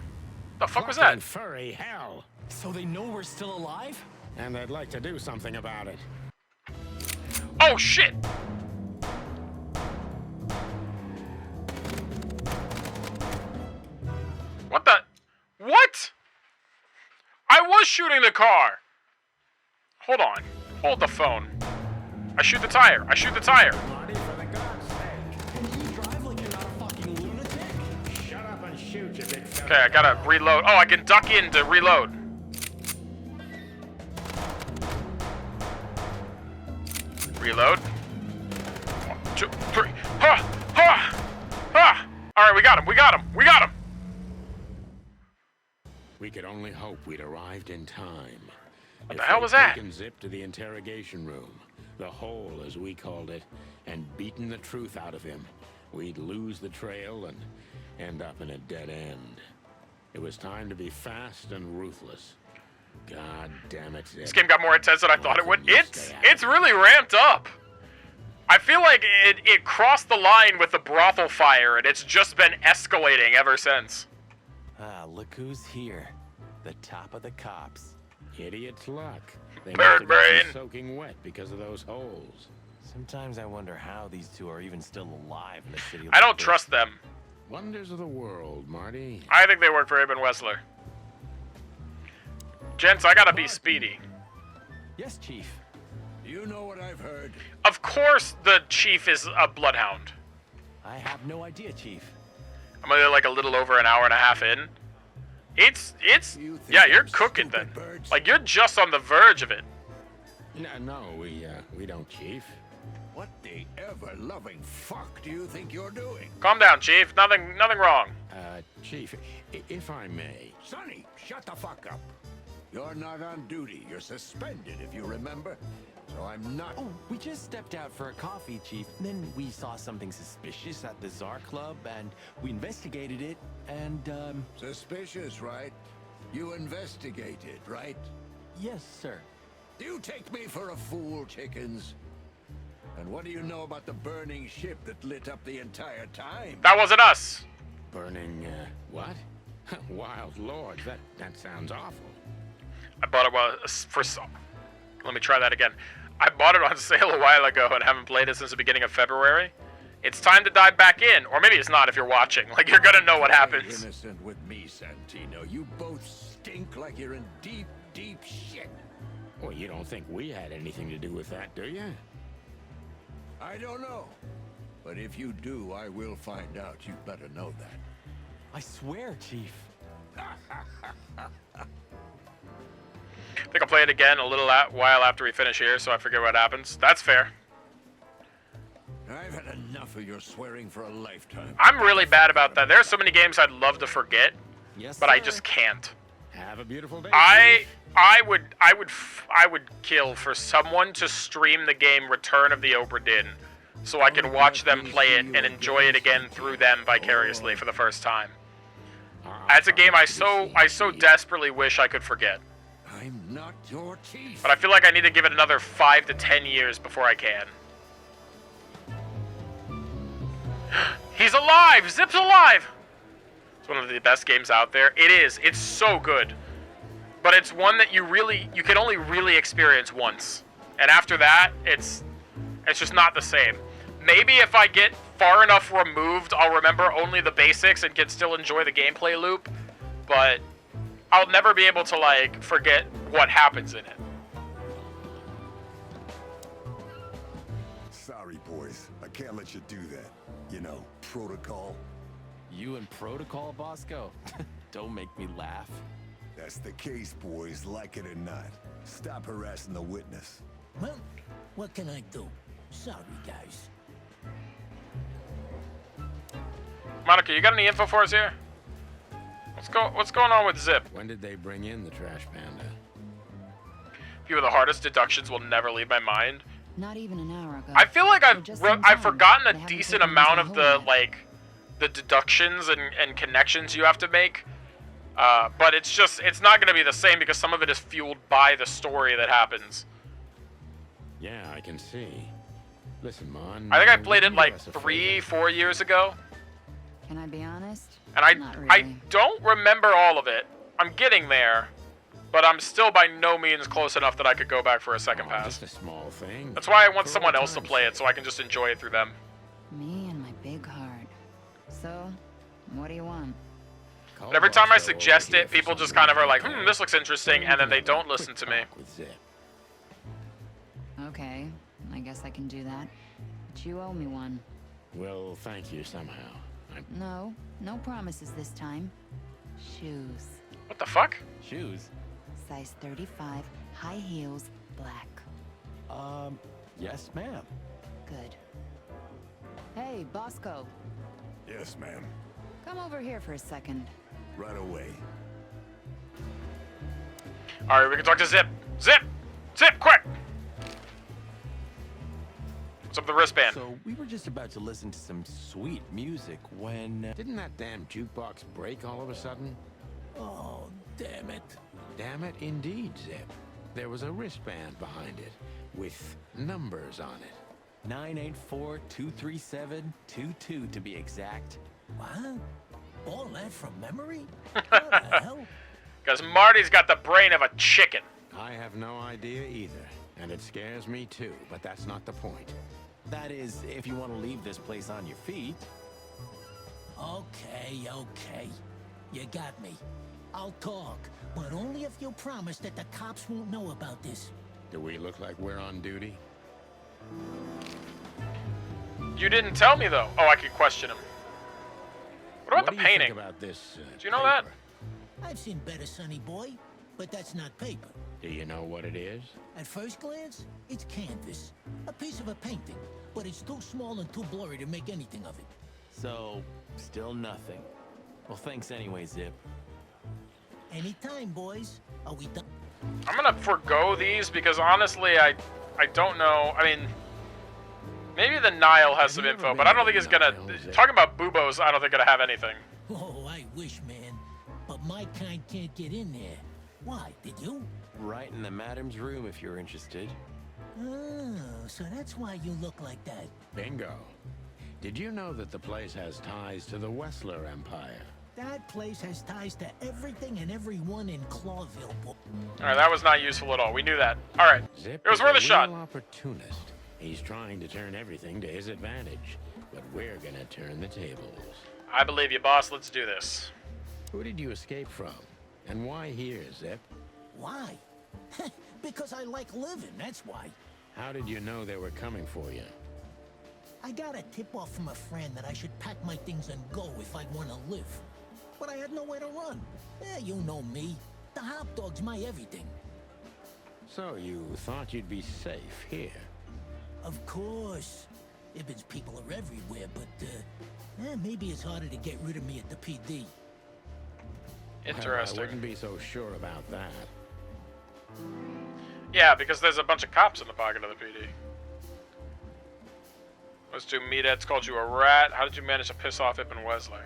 The fuck was Fucking that? furry hell. So they know we're still alive? And they'd like to do something about it. Oh, shit! What the? What? I was shooting the car! Hold on. Hold the phone. I shoot the tire. I shoot the tire. Marty, for the God's sake. Can you drive like you're not a fucking lunatic? Shut up and shoot, you big fella. Okay, I gotta reload. Oh, I can duck in to reload. Reload. 1, 2, 3. Ha! Ha! Ha! Alright, we got him. We got him. We got him. We could only hope we'd arrived in time. What the hell was that? Taken Zip to the interrogation room, the hole as we called it, and beaten the truth out of him, we'd lose the trail and end up in a dead end. It was time to be fast and ruthless. God damn it, Zip. This game got more intense than I thought it would. It's really ramped up. I feel like it crossed the line with the brothel fire, and it's just been escalating ever since. Ah, look who's here. The top of the cops. Idiot's luck. They Bird must have gotten brain. soaking wet because of those holes. Sometimes I wonder how these two are even still alive in a city like I don't this. trust them. Wonders of the world, Marty. I think they work for Aben Wessler. Gents, I gotta be speedy. Yes, Chief. You know what I've heard? Of course the chief is a bloodhound. I have no idea, Chief. I'm only like a little over an hour and a half in. Yeah, you're cooking then. Like, you're just on the verge of it. No, we don't, Chief. What the ever-loving fuck do you think you're doing? Calm down, Chief. Nothing wrong. Chief, if I may. Sonny, shut the fuck up. You're not on duty. You're suspended, if you remember. So I'm not... Oh, we just stepped out for a coffee, Chief. Then we saw something suspicious at the Czar Club, and we investigated it, and, Suspicious, right? You investigated, right? Yes, sir. You take me for a fool, chickens. And what do you know about the burning ship that lit up the entire time? That wasn't us. Burning, what? Wild Lord, that sounds awful. I bought it for... Let me try that again. I bought it on sale a while ago and haven't played it since the beginning of February. It's time to dive back in. Or maybe it's not if you're watching. Like, you're gonna know what happens. Innocent with me, Santino. You both stink like you're in deep, deep shit. Well, you don't think we had anything to do with that, do you? I don't know. But if you do, I will find out. You better know that. I swear, Chief. I think I'll play it again a little while after we finish here, so I forget what happens. That's fair. I've had enough of your swearing for a lifetime. I'm really bad about that. There are so many games I'd love to forget, but I just can't. Have a beautiful day. I would kill for someone to stream the game Return of the Obra Dinn, so I can watch them play it and enjoy it again through them vicariously for the first time. That's a game I so desperately wish I could forget. I'm not your chief. But I feel like I need to give it another 5 to 10 years before I can. He's alive! Zip's alive! It's one of the best games out there. It is. It's so good. But it's one that you can only really experience once. And after that, it's just not the same. Maybe if I get far enough removed, I'll remember only the basics and can still enjoy the gameplay loop. But I'll never be able to, like, forget what happens in it. Sorry, boys. I can't let you do that. You know, protocol. You and protocol, Bosco? Don't make me laugh. That's the case, boys, like it or not. Stop harassing the witness. Well, what can I do? Sorry, guys. Monica, you got any info for us here? What's going on with Zip? When did they bring in the trash panda? A few of the hardest deductions will never leave my mind. Not even an hour ago. I feel like I've forgotten They a haven't decent taken amount us of to the, home yet. like, the deductions and connections you have to make. But it's not going to be the same because some of it is fueled by the story that happens. Yeah, I can see. Listen, Mon. I think I played it like 3-4 years ago. Can I be honest? And Not really. I don't remember all of it. I'm getting there, but I'm still by no means close enough that I could go back for a second pass. Just a small thing. That's why I want someone else to play it so I can just enjoy it through them. Me and my big heart. So, what do you want? But every time I suggest it, people just kind of are like, this looks interesting, and then they don't listen to me. Okay, I guess I can do that. But you owe me one. Well, thank you somehow. No promises this time. Shoes. What the fuck? Shoes? Size 35, high heels, black. Yes, ma'am. Good. Hey, Bosco. Yes, ma'am. Come over here for a second. Right away. Alright, we can talk to Zip. Zip! Zip, quick! What's up with the wristband? So, we were just about to listen to some sweet music when... Didn't that damn jukebox break all of a sudden? Oh, damn it. Damn it, indeed, Zip. There was a wristband behind it, with numbers on it. 984-237-22 to be exact. What? All that from memory? How the hell? Because Marty's got the brain of a chicken. I have no idea either, and it scares me too, but that's not the point. That is, if you want to leave this place on your feet. Okay. You got me. I'll talk, but only if you promise that the cops won't know about this. Do we look like we're on duty? You didn't tell me, though. Oh, I could question him. What about the do you painting? think about this, Do you know that? I've seen better, Sonny boy, but that's not paper. Do you know what it is? At first glance, it's canvas. A piece of a painting, but it's too small and too blurry to make anything of it. So, still nothing. Well, thanks anyway, Zip. Anytime, boys. Are we done? I'm gonna forgo these because honestly, I don't know. I mean, maybe the Nile has some info, but I don't think it's gonna. Talking about Bubos, I don't think gonna have anything. Oh, I wish, man. But my kind can't get in there. Why, did you? Right in the madam's room if you're interested. Oh, so that's why you look like that. Bingo. Did you know that the place has ties to the Wessler Empire? That place has ties to everything and everyone in Clawville. Alright, that was not useful at all. We knew that. Alright. Zip It was worth a shot. Opportunist. He's trying to turn everything to his advantage, but we're gonna turn the tables. I believe you, boss. Let's do this. Who did you escape from? And why here, Zip? Why? Because I like living, that's why. How did you know they were coming for you? I got a tip-off from a friend that I should pack my things and go if I want to live. But I had nowhere to run. You know me. The hot dog's my everything. So you thought you'd be safe here? Of course. Ibben's people are everywhere, but maybe it's harder to get rid of me at the PD. Interesting. Well, I wouldn't be so sure about that. Yeah, because there's a bunch of cops in the pocket of the PD. Those two meatheads called you a rat. How did you manage to piss off Ibn Wesley?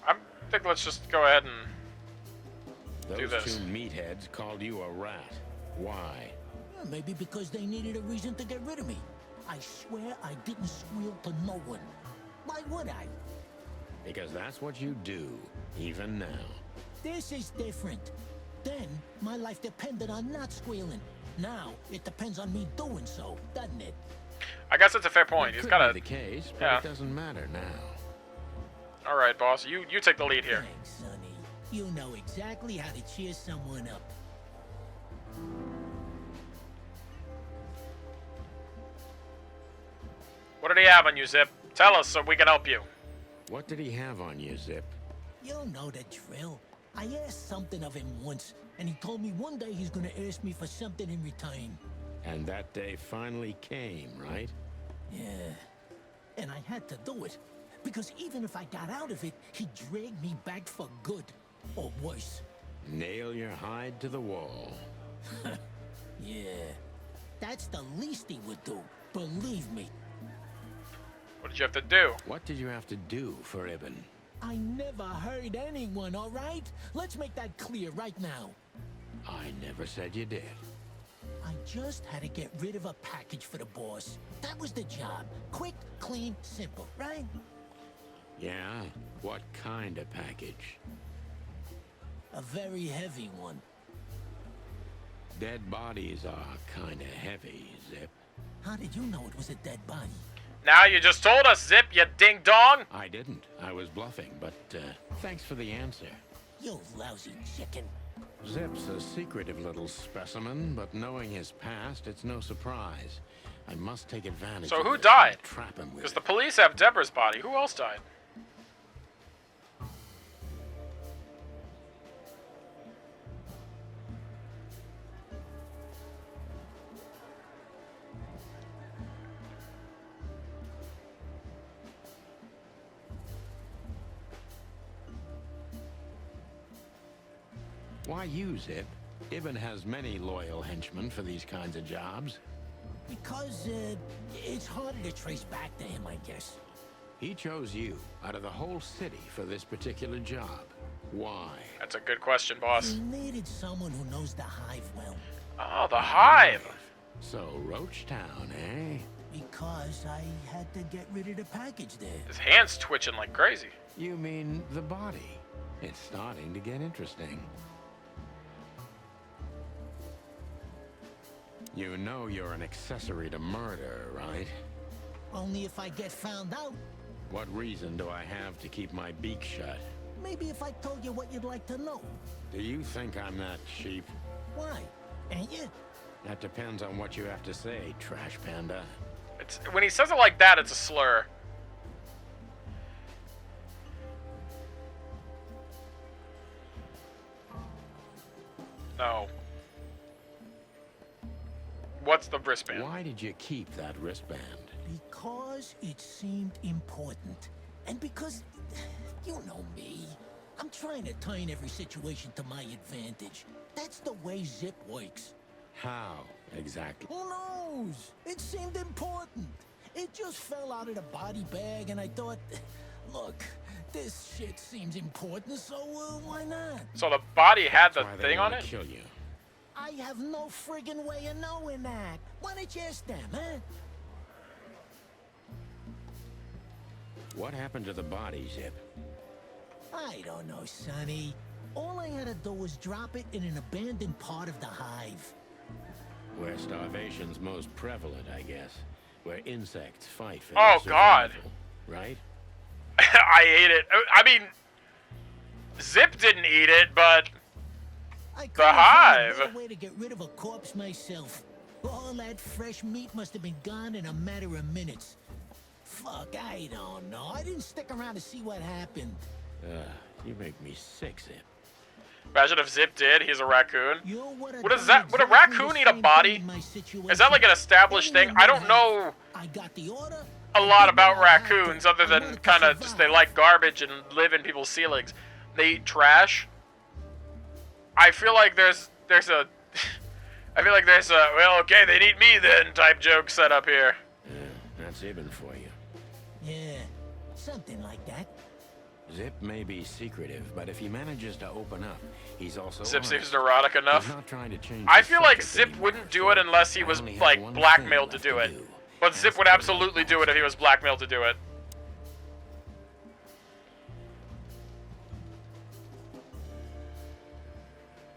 I think let's just go ahead and do Those this. two meatheads called you a rat. Why? Maybe because they needed a reason to get rid of me. I swear I didn't squeal to no one. Why would I? Because that's what you do, even now. This is different. Then, my life depended on not squealing. Now, it depends on me doing so, doesn't it? I guess that's a fair point. It He's could got be the case, but yeah. it doesn't matter now. All right, boss. You take the lead here. Thanks, Sonny. You know exactly how to cheer someone up. What did he have on you, Zip? Tell us so we can help you. What did he have on you, Zip? You know the drill. I asked something of him once, and he told me one day he's gonna ask me for something in return. And that day finally came, right? Yeah. And I had to do it. Because even if I got out of it, he'd drag me back for good. Or worse. Nail your hide to the wall. Yeah. That's the least he would do. Believe me. What did you have to do? What did you have to do for Ibn? I never hurt anyone, all right? Let's make that clear right now. I never said you did. I just had to get rid of a package for the boss. That was the job. Quick, clean, simple, right? Yeah? What kind of package? A very heavy one. Dead bodies are kinda heavy, Zip. How did you know it was a dead body? Now you just told us, Zip, you ding-dong! I didn't. I was bluffing, but thanks for the answer. You lousy chicken. Zip's a secretive little specimen, but knowing his past, it's no surprise. I must take advantage So of who this died? and trap him with Because it. the police have Deborah's body. Who else died? Why you, Zip? Ibn has many loyal henchmen for these kinds of jobs. Because, it's harder to trace back to him, I guess. He chose you out of the whole city for this particular job. Why? That's a good question, boss. We needed someone who knows the hive well. Oh, the hive. So, Roach Town, eh? Because I had to get rid of the package there. His hand's twitching like crazy. You mean the body? It's starting to get interesting. You know you're an accessory to murder, right? Only if I get found out. What reason do I have to keep my beak shut? Maybe if I told you what you'd like to know. Do you think I'm that cheap? Why? Ain't you? That depends on what you have to say, trash panda. It's when he says it like that, it's a slur. No. What's the wristband? Why did you keep that wristband? Because it seemed important. And because, you know me, I'm trying to turn every situation to my advantage. That's the way Zip works. How, exactly? Who knows? It seemed important. It just fell out of the body bag, and I thought, look, this shit seems important, so why not? So the body had the That's why thing they on wanna it? Kill you. I have no friggin' way of knowing that. Why don't you ask them, huh? What happened to the body, Zip? I don't know, Sonny. All I had to do was drop it in an abandoned part of the hive. Where starvation's most prevalent, I guess. Where insects fight for Oh, their God. survival, right? I ate it. I mean, Zip didn't eat it, but I the hive. Find a way to get rid of a corpse myself. All that fresh meat must have been gone in a matter of minutes. Fuck, I don't know. I didn't stick around to see what happened. You make me sick, Zip. Imagine if Zip did. He's a raccoon. Would What is that? Would a raccoon eat a body? Is that like an established thing? I don't know I got the order. a lot about raccoons other than kind of just they like garbage and live in people's ceilings. They eat trash. I feel like there's a well, okay, they'd eat me then type joke set up here. Yeah, that's Ibn for you. Yeah, something like that. Zip may be secretive, but if he manages to open up, he's also Zip honest. seems neurotic enough. He's not trying to change I the feel like subject Zip anymore, wouldn't do it unless he was only have like one blackmailed to thing do left it. to do. But Zip would absolutely do it if he was blackmailed to do it.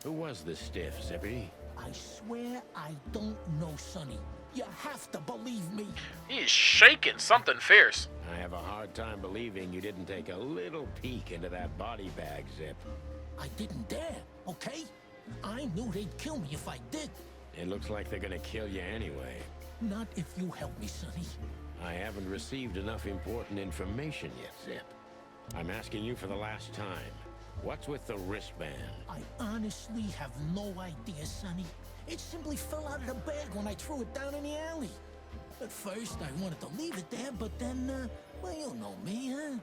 Who was this stiff, Zippy? I swear I don't know, Sonny. You have to believe me. He's shaking something fierce. I have a hard time believing you didn't take a little peek into that body bag, Zip. I didn't dare, okay? I knew they'd kill me if I did. It looks like they're gonna kill you anyway. Not if you help me, Sonny. I haven't received enough important information yet, Zip. I'm asking you for the last time. What's with the wristband? I honestly have no idea, Sonny. It simply fell out of the bag when I threw it down in the alley. At first, I wanted to leave it there, but then, well, you know me, huh?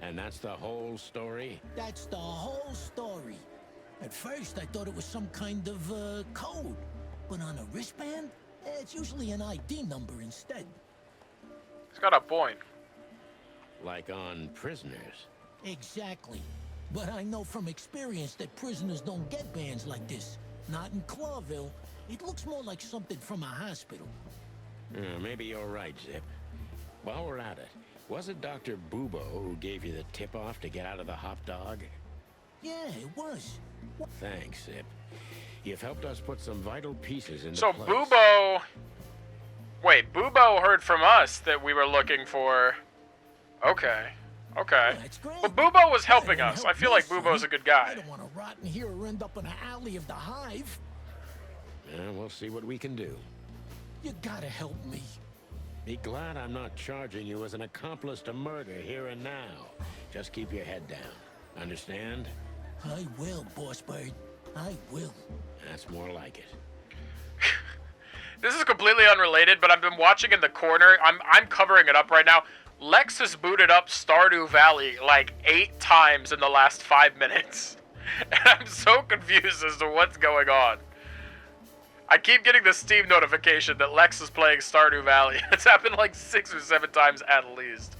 And that's the whole story? That's the whole story. At first, I thought it was some kind of, code. But on a wristband, it's usually an ID number instead. He's got a point. Like on prisoners? Exactly. But I know from experience that prisoners don't get bands like this. Not in Clawville. It looks more like something from a hospital. Maybe you're right, Zip. While we're at it, was it Dr. Bubo who gave you the tip-off to get out of the hop dog? Yeah, it was. Thanks, Zip. You've helped us put some vital pieces into So place. Bubo... Wait, Bubo heard from us that we were looking for... Okay. Okay. That's great. But Bubo was helping Yeah, us. help I feel me, like Bubo's a Sonny. good I guy. don't want to rot in here or end up in an alley of the hive. Yeah, we'll see what we can do. You gotta help me. Be glad I'm not charging you as an accomplice to murder here and now. Just keep your head down. Understand? I will, Boss Bird. I will. That's more like it. This is completely unrelated, but I've been watching in the corner. I'm covering it up right now. Lex has booted up Stardew Valley like 8 times in the last 5 minutes. And I'm so confused as to what's going on. I keep getting the Steam notification that Lex is playing Stardew Valley. It's happened like 6 or 7 times at least.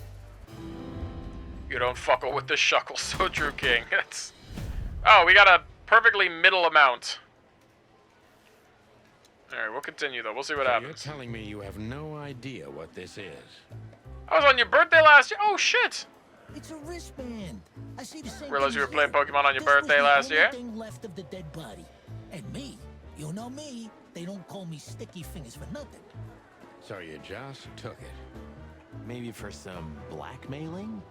You don't fuckle with the shuckle, so true, King. That's... Oh, we got a perfectly middle amount. Alright, we'll continue, though. We'll see what happens. You're telling me you have no idea what this is? I was on your birthday last year? Oh, shit! It's a wristband. I see the same. Realized you were playing here. Pokemon on your This was birthday the last only year? thing left of the dead body. And me, you know me, they don't call me Sticky Fingers for nothing. So you just took it. Maybe for some blackmailing?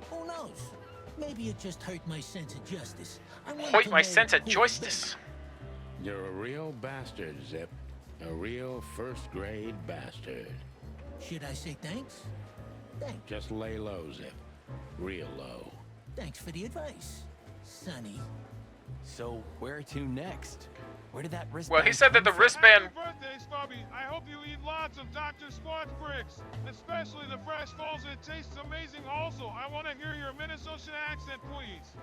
Who knows? Maybe it just hurt my sense of justice. I wanted Hoit to my know sense of who justice. You're a real bastard, Zip. A real first-grade bastard. Should I say thanks? Thanks. Just lay low, Zip. Real low. Thanks for the advice, Sonny. So where to next? Where did that wristband Well, he said that the wristband... Happy birthday, Stubby. I hope you eat lots of Dr. Squatch bricks, especially the fresh falls. It tastes amazing also. I want to hear your Minnesotan accent, please.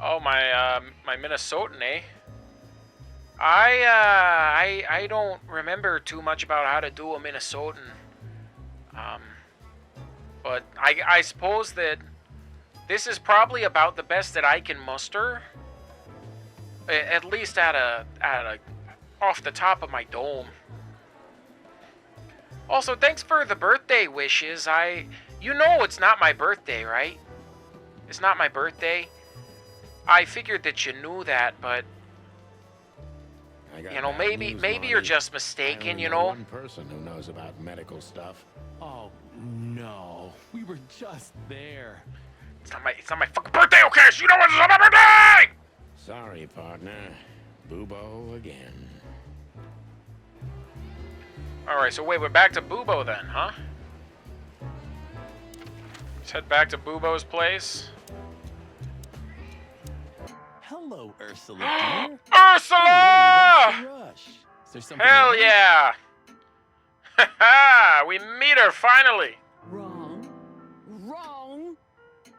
Oh, my Minnesotan, eh? I don't remember too much about how to do a Minnesotan. But I suppose that this is probably about the best that I can muster. At least at a off the top of my dome. Also, thanks for the birthday wishes. You know it's not my birthday, right? It's not my birthday. I figured that you knew that, but you know, maybe you're just mistaken, you know. One person who knows about medical stuff. Oh no, we were just there. It's not my fucking birthday, okay? So you know it's not my birthday! Sorry, partner. Bubo again. Alright, so wait, we're back to Bubo then, huh? Let's head back to Bubo's place. Hello, Ursula. Dear. Ursula! What's the rush? Is there something Hell wrong? yeah! Haha, we meet her finally. Wrong. Wrong.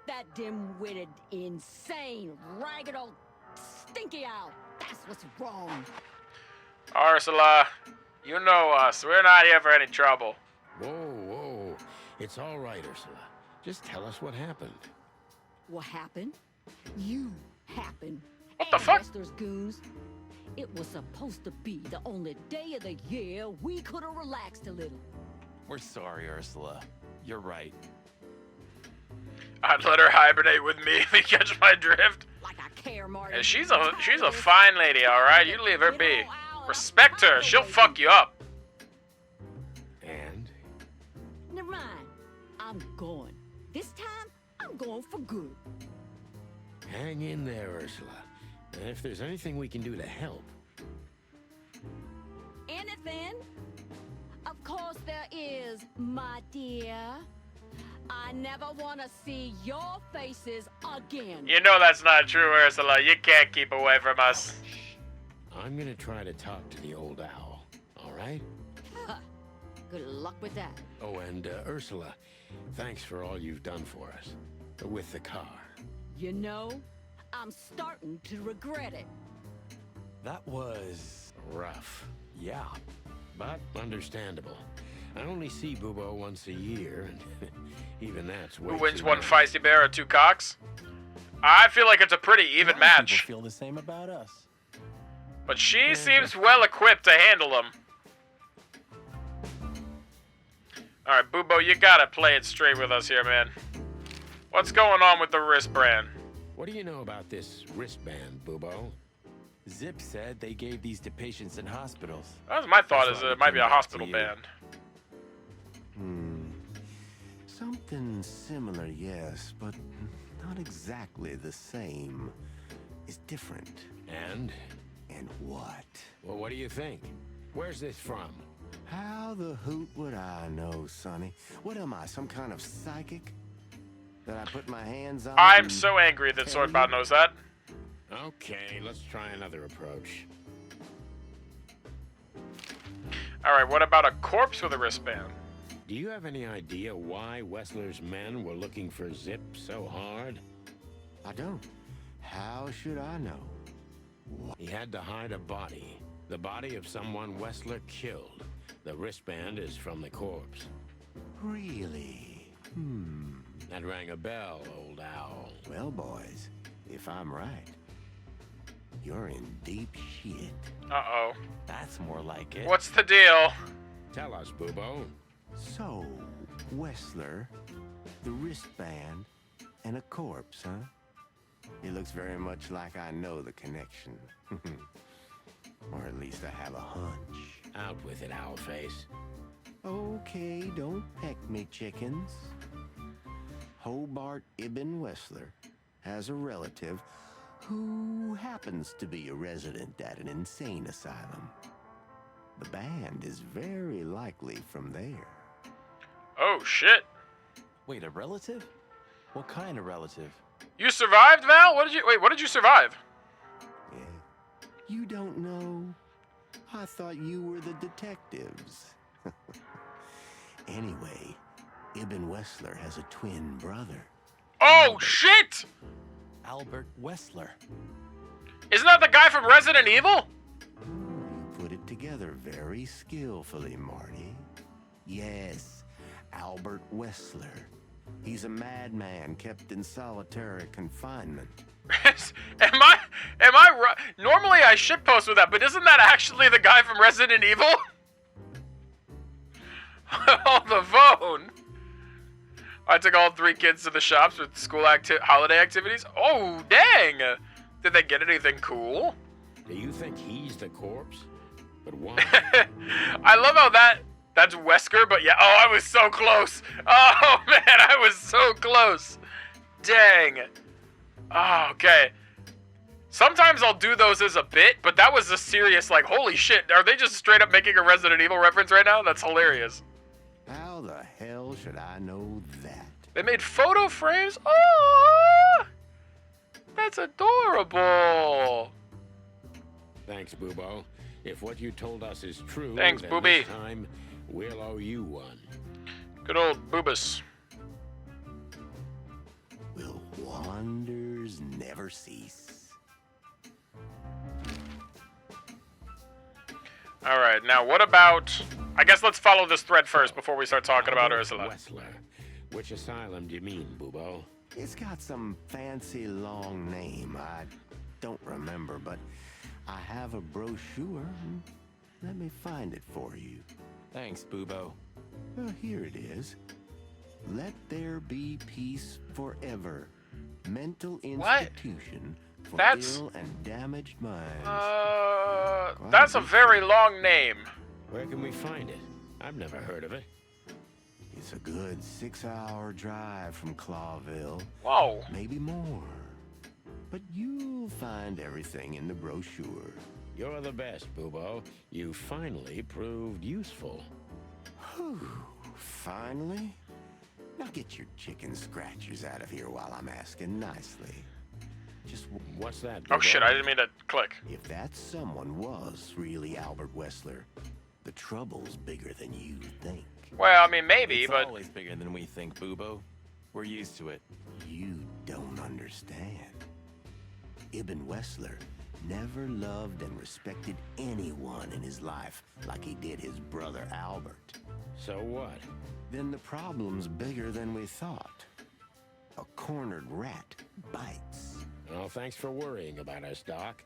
That dim-witted, insane, ragged old stinky owl. That's what's wrong. Ursula, you know us. We're not here for any trouble. Whoa. It's all right, Ursula. Just tell us what happened. What happened? You happened. What the fuck? Wrestlers goons. It was supposed to be the only day of the year we could have relaxed a little. We're sorry, Ursula. You're right. I'd let her hibernate with me if you catch my drift. Like I care, Marty. And she's a fine lady, all right. You leave her be. Respect her. She'll fuck you up. And? Never mind. I'm going. This time, I'm going for good. Hang in there, Ursula. And if there's anything we can do to help. Anything? Of course there is, my dear. I never want to see your faces again. You know that's not true, Ursula. You can't keep away from us. I'm gonna try to talk to the old owl, all right? Good luck with that. Oh, and Ursula, thanks for all you've done for us. With the car. You know, I'm starting to regret it. That was rough. Yeah. But understandable. I only see Bubo once a year, and even that's way Who wins too one much. feisty bear or two cocks? I feel like it's a pretty even match. People feel the same about us. But she seems well equipped to handle them. Alright, Bubo, you gotta play it straight with us here, man. What's going on with the wristband? What do you know about this wristband, Bubo? Zip said they gave these to patients in hospitals. That was my thought, That's is why it we might be a came back to hospital you. band. Something similar, yes, but not exactly the same. It's different. And? And what? Well, what do you think? Where's this from? How the hoot would I know, Sonny? What am I, some kind of psychic? That I put my hands on? I'm and so angry that tell Swordbot you? knows that. Okay, let's try another approach. Alright, what about a corpse with a wristband? Do you have any idea why Wessler's men were looking for Zip so hard? I don't. How should I know? He had to hide a body. The body of someone Wessler killed. The wristband is from the corpse. Really? That rang a bell, old owl. Well, boys, if I'm right, you're in deep shit. Uh-oh. That's more like it. What's the deal? Tell us, Bubo. So, Wessler, the wristband, and a corpse, huh? It looks very much like I know the connection. Or at least I have a hunch. Out with it, Owlface. Okay, don't peck me, chickens. Hobart Ibn Wessler has a relative who happens to be a resident at an insane asylum. The band is very likely from there. Oh, shit. Wait, a relative? What kind of relative? You survived, Val? What did you survive? You don't know? I thought you were the detectives. Anyway, Ibn Wessler has a twin brother. Oh, shit! Albert Wessler. Isn't that the guy from Resident Evil? You put it together very skillfully, Marty. Yes, Albert Wessler. He's a madman kept in solitary confinement. Am I right? Normally I shitpost with that, but isn't that actually the guy from Resident Evil? On the phone. I took all 3 kids to the shops with school holiday activities. Oh, dang! Did they get anything cool? Do you think he's the corpse? But why? I love how that's Wesker, but yeah. Oh, I was so close. Oh, man, I was so close. Dang. Oh, okay. Sometimes I'll do those as a bit, but that was a serious, like, holy shit. Are they just straight up making a Resident Evil reference right now? That's hilarious. How the hell should I know that? They made photo frames? Oh, that's adorable. Thanks, Bubo. If what you told us is true, thanks, then Booby. This time we'll owe you one. Good old Boobus. Will wonders never cease? All right, now what about... I guess let's follow this thread first before we start talking about Ursula. Wessler. Which asylum do you mean, Bubo? It's got some fancy long name. I don't remember, but I have a brochure. Let me find it for you. Thanks, Bubo. Well, here it is. Let There Be Peace Forever. Mental institution for ill and damaged minds. That's a very long name. Where can we find it? I've never heard of it. It's a good 6-hour drive from Clawville. Whoa. Maybe more. But you'll find everything in the brochure. You're the best, Bubo. You finally proved useful. Whew. Finally? Now get your chicken scratchers out of here while I'm asking nicely. Just what's that, Bubo? Oh shit, I didn't mean to click. If that someone was really Albert Wessler, the trouble's bigger than you think. Well, I mean, maybe, it's but... always bigger than we think, Bubo. We're used to it. You don't understand. Ibn Wessler never loved and respected anyone in his life like he did his brother Albert. So what? Then the problem's bigger than we thought. A cornered rat bites. Well, thanks for worrying about us, Doc.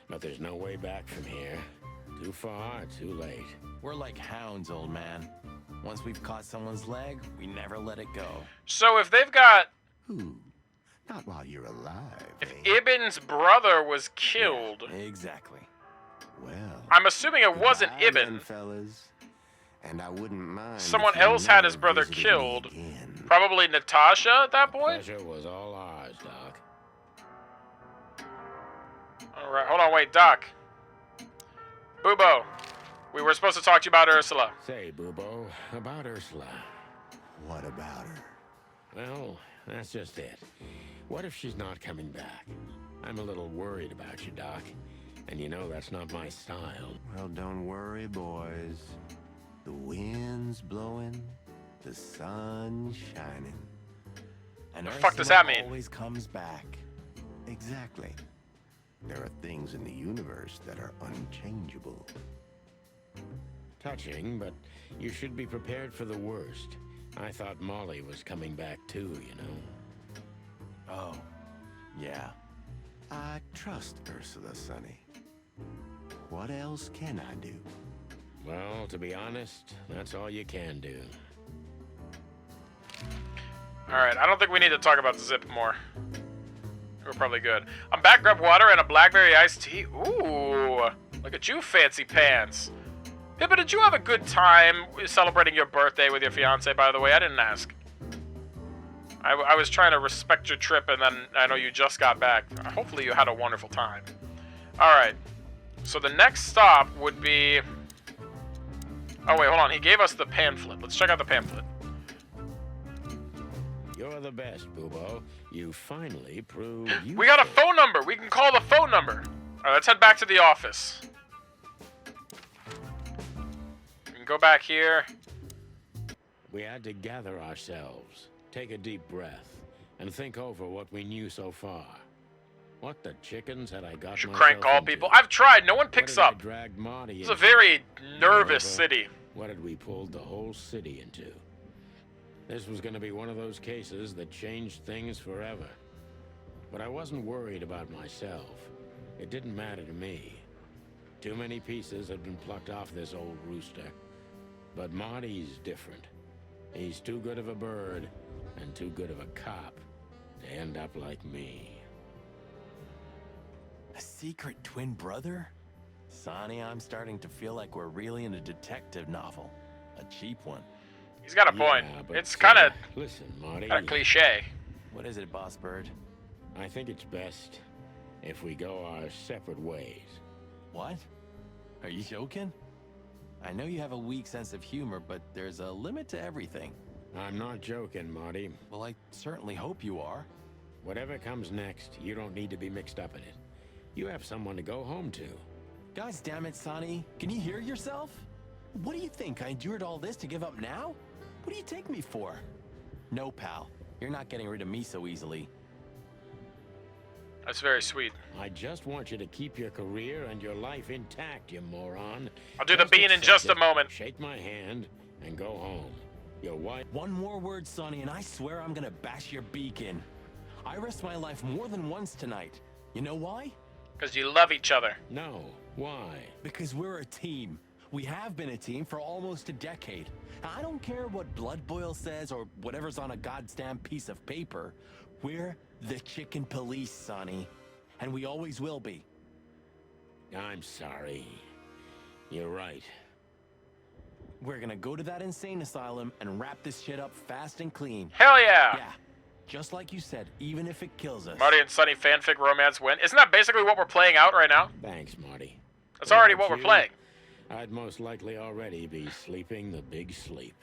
But there's no way back from here. Too far, too late. We're like hounds, old man. Once we've caught someone's leg, we never let it go. So if they've got... Who? Not while you're alive. If Ibn's brother was killed... Yeah, exactly. Well... I'm assuming it wasn't Ibn. Then, fellas. And I wouldn't mind... Someone else had his brother killed. Probably Natasha at that point? Pleasure was all ours, Doc. Alright, hold on, wait, Doc. Bubo, we were supposed to talk to you about Ursula. Say, Bubo, about Ursula. What about her? Well, that's just it. What if she's not coming back? I'm a little worried about you, Doc. And you know that's not my style. Well, don't worry, boys. The wind's blowing, the sun's shining. And what the fuck does that mean? Always comes back. Exactly. There are things in the universe that are unchangeable. Touching, but you should be prepared for the worst. I thought Molly was coming back too, you know. Oh, yeah. I trust Ursula, Sonny. What else can I do? Well, to be honest, that's all you can do. Alright, I don't think we need to talk about Zip more. We're probably good. I'm back, grab water and a blackberry iced tea. Ooh, look at you, fancy pants. Pippa, did you have a good time celebrating your birthday with your fiance, by the way? I didn't ask. I was trying to respect your trip, and then I know you just got back. Hopefully you had a wonderful time. Alright, so the next stop would be... Oh, wait, hold on. He gave us the pamphlet. Let's check out the pamphlet. You're the best, Bubo. You finally proved you... We got a phone number. We can call the phone number. All right, let's head back to the office. We can go back here. We had to gather ourselves, take a deep breath, and think over what we knew so far. What the chickens had I got Should myself crank call into? people. I've tried. No one picks up. Marty It's a very nervous city. What had we pulled the whole city into? This was going to be one of those cases that changed things forever. But I wasn't worried about myself. It didn't matter to me. Too many pieces had been plucked off this old rooster. But Marty's different. He's too good of a bird and too good of a cop to end up like me. A secret twin brother? Sonny, I'm starting to feel like we're really in a detective novel. A cheap one. He's got a point. But, It's kind of listen, Marty. cliche. What is it, Boss Bird? I think it's best if we go our separate ways. What? Are you joking? I know you have a weak sense of humor, but there's a limit to everything. I'm not joking, Marty. Well, I certainly hope you are. Whatever comes next, you don't need to be mixed up in it. You have someone to go home to. Guys, damn it, Sonny. Can you hear yourself? What do you think? I endured all this to give up now? What do you take me for? No, pal. You're not getting rid of me so easily. That's very sweet. I just want you to keep your career and your life intact, you moron. I'll do the bean in just a moment. Shake my hand and go home. Your wife... One more word, Sonny, and I swear I'm gonna bash your beak in. I risked my life more than once tonight. You know why? Because you love each other. No. Why? Because we're a team. We have been a team for almost a decade. I don't care what Blood Boil says or whatever's on a goddamn piece of paper. We're the chicken police, Sonny. And we always will be. I'm sorry. You're right. We're gonna go to that insane asylum and wrap this shit up fast and clean. Hell yeah! Yeah. Just like you said, even if it kills us. Marty and Sonny fanfic romance win. Isn't that basically what we're playing out right now? Thanks, Marty. That's already what we're playing. I'd most likely already be sleeping the big sleep.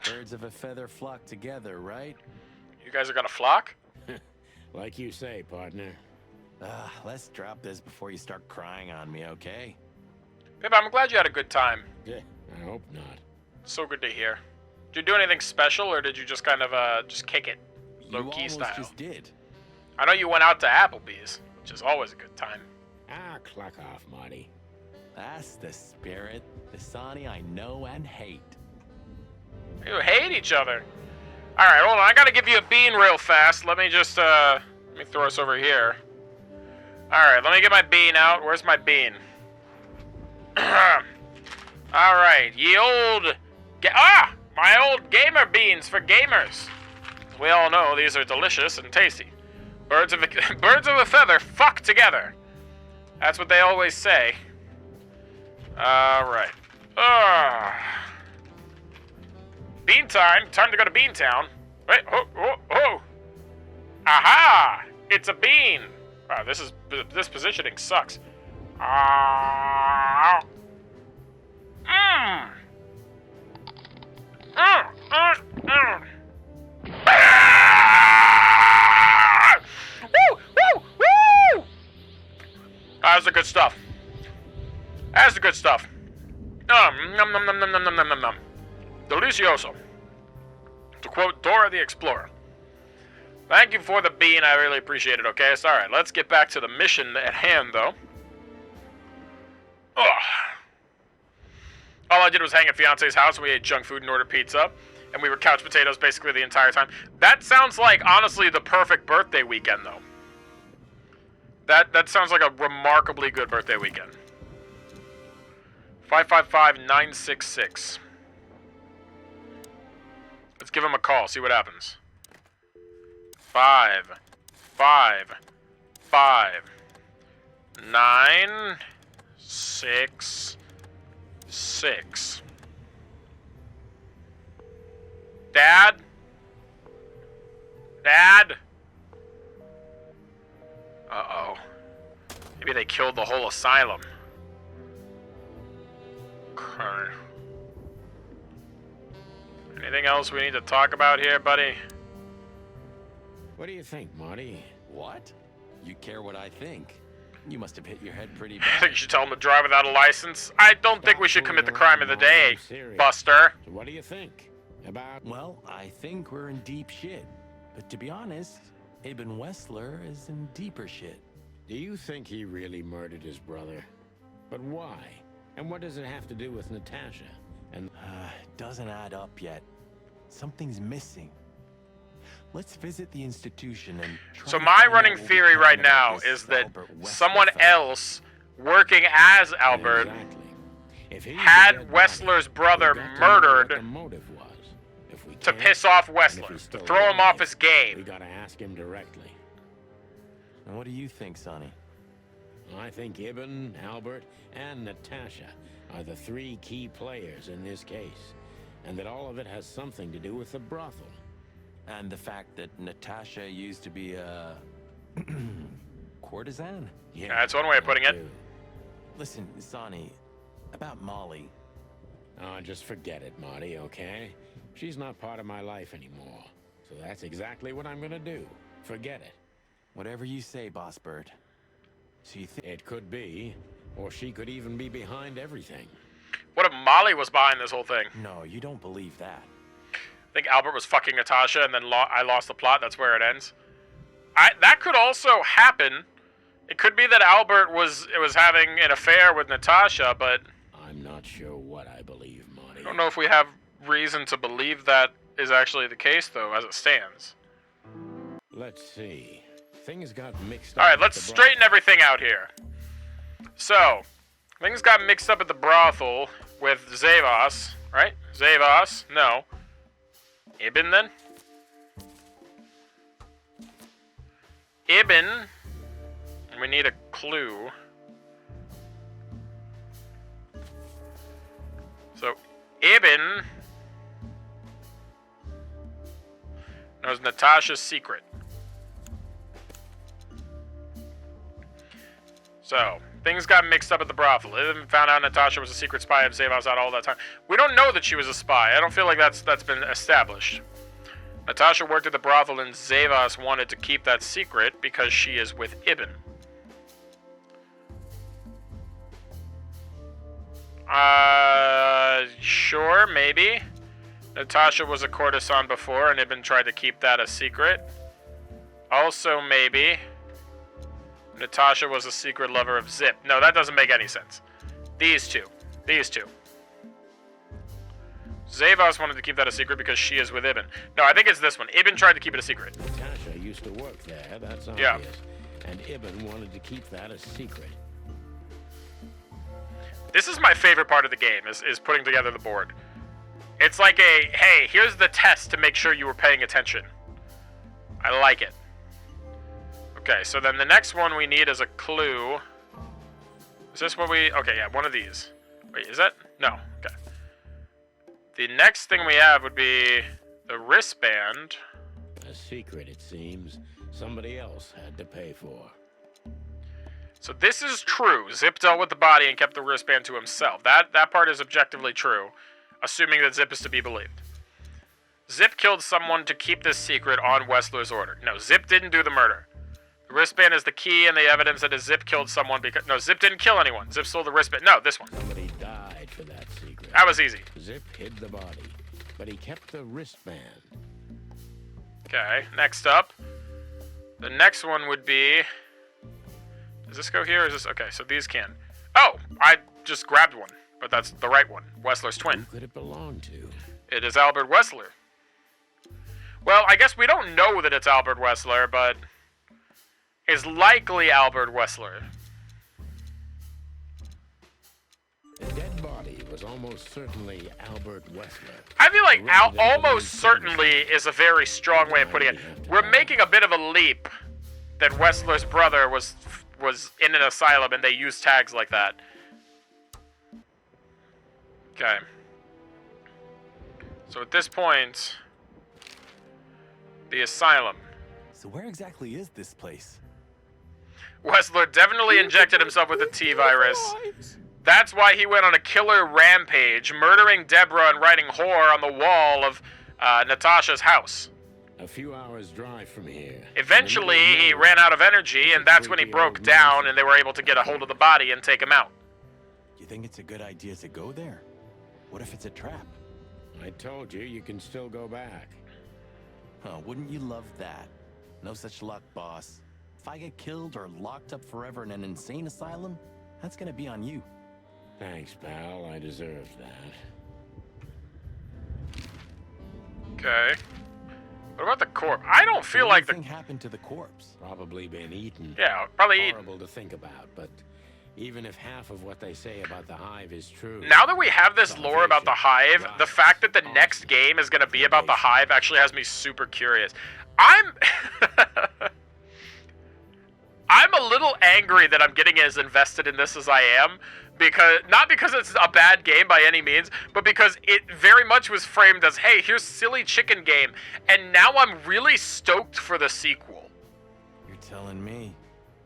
Birds of a feather flock together, right? You guys are gonna flock? Like you say, partner. Let's drop this before you start crying on me, okay? Pippa, I'm glad you had a good time. Yeah, I hope not. So good to hear. Did you do anything special, or did you just kind of, just kick it? Low-key style. You almost just did. I know you went out to Applebee's, which is always a good time. Cluck off, Marty. That's the spirit. The Sonny I know and hate. You hate each other. Alright, hold on. I gotta give you a bean real fast. Let me just, let me throw us over here. Alright, let me get my bean out. Where's my bean? Alright, ye old... my old gamer beans for gamers. As we all know, these are delicious and tasty. Birds of a feather fuck together. That's what they always say. Alright. Bean time. Time to go to Bean Town. Wait, oh. Aha! It's a bean. Wow, this positioning sucks. Woo! That's the good stuff. That's the good stuff. Nom. Delicioso. To quote Dora the Explorer. Thank you for the bean. I really appreciate it, okay? It's alright. Let's get back to the mission at hand, though. All I did was hang at fiance's house and we ate junk food and ordered pizza. and we were couch potatoes basically the entire time. That sounds like, honestly, the perfect birthday weekend, though. That sounds like a remarkably good birthday weekend. 555-966. Let's give him a call, see what happens. 5, 5, 5, 9, 6, 6. Dad? Dad? Uh-oh. Maybe they killed the whole asylum. Okay. Anything else we need to talk about here, buddy? What do you think, Marty? What? You care what I think? You must have hit your head pretty I bad. think you should tell him to drive without a license. I don't think we should commit the crime of the day, Buster. So what do you think about... Well, I think we're in deep shit. But to be honest, Ibn Wessler is in deeper shit. Do you think he really murdered his brother? But why? And what does it have to do with Natasha? And doesn't add up yet. Something's missing. Let's visit the institution and try So to my find running out what we theory can right about now this is that Albert Wessler someone fella. else working as Albert had Wessler's brother murdered the motive was. If we to can't, piss off and if Wessler, he's to still throw him off alive, his game. We gotta ask him directly. And what do you think, Sonny? I think Ibn, Albert, and Natasha are the three key players in this case, and that all of it has something to do with the brothel. And the fact that Natasha used to be a courtesan? Yeah, that's one way of putting it. Listen, Sonny, about Molly. Oh, just forget it, Marty, okay? She's not part of my life anymore. So that's exactly what I'm gonna do. Forget it. Whatever you say, Boss Bird. So you think it could be, or she could even be behind everything. What if Molly was behind this whole thing? No, you don't believe that. I think Albert was fucking Natasha, and then I lost the plot. That's where it ends. That could also happen. It could be that Albert was having an affair with Natasha, but I'm not sure what I believe, Marty. I don't know if we have reason to believe that is actually the case, though, as it stands. Let's see. Things got mixed up. All right, at let's the straighten everything out here. So, things got mixed up at the brothel with Zavos, right? Zavos, no. Ibn, then? Ibn. We need a clue. So, Ibn knows Natasha's secret. So, things got mixed up at the brothel. Ibn found out Natasha was a secret spy of Zavos out all that time. We don't know that she was a spy. I don't feel like that's been established. Natasha worked at the brothel and Zavos wanted to keep that secret because she is with Ibn. Sure, maybe. Natasha was a courtesan before and Ibn tried to keep that a secret. Also, maybe Natasha was a secret lover of Zip. No, that doesn't make any sense. These two. Zavos wanted to keep that a secret because she is with Ibn. No, I think it's this one. Ibn tried to keep it a secret. Natasha used to work there, that's obvious. Yeah. And Ibn wanted to keep that a secret. This is my favorite part of the game, is putting together the board. It's like hey, here's the test to make sure you were paying attention. I like it. Okay, so then the next one we need is a clue. Is this what we... Okay, yeah, one of these. Wait, is that... No, okay. The next thing we have would be the wristband. A secret, it seems. Somebody else had to pay for. So this is true. Zip dealt with the body and kept the wristband to himself. That part is objectively true, assuming that Zip is to be believed. Zip killed someone to keep this secret on Wessler's order. No, Zip didn't do the murder. The wristband is the key and the evidence that Zip killed someone because... No, Zip didn't kill anyone. Zip stole the wristband. No, this one. Somebody died for that secret. That was easy. Zip hid the body, but he kept the wristband. Okay, next up. The next one would be... Does this go here? Or is this... Okay, so these can. Oh, I just grabbed one, but that's the right one. Wessler's twin. Who could it belong to? It is Albert Wessler. Well, I guess we don't know that it's Albert Wetzler, but it's likely Albert Wetzler. The dead body was almost certainly Albert Wetzler. I feel like almost certainly is a very strong way of putting it. We're making a bit of a leap that Wetzler's brother was in an asylum and they use tags like that. Okay. So at this point, the asylum. So where exactly is this place? Wetzler definitely injected himself with the T-virus. That's why he went on a killer rampage, murdering Deborah and writing whore on the wall of Natasha's house. A few hours drive from here. Eventually, he ran out of energy, and that's when he broke down, and they were able to get a hold of the body and take him out. You think it's a good idea to go there? What if it's a trap? I told you, you can still go back. Oh, wouldn't you love that? No such luck, boss. If I get killed or locked up forever in an insane asylum, that's gonna be on you. Thanks, pal. I deserved that. Okay. What about the corpse? I don't feel like the... What happened to the corpse? Probably been eaten. Yeah, probably eaten. Horrible to think about, but even if half of what they say about the Hive is true... Now that we have this lore about the Hive, the fact that the next game is going to be about the Hive actually has me super curious. I'm a little angry that I'm getting as invested in this as I am. Not because it's a bad game by any means, but because it very much was framed as, hey, here's silly chicken game, and now I'm really stoked for the sequel. You're telling me.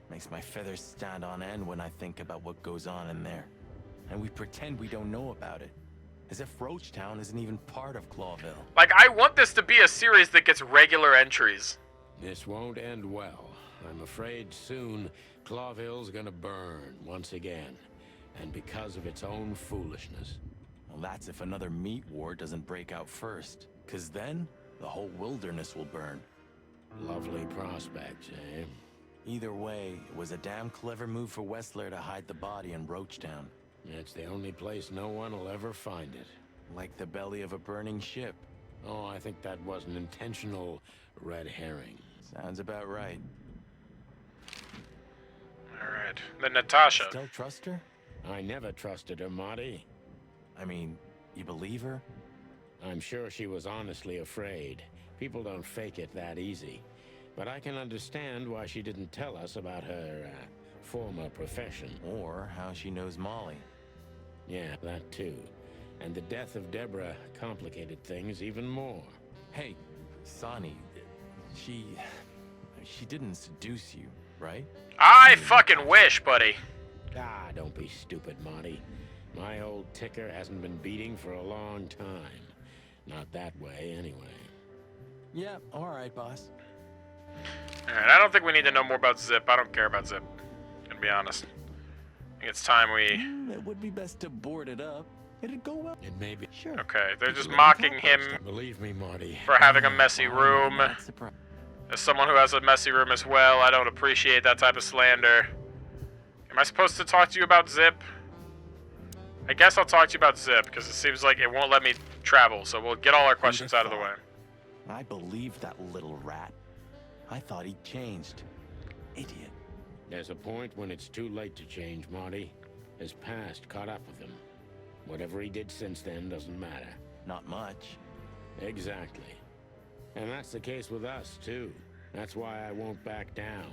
Makes my feathers stand on end when I think about what goes on in there. And we pretend we don't know about it. As if Roachtown isn't even part of Clawville. Like, I want this to be a series that gets regular entries. This won't end well. I'm afraid soon Clawville's gonna burn once again. And because of its own foolishness. Well, that's if another meat war doesn't break out first. 'Cause then, the whole wilderness will burn. Lovely prospects, eh? Either way, it was a damn clever move for Wetzler to hide the body in Roachtown. It's the only place no one will ever find it. Like the belly of a burning ship. Oh, I think that was an intentional red herring. Sounds about right. Alright, then Natasha. Still trust her? I never trusted her, Marty. I mean, you believe her? I'm sure she was honestly afraid. People don't fake it that easy. But I can understand why she didn't tell us about her former profession. Or how she knows Molly. Yeah, that too. And the death of Deborah complicated things even more. Hey, Sonny, she didn't seduce you, right? I fucking wish, buddy. Ah, don't be stupid, Marty. My old ticker hasn't been beating for a long time. Not that way, anyway. Yeah, alright, boss. Alright, I don't think we need to know more about Zip. I don't care about Zip, to be honest. I think it's time we... It would be best to board it up. It'd go well. It may be. Sure. Okay, they're just mocking him Believe me, Marty. for having a messy room. As someone who has a messy room as well, I don't appreciate that type of slander. Am I supposed to talk to you about Zip? I guess I'll talk to you about Zip, because it seems like it won't let me travel, so we'll get all our questions out of the way. I believed that little rat. I thought he'd changed. Idiot. There's a point when it's too late to change, Marty. His past caught up with him. Whatever he did since then doesn't matter. Not much. Exactly. And that's the case with us, too. That's why I won't back down.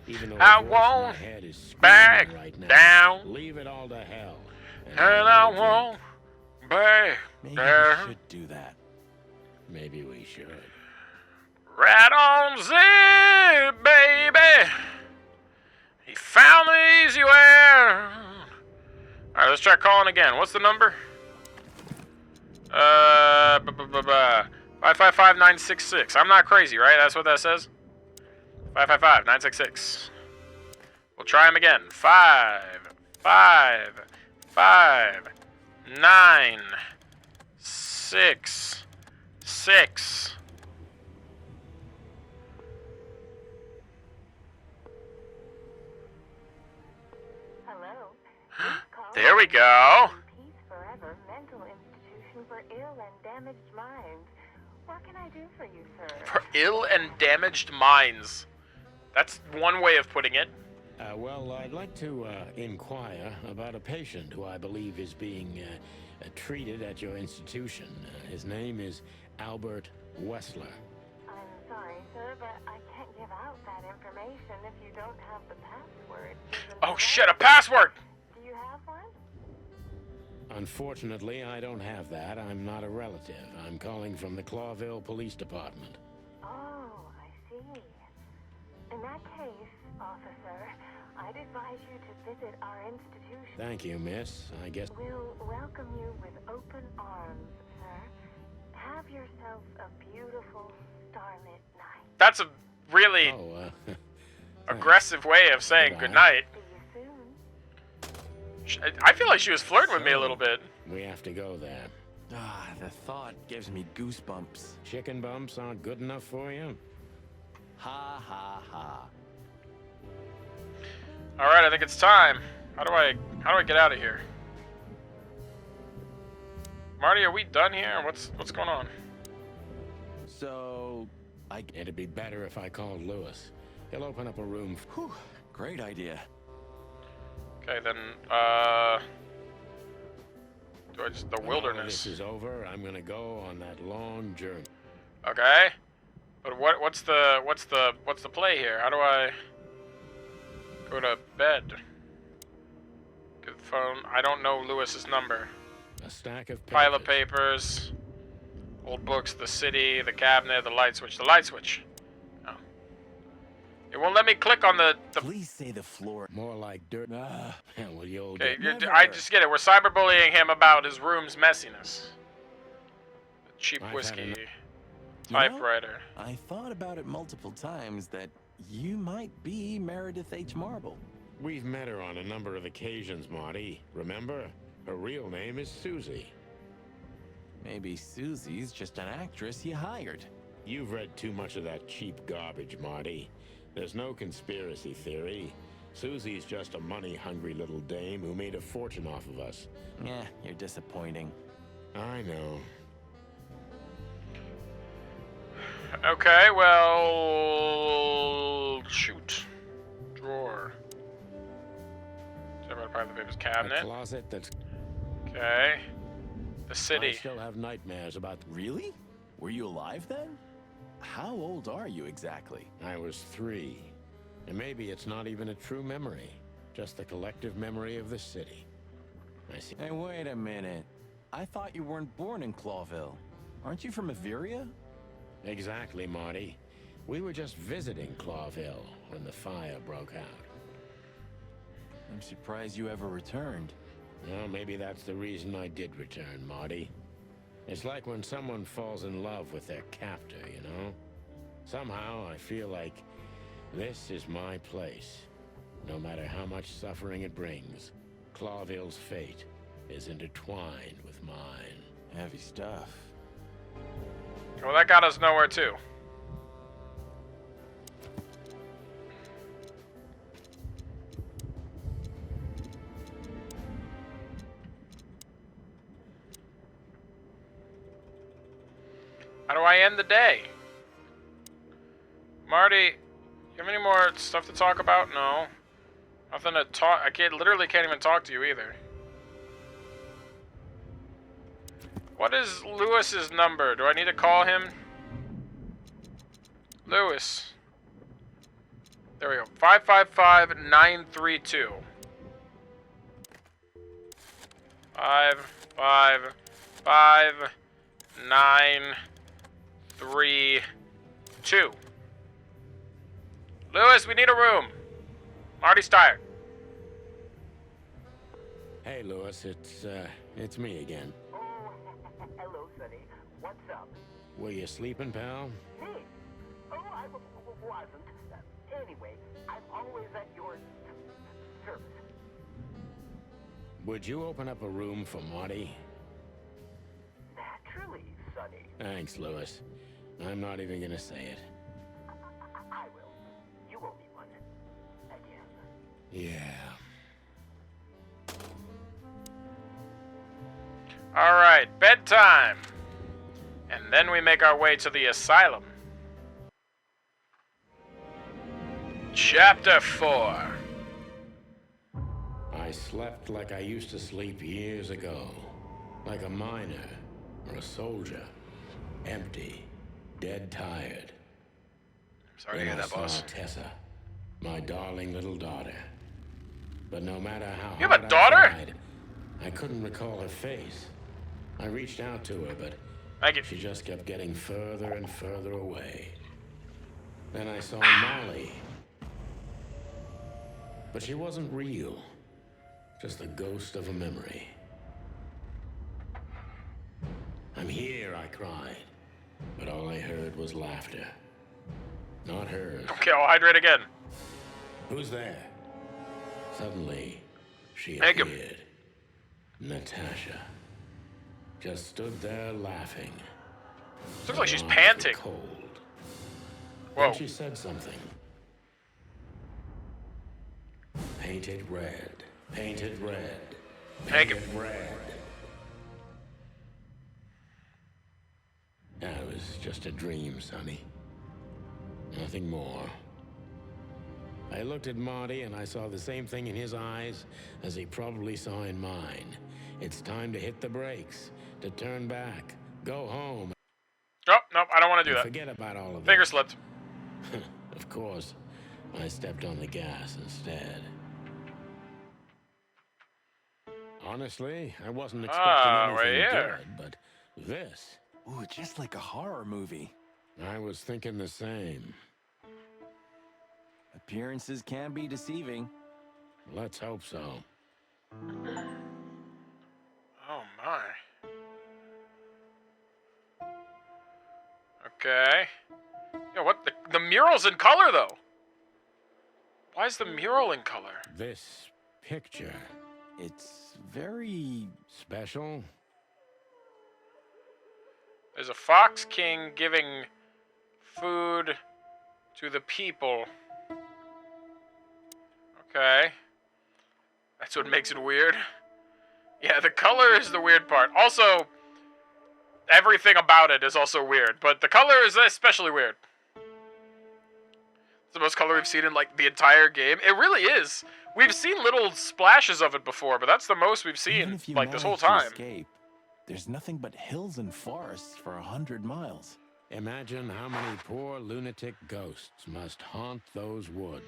Even though I the voice in won't my head is back screaming right now. down. Leave it all to hell. And I won't back Maybe down. we should do that. Maybe we should. Right on Zip, baby. He found the easy way. Alright, let's try calling again. What's the number? 555-966. I'm not crazy, right? That's what that says? 555-966. We'll try him again. 555-966. There we go. Peace Forever Mental Institution for Ill and Damaged Minds. Where can can I do for you, sir? For ill and damaged minds. That's one way of putting it. Well, I'd like to inquire about a patient who I believe is being treated at your institution. His name is Albert Wessler. I'm sorry, sir, but I can't give out that information if you don't have the password. Oh shit, a password! Do you have one? Unfortunately, I don't have that. I'm not a relative. I'm calling from the Clawville Police Department. Oh, I see. In that case, officer, I'd advise you to visit our institution. Thank you, miss. I guess... We'll welcome you with open arms, sir. Have yourself a beautiful starlit night. That's a really aggressive way of saying goodnight. I feel like she was flirting with me a little bit. We have to go there. Ah, the thought gives me goosebumps. Chicken bumps aren't good enough for you? Ha ha ha. All right, I think it's time. How do I get out of here? Marty, are we done here? What's going on? So, it'd be better if I called Lewis. He'll open up a room. Whew, great idea. Okay, then do I just the wilderness? When this is over, I'm gonna go on that long journey. Okay, but what's the play here? How do I go to bed? Get the phone. I don't know Lewis's number. A stack of papers. Pile of papers, old books, the city, the cabinet, the light switch. The light switch. Oh. It won't let me click on the. Please say the floor. More like dirt. Well, you'll Okay, get I just get it. We're cyberbullying him about his room's messiness. The cheap whiskey. Typewriter. I thought about it multiple times that you might be Meredith H. Marble. We've met her on a number of occasions, Marty. Remember? Her real name is Susie. Maybe Susie's just an actress you hired. You've read too much of that cheap garbage, Marty. There's no conspiracy theory. Susie's just a money-hungry little dame who made a fortune off of us. Yeah, you're disappointing. I know. Okay, well, shoot. Drawer. About pile of papers cabinet. A closet that's... Okay. The city. I still have nightmares about... Really? Were you alive then? How old are you exactly? I was 3. And maybe it's not even a true memory. Just the collective memory of the city. I see. Hey, wait a minute. I thought you weren't born in Clawville. Aren't you from Averia? Exactly, Marty. We were just visiting Clawville when the fire broke out. I'm surprised you ever returned. Well, maybe that's the reason I did return, Marty. It's like when someone falls in love with their captor, you know? Somehow, I feel like this is my place. No matter how much suffering it brings, Clawville's fate is intertwined with mine. Heavy stuff. Well, that got us nowhere, too. How do I end the day? Marty, you have any more stuff to talk about? No. Nothing to talk. Literally can't even talk to you either. What is Lewis's number? Do I need to call him? Lewis. There we go. 555-932. 555-932. Lewis, we need a room. Marty's tired. Hey, Lewis, it's me again. Oh, hello, Sonny. What's up? Were you sleeping, pal? Me? Oh, I wasn't. Anyway, I'm always at your service. Would you open up a room for Marty? Naturally, Sonny. Thanks, Lewis. I'm not even gonna say it. I will. You owe me one. Again. Yeah. All right, bedtime. And then we make our way to the asylum. Chapter 4. I slept like I used to sleep years ago. Like a miner or a soldier. Empty. Dead tired. Sorry to hear that, boss. Tessa, my darling little daughter. But no matter how You have a hard daughter? I tried, I couldn't recall her face. I reached out to her, but she just kept getting further and further away. Then I saw Molly. But she wasn't real. Just the ghost of a memory. I'm here, I cried. But all I heard was laughter. Not hers. Okay, I'll hydrate again. Who's there? Suddenly, she appeared. Natasha. Just stood there laughing. Looks like she's panting. Cold. Whoa. Then she said something. Painted red. Painted red. Painted red. That was just a dream, Sonny. Nothing more. I looked at Marty and I saw the same thing in his eyes as he probably saw in mine. It's time to hit the brakes, to turn back, go home. Oh, nope, I don't want to do that. Forget about all of Finger slipped. Of course, I stepped on the gas instead. Honestly, I wasn't expecting anything good, but this... Ooh, just like a horror movie. I was thinking the same. Appearances can be deceiving. Let's hope so. Oh my. Okay. Yeah, what? The mural's in color, though. Why is the mural in color? This picture... It's very... special? There's a Fox King giving food to the people. Okay. That's what makes it weird. Yeah, the color is the weird part. Also, everything about it is also weird, but the color is especially weird. It's the most color we've seen in, like, the entire game. It really is. We've seen little splashes of it before, but that's the most we've seen, like, this whole time. Escape, there's nothing but hills and forests for 100 miles. Imagine how many poor lunatic ghosts must haunt those woods.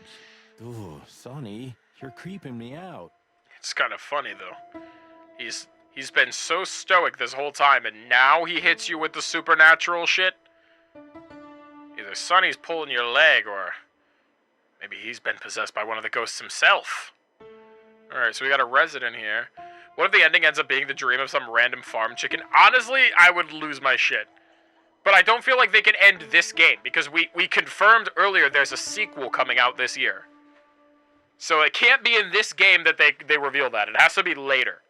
Ooh, Sonny, you're creeping me out. It's kind of funny, though. He's been so stoic this whole time, and now he hits you with the supernatural shit. Either Sonny's pulling your leg, or maybe he's been possessed by one of the ghosts himself. Alright, so we got a resident here. What if the ending ends up being the dream of some random farm chicken? Honestly, I would lose my shit. But I don't feel like they can end this game, because we confirmed earlier there's a sequel coming out this year. So it can't be in this game that they reveal that. It has to be later.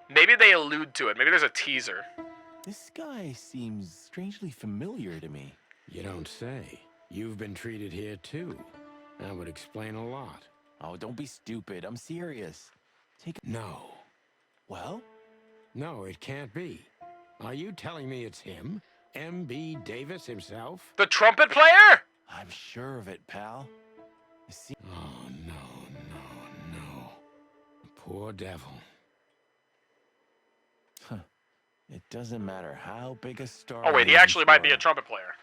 Maybe they allude to it. Maybe there's a teaser. This guy seems strangely familiar to me. You don't say. You've been treated here too. That would explain a lot. Oh, don't be stupid. I'm serious. No. Well? No, it can't be. Are you telling me it's him? M.B. Davis himself? The trumpet player? I'm sure of it, pal. Oh, no. Poor devil. Huh. It doesn't matter how big a star... Oh, wait, he actually might be a trumpet player.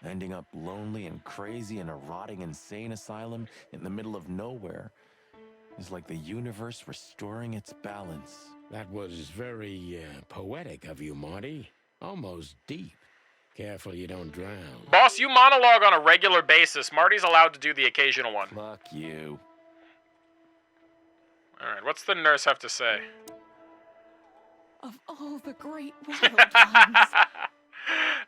Ending up lonely and crazy in a rotting insane asylum in the middle of nowhere is like the universe restoring its balance. That was very poetic of you, Marty. Almost deep. Careful you don't drown. Boss, you monologue on a regular basis. Marty's allowed to do the occasional one. Fuck you. Alright, what's the nurse have to say? Of all the great times.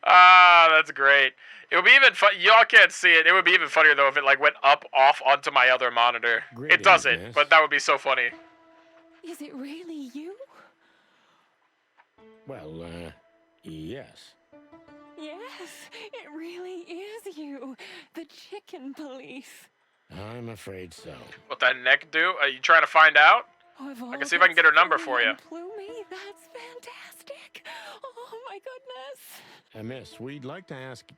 Ah, that's great. It would be even fun. Y'all can't see it. It would be even funnier though if it like went off onto my other monitor. It doesn't, miss. but that would be so funny. Is it really you? Well, yes. Yes, it really is you. The chicken police. I'm afraid so. What that neck do? Are you trying to find out? Oh, I can see if I can get her number for you. Plumey, that's fantastic. Miss, we'd like to ask...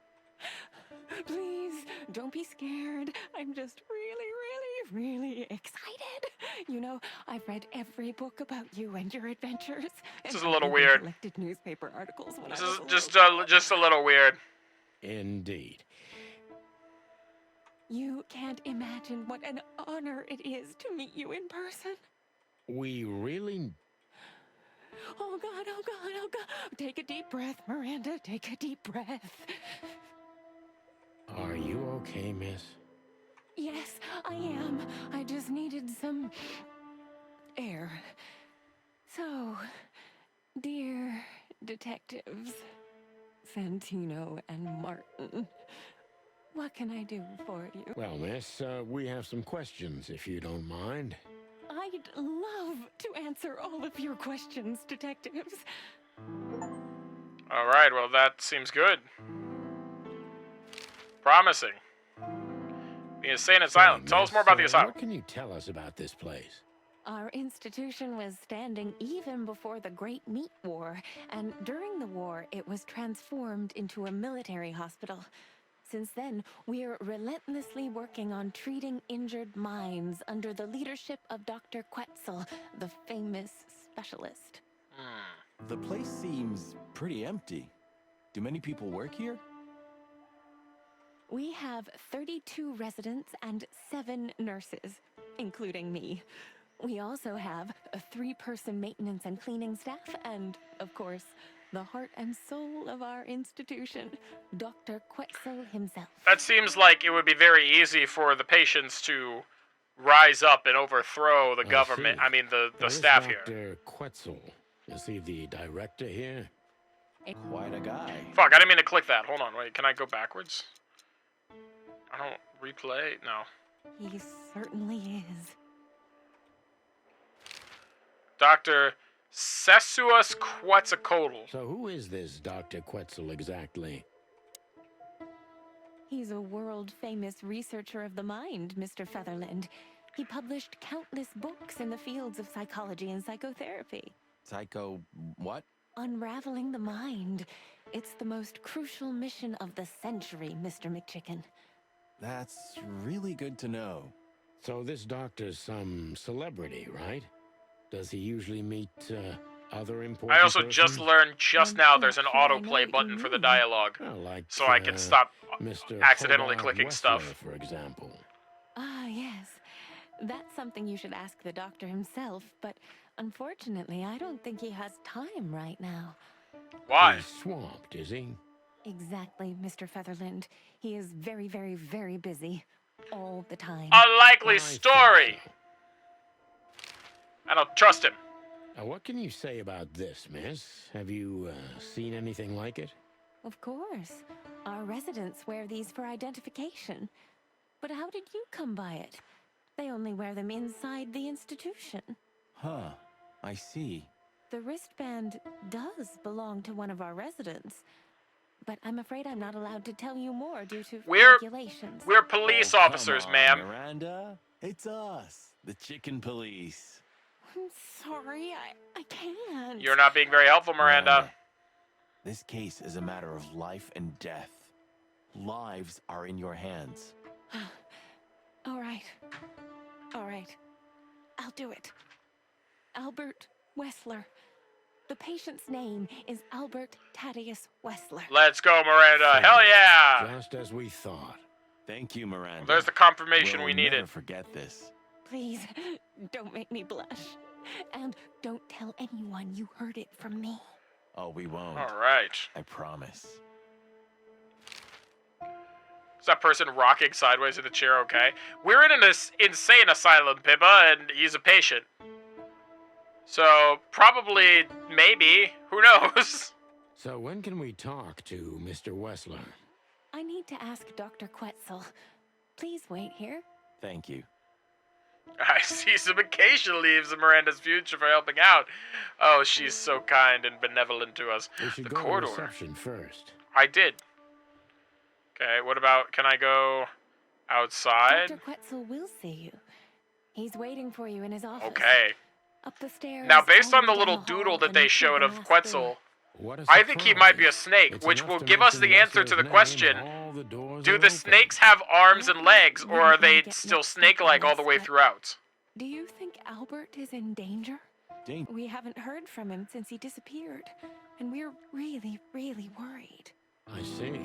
Please, don't be scared. I'm just really excited. You know, I've read every book about you and your adventures. This is a little weird. Collected newspaper articles when This I is was just a little weird. Indeed. You can't imagine what an honor it is to meet you in person. We really... Oh God, oh God, oh God. Take a deep breath, Miranda. Take a deep breath. Are you okay, miss? Yes, I am. I just needed some air. So, dear detectives, Santino and Martin, what can I do for you? Well, miss, we have some questions, if you don't mind. I'd love to answer all of your questions, detectives. All right, well, that seems good. Promising. The insane asylum. Tell us more about the asylum. What can you tell us about this place? Our institution was standing even before the Great Meat War, and during the war, it was transformed into a military hospital. Since then, we're relentlessly working on treating injured minds under the leadership of Dr. Quetzal, the famous specialist. The place seems pretty empty. Do many people work here? We have 32 residents and 7 nurses, including me. We also have a 3-person maintenance and cleaning staff, and, of course, the heart and soul of our institution, Dr. Quetzal himself. That seems like it would be very easy for the patients to rise up and overthrow the government. I mean, the staff here. Dr. Quetzal. Is he the director here? Quite a guy. Fuck, I didn't mean to click that. Hold on, wait, can I go backwards? I don't replay? No. He certainly is. Dr. Sesuus Quetzalcoatl. So who is this Dr. Quetzal exactly? He's a world-famous researcher of the mind, Mr. Featherland. He published countless books in the fields of psychology and psychotherapy. Psycho... what? Unraveling the mind. It's the most crucial mission of the century, Mr. McChicken. That's really good to know. So this doctor's some celebrity, right? Does he usually meet other important I also persons? just learned just now there's an autoplay button for the dialogue. Well, like, so I can stop Mr. accidentally Hobart clicking Wessler, stuff. For example. Ah, yes. That's something you should ask the doctor himself, but unfortunately, I don't think he has time right now. Why? He's swamped, is he? Exactly, Mr. Featherland. He is very, very, very busy. All the time. A likely story! I don't trust him. What can you say about this, miss? Have you seen anything like it? Of course. Our residents wear these for identification. But how did you come by it? They only wear them inside the institution. Huh. I see. The wristband does belong to one of our residents. But I'm afraid I'm not allowed to tell you more due to regulations. We're police officers, ma'am. Miranda, it's us, the chicken police. I'm sorry, I can't. You're not being very helpful, Miranda. This case is a matter of life and death. Lives are in your hands. All right. All right. I'll do it. Albert Wessler. The patient's name is Albert Thaddeus Wessler. Let's go, Miranda. Hell yeah! Just as we thought. Thank you, Miranda. Well, there's the confirmation we we'll needed. Never forget this. Please, don't make me blush. And don't tell anyone you heard it from me. Oh, we won't. All right. I promise. Is that person rocking sideways in the chair okay? We're in an insane asylum, Pippa, and he's a patient. So, probably, maybe, who knows? So when can we talk to Mr. Wessler? I need to ask Dr. Quetzal. Please wait here. Thank you. I see some occasional leaves in Miranda's future for helping out. Oh, she's so kind and benevolent to us. We should The go corridor. to reception first. I did. Okay, what about, can I go outside? Dr. Quetzal will see you. He's waiting for you in his office. Okay. Up the stairs. Now, based all on the down little hall, doodle that and they through showed the of last Quetzal, door. What a I think he might be a surprise. snake, It's which enough will to give us the mention answer to the Wessler's name question, and all the doors do are the open. snakes have arms and legs, or are they get still mixed up snake-like in all the this, way but- throughout? Do you think Albert is in danger? Danger? We haven't heard from him since he disappeared, and we're really, really worried. I see.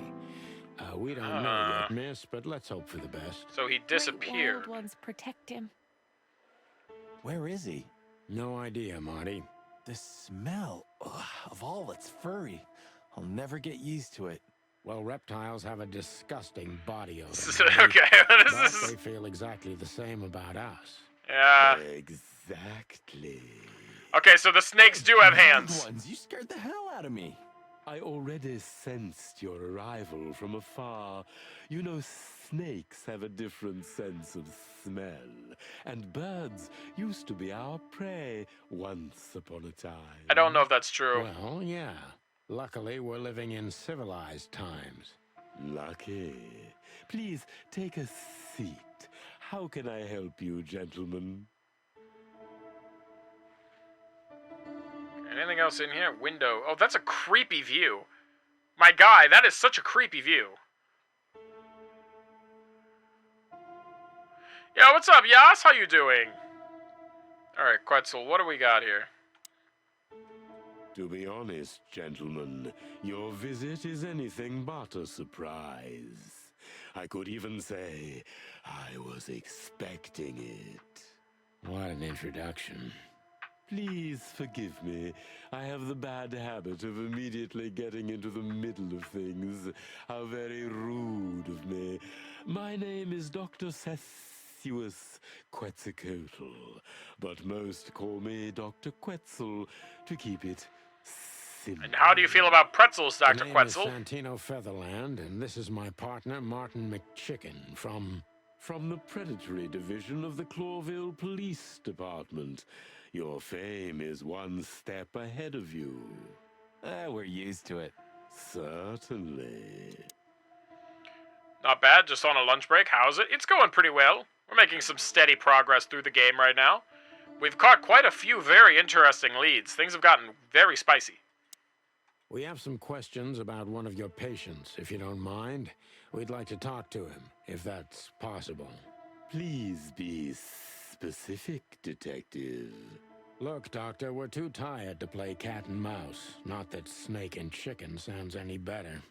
We don't know yet, miss, but let's hope for the best. So he Great disappeared. wild ones protect him. Where is he? No idea, Marty. The smell of all that's furry. I'll never get used to it. Well, reptiles have a disgusting body odor. Okay, what is but this? they feel exactly the same about us. Yeah. Exactly. Okay, so the snakes do have hands. Ones, you scared the hell out of me. I already sensed your arrival from afar. You know, snakes have a different sense of smell. And birds used to be our prey once upon a time. I don't know if that's true. Well, yeah. Luckily, we're living in civilized times. Lucky. Please take a seat. How can I help you, gentlemen? Anything else in here? Window. Oh, that's a creepy view. My guy, that is such a creepy view. Yo, what's up, Yas? How you doing? Alright, Quetzal, what do we got here? To be honest, gentlemen, your visit is anything but a surprise. I could even say I was expecting it. What an introduction. Please forgive me. I have the bad habit of immediately getting into the middle of things. How very rude of me. My name is Dr. Sessuous Quetzalcoatl, but most call me Dr. Quetzal to keep it simple. And how do you feel about pretzels, Dr. My name Quetzal? is Santino Featherland, and this is my partner, Martin McChicken, From the Predatory Division of the Clawville Police Department. Your fame is one step ahead of you. We're used to it. Certainly. Not bad, just on a lunch break. How's it? It's going pretty well. We're making some steady progress through the game right now. We've caught quite a few very interesting leads. Things have gotten very spicy. We have some questions about one of your patients, if you don't mind. We'd like to talk to him, if that's possible. Please be specific, Detective. Look, Doctor, we're too tired to play cat and mouse. Not that snake and chicken sounds any better.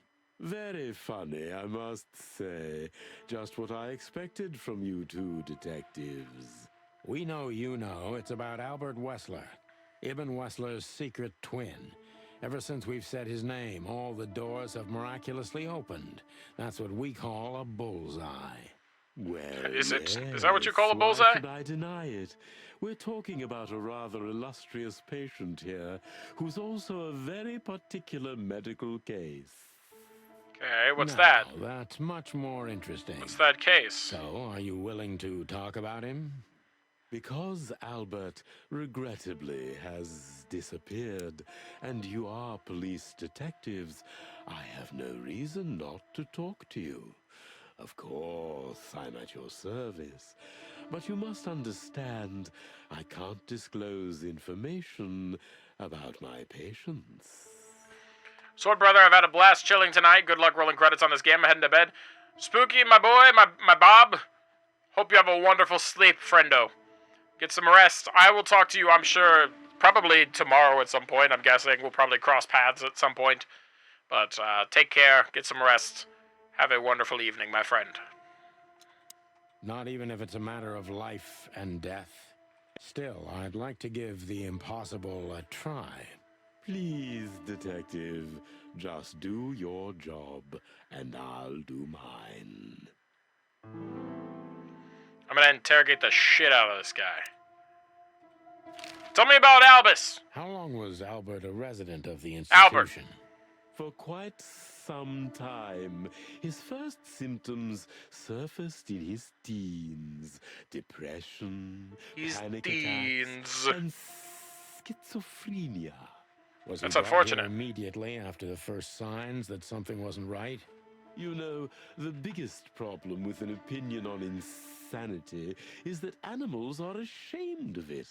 Very funny, I must say. Just what I expected from you two detectives. We know you know it's about Albert Wessler, Ibn Wessler's secret twin. Ever since we've said his name, all the doors have miraculously opened. That's what we call a bullseye. Well, Is yes, that what you call a why bullseye? should I deny it? We're talking about a rather illustrious patient here, who's also a very particular medical case. Okay, what's Now, that? That's much more interesting. What's that case? So, are you willing to talk about him? Because Albert, regrettably, has disappeared, and you are police detectives, I have no reason not to talk to you. Of course, I'm at your service, but you must understand, I can't disclose information about my patients. Sword brother, I've had a blast chilling tonight. Good luck rolling credits on this game. I'm heading to bed. Spooky, my boy, my Bob. Hope you have a wonderful sleep, friendo. Get some rest. I will talk to you, I'm sure, probably tomorrow at some point. I'm guessing we'll probably cross paths at some point. But take care. Get some rest. Have a wonderful evening, my friend. Not even if it's a matter of life and death. Still, I'd like to give the impossible a try. Please, detective, just do your job, and I'll do mine. I'm gonna interrogate the shit out of this guy. Tell me about Albus. How long was Albert a resident of the Albert. institution? For quite some time, his first symptoms surfaced in his teens. Depression, His panic teens. attacks, and schizophrenia. Was That's he brought unfortunate. here immediately after the first signs that something wasn't right? You know, the biggest problem with an opinion on insanity is that animals are ashamed of it.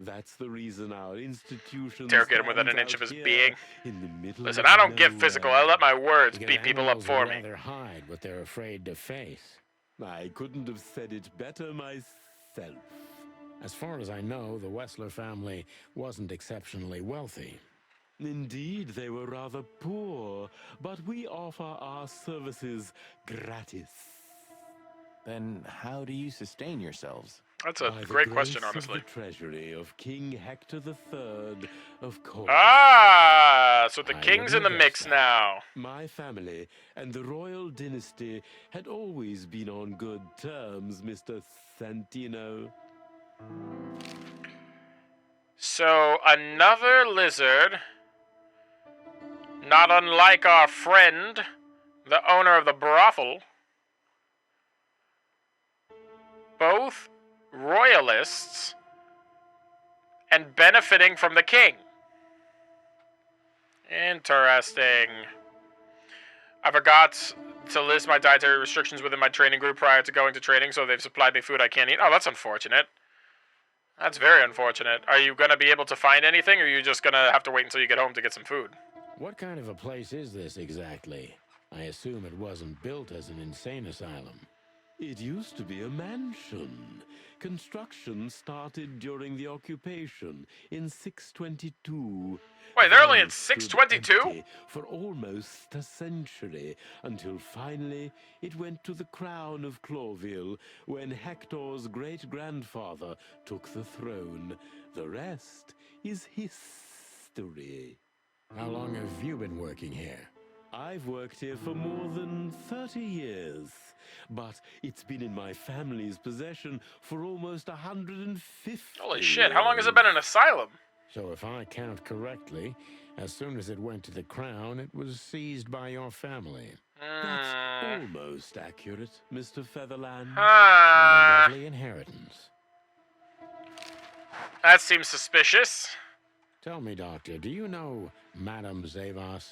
That's the reason our institution Interrogate him within an inch stands of his out being. here in the middle Listen, of I don't get nowhere. physical. I let my words Because beat people up animals for would me. rather hide what they're afraid to face. I couldn't have said it better myself. As far as I know, the Wessler family wasn't exceptionally wealthy. Indeed, they were rather poor, but we offer our services gratis. Then how do you sustain yourselves? That's a By the great question, grace honestly. Of the treasury of King Hector III, of course. Ah, so the I king's in the wouldn't mix guess now. My family and the royal dynasty had always been on good terms, Mr. Santino. So, another lizard, not unlike our friend, the owner of the brothel, both royalists and benefiting from the king. Interesting. I forgot to list my dietary restrictions within my training group prior to going to training, so they've supplied me food I can't eat. Oh, that's unfortunate. That's very unfortunate. Are you going to be able to find anything, or are you just going to have to wait until you get home to get some food? What kind of a place is this exactly? I assume it wasn't built as an insane asylum. It used to be a mansion. Construction started during the occupation in 622. Wait, they're only Then at stood 622? empty for almost a century, until finally it went to the crown of Clawville when Hector's great-grandfather took the throne. The rest is history. How long have you been working here? I've worked here for more than 30 years, but it's been in my family's possession for almost 150 Holy shit, how long has it been an asylum? So if I count correctly, as soon as it went to the crown, it was seized by your family. That's almost accurate, Mr. Featherland. A lovely inheritance. That seems suspicious. Tell me, Doctor, do you know Madame Zavas?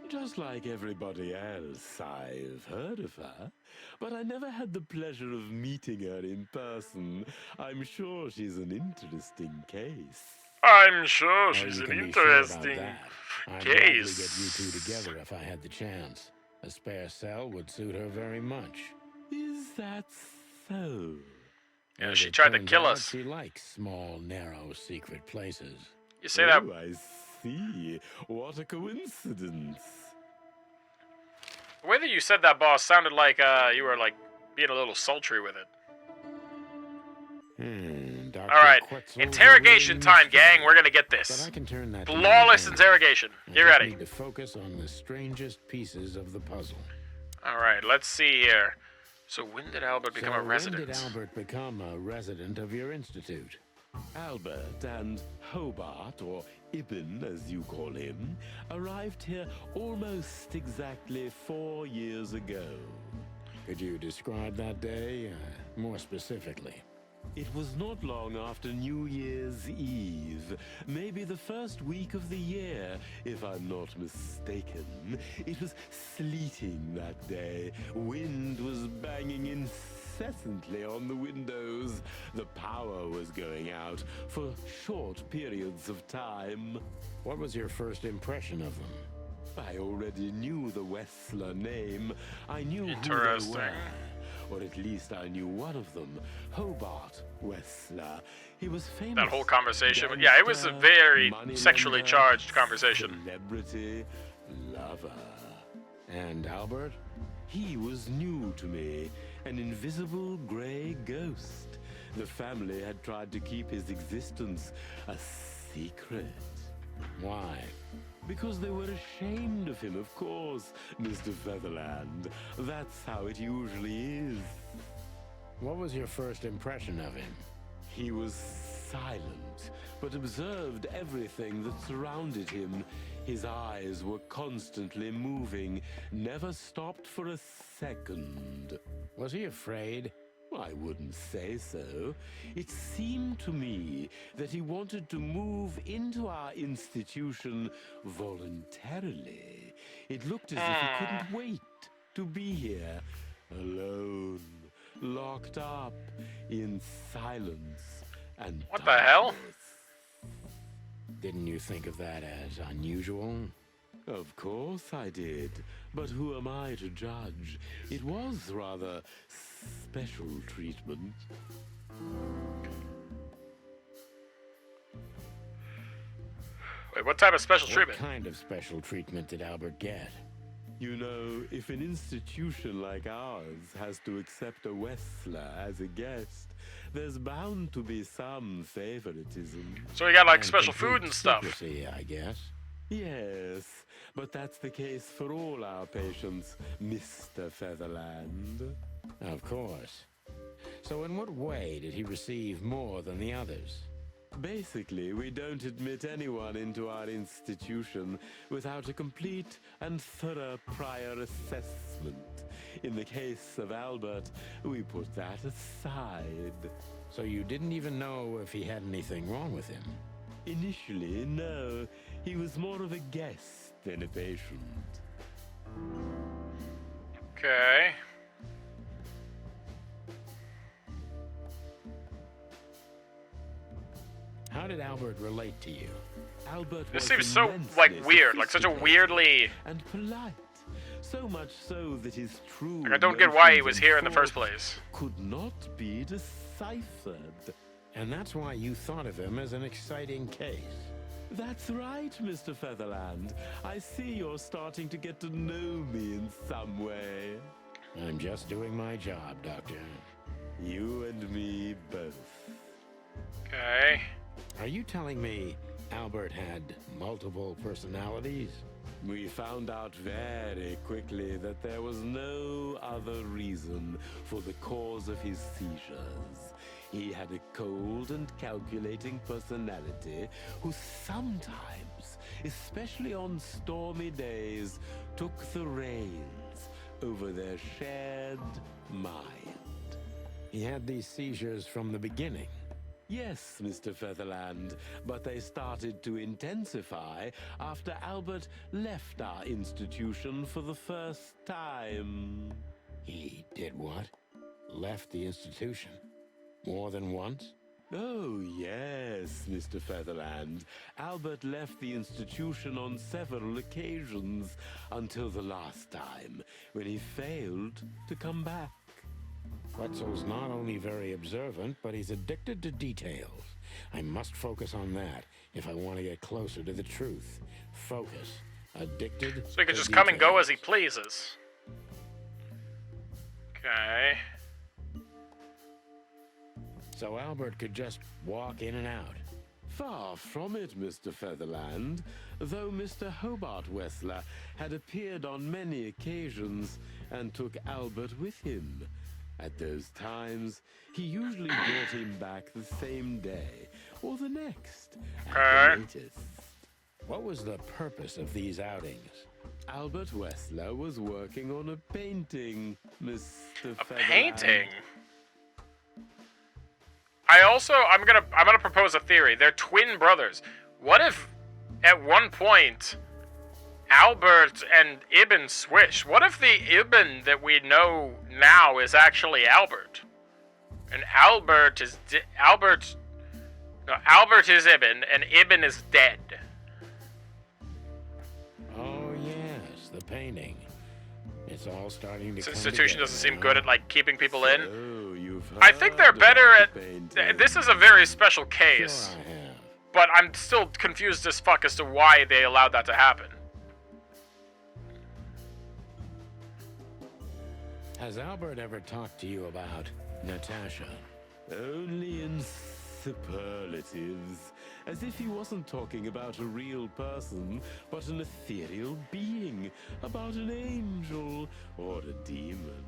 Just like everybody else, I've heard of her, but I never had the pleasure of meeting her in person. I'm sure she's an interesting case. I'm sure she's you an can be sure about interesting that. I'd gladly get case. you two together if I had the chance. A spare cell would suit her very much. Is that so? Yeah, As she it tried to turns kill out, us. She likes small, narrow, secret places. You say that. Oh, I see. What a coincidence. The way that you said that, boss, sounded like you were like being a little sultry with it. Dr. All right, Quetzal's interrogation really time, mysterious. gang. We're gonna get But this. I can turn that to Flawless my advantage. interrogation. I Get just ready. need to focus on the strangest pieces of the puzzle. All right, let's see here. So when did Albert become a When resident? did Albert become a resident of your institute? Albert and Hobart, or Ibn as you call him, arrived here almost exactly 4 years ago. Could you describe that day more specifically? It was not long after New Year's Eve, maybe the first week of the year, if I'm not mistaken. It was sleeting that day. Wind was banging incessantly on the windows. The power was going out for short periods of time. What was your first impression of them? I already knew the Wessler name. I knew who they Interesting. were. Or at least I knew one of them, Hobart Wessler. He was famous. That whole conversation. Yeah, it was a very sexually charged conversation. Celebrity, lover. And Albert? He was new to me, an invisible gray ghost. The family had tried to keep his existence a secret. Why? Because they were ashamed of him, of course, Mr. Featherland. That's how it usually is. What was your first impression of him? He was silent, but observed everything that surrounded him. His eyes were constantly moving, never stopped for a second. Was he afraid? I wouldn't say so. It seemed to me that he wanted to move into our institution voluntarily. It looked as if he couldn't wait. to be here, alone, locked up in silence and What the hell? Didn't you think of that as unusual? Of course I did, but who am I to judge? It was rather special treatment. Wait, what type of special treatment? What kind of special treatment did Albert get? You know, if an institution like ours has to accept a Wessler as a guest, there's bound to be some favoritism. So he got like And special complete food and stuff. secrecy, I guess. Yes, but that's the case for all our patients, Mr. Featherland. Of course. So in what way did he receive more than the others? Basically, we don't admit anyone into our institution without a complete and thorough prior assessment. In the case of Albert, we put that aside. So you didn't even know if he had anything wrong with him? Initially, no. He was more of a guest than a patient. Okay. How did Albert relate to you? Albert This was seems so, immensely like, weird. Like, such a weirdly... and polite. So much so that his true Like, I don't get why he emotions was and here in the first thoughts place. could not be deciphered. And that's why you thought of him as an exciting case. That's right, Mr. Featherland. I see you're starting to get to know me in some way. I'm just doing my job, Doctor. You and me both. Okay. Are you telling me Albert had multiple personalities? We found out very quickly that there was no other reason for the cause of his seizures. He had a cold and calculating personality who sometimes, especially on stormy days, took the reins over their shared mind. He had these seizures from the beginning. Yes, Mr. Featherland, but they started to intensify after Albert left our institution for the first time. He did what? Left the institution? More than once? Oh, yes, Mr. Featherland. Albert left the institution on several occasions until the last time, when he failed to come back. Wetzel's not only very observant, but he's addicted to details. I must focus on that if I want to get closer to the truth. Focus. Addicted. So he can just come and go as he pleases. Okay. So Albert could just walk in and out. Far from it, Mr. Featherland. Though Mr. Hobart Wessler had appeared on many occasions and took Albert with him. At those times, he usually brought him back the same day, or the next, at the latest. What was the purpose of these outings? Albert Wessler was working on a painting, Mr. Featherland. Painting? I'm gonna propose a theory. They're twin brothers. What if, at one point, Albert and Ibn swish? What if the Ibn that we know now is actually Albert, and Albert is Ibn, and Ibn is dead? Oh yes, the painting. It's all starting to. This come institution together, doesn't seem huh? good at like keeping people in. Oh, you've I think they're heard better about at. the painting. This is a very special case, Sure I have. but I'm still confused as fuck as to why they allowed that to happen. Has Albert ever talked to you about Natasha? Only in superlatives, as if he wasn't talking about a real person, but an ethereal being, about an angel or a demon,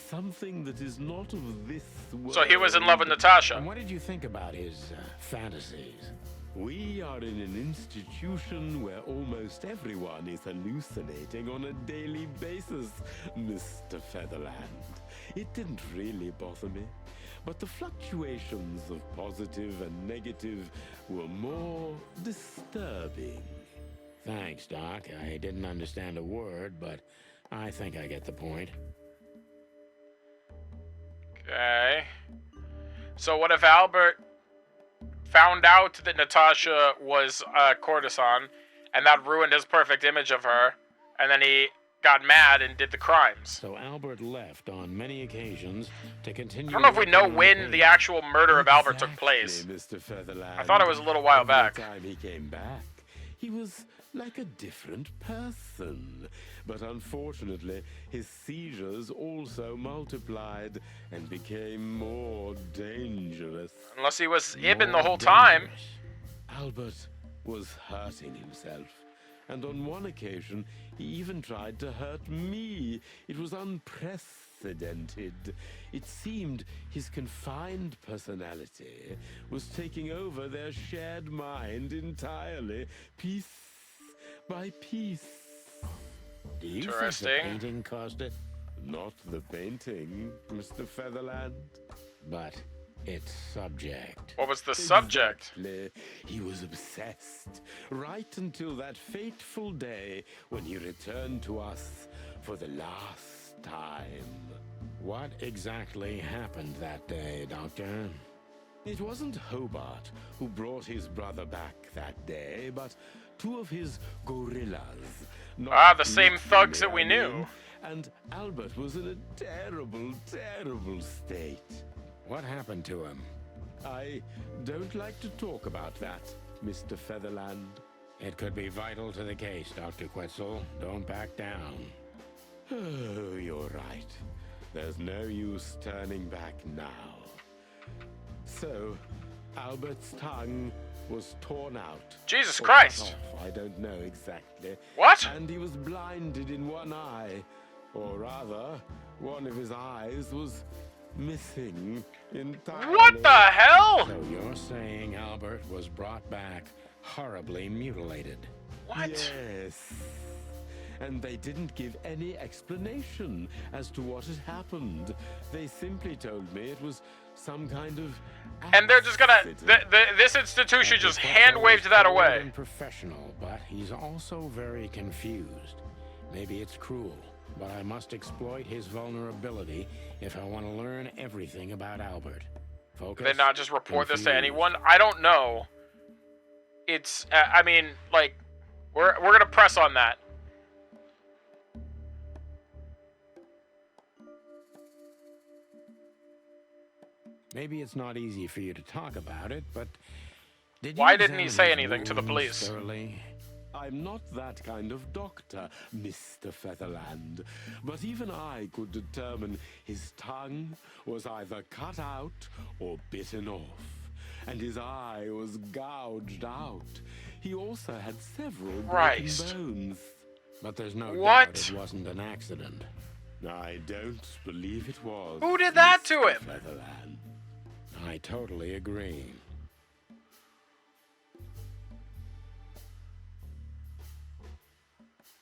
something that is not of this world. So he was in love with Natasha. And what did you think about his fantasies? We are in an institution where almost everyone is hallucinating on a daily basis, Mr. Featherland. It didn't really bother me, but the fluctuations of positive and negative were more disturbing. Thanks, Doc. I didn't understand a word, but I think I get the point. Okay. So what if Albert found out that Natasha was a courtesan, and that ruined his perfect image of her, and then he got mad and did the crimes? So Albert left on many occasions to continue. I don't know if we know when the actual murder of Albert took place. Mr. Featherland. I thought it was a little while back. Every time he came back, he was like a different person. But unfortunately, his seizures also multiplied and became more dangerous. Unless he was Ibn the whole time. Albert was hurting himself. And on one occasion, he even tried to hurt me. It was unprecedented. It seemed his confined personality was taking over their shared mind entirely, piece by piece. Do you think the painting caused it? Not the painting, Mr. Featherland. But its subject. What was the subject? Exactly. He was obsessed, right until that fateful day when he returned to us for the last time. What exactly happened that day, Doctor? It wasn't Hobart who brought his brother back that day, but two of his gorillas. The same thugs that we knew. And Albert was in a terrible, terrible state. What happened to him? I don't like to talk about that, Mr. Featherland. It could be vital to the case, Dr. Quetzal. Don't back down. Oh, you're right. There's no use turning back now. So, Albert's tongue was torn out. Jesus or Christ! cut off, I don't know exactly. What? And he was blinded in one eye. Or rather, one of his eyes was missing entirely. What the hell? So you're saying Albert was brought back horribly mutilated? What? Yes. And they didn't give any explanation as to what had happened. They simply told me it was some kind of and they're just gonna... this institution just hand-waved that away. Professional, but he's also very confused. Maybe it's cruel, but I must exploit his vulnerability if I want to learn everything about Albert. Did they not just report this to anyone? I don't know. It's... I mean, like... We're gonna press on that. Maybe it's not easy for you to talk about it, but why didn't he say anything to the police? Thoroughly? I'm not that kind of doctor, Mr. Featherland, but even I could determine his tongue was either cut out or bitten off, and his eye was gouged out. He also had several broken bones. But there's no doubt it wasn't an accident. I don't believe it was. Who did that to him? Featherland. I totally agree.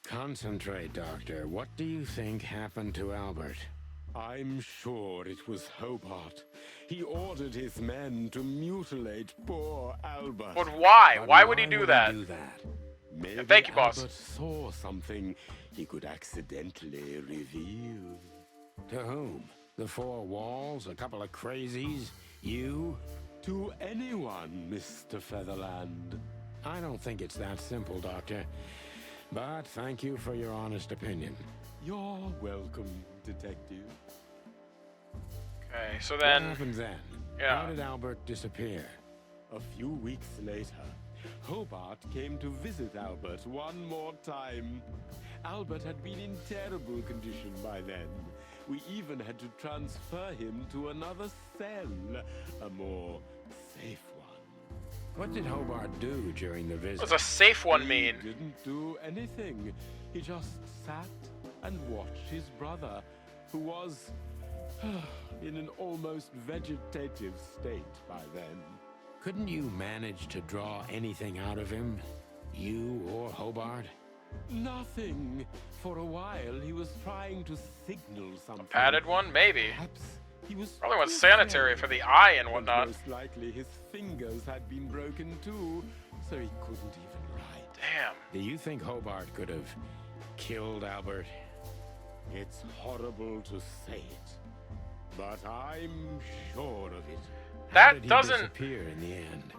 Concentrate, Doctor. What do you think happened to Albert? I'm sure it was Hobart. He ordered his men to mutilate poor Albert. But why? Why would he do that? Maybe thank you, boss. Albert saw something he could accidentally reveal. To whom? The four walls? A couple of crazies? You? To anyone, Mr. Featherland. I don't think it's that simple, Doctor. But thank you for your honest opinion. You're welcome, Detective. Okay, so then... What happened then? Yeah. How did Albert disappear? A few weeks later, Hobart came to visit Albert one more time. Albert had been in terrible condition by then. We even had to transfer him to another cell, a more safe one. What did Hobart do during the visit? What does a safe one mean? He didn't do anything. He just sat and watched his brother, who was in an almost vegetative state by then. Couldn't you manage to draw anything out of him? You or Hobart? Nothing. For a while, he was trying to signal something. A padded one? Maybe. Perhaps he was probably went sanitary for the eye and whatnot. Most likely his fingers had been broken too, so he couldn't even write. Damn. Do you think Hobart could have killed Albert? It's horrible to say it, but I'm sure of it. That How did he doesn't... disappear in the end?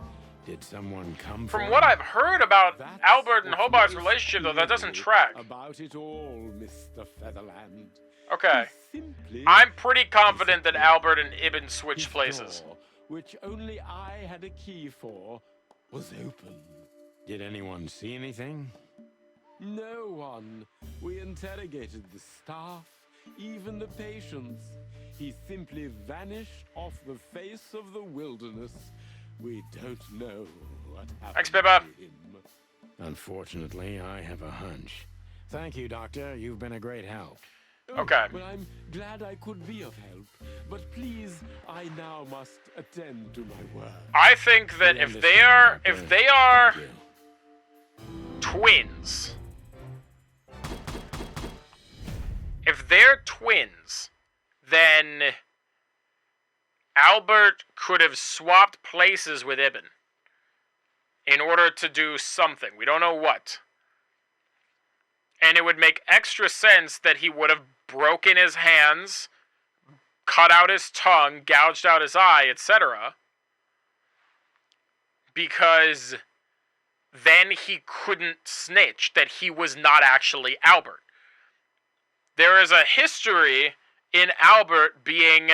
Did someone come From for what him? I've heard about That's Albert and what's Hobart's most relationship, though, that doesn't eerie track. about it all, Mr. Featherland. Okay. Simply I'm pretty confident that Albert and Ibn switched his places. door, which only I had a key for, was open. Did anyone see anything? No one. We interrogated the staff, even the patients. He simply vanished off the face of the wilderness. We don't know what happened Thanks, Bibba. to him. Unfortunately, I have a hunch. Thank you, Doctor. You've been a great help. Okay. Well, I'm glad I could be of help, but please, I now must attend to my work. I think that if they are twins, if they're twins, then Albert could have swapped places with Ibn in order to do something. We don't know what. And it would make extra sense that he would have broken his hands, cut out his tongue, gouged out his eye, etc. Because then he couldn't snitch that he was not actually Albert. There is a history in Albert being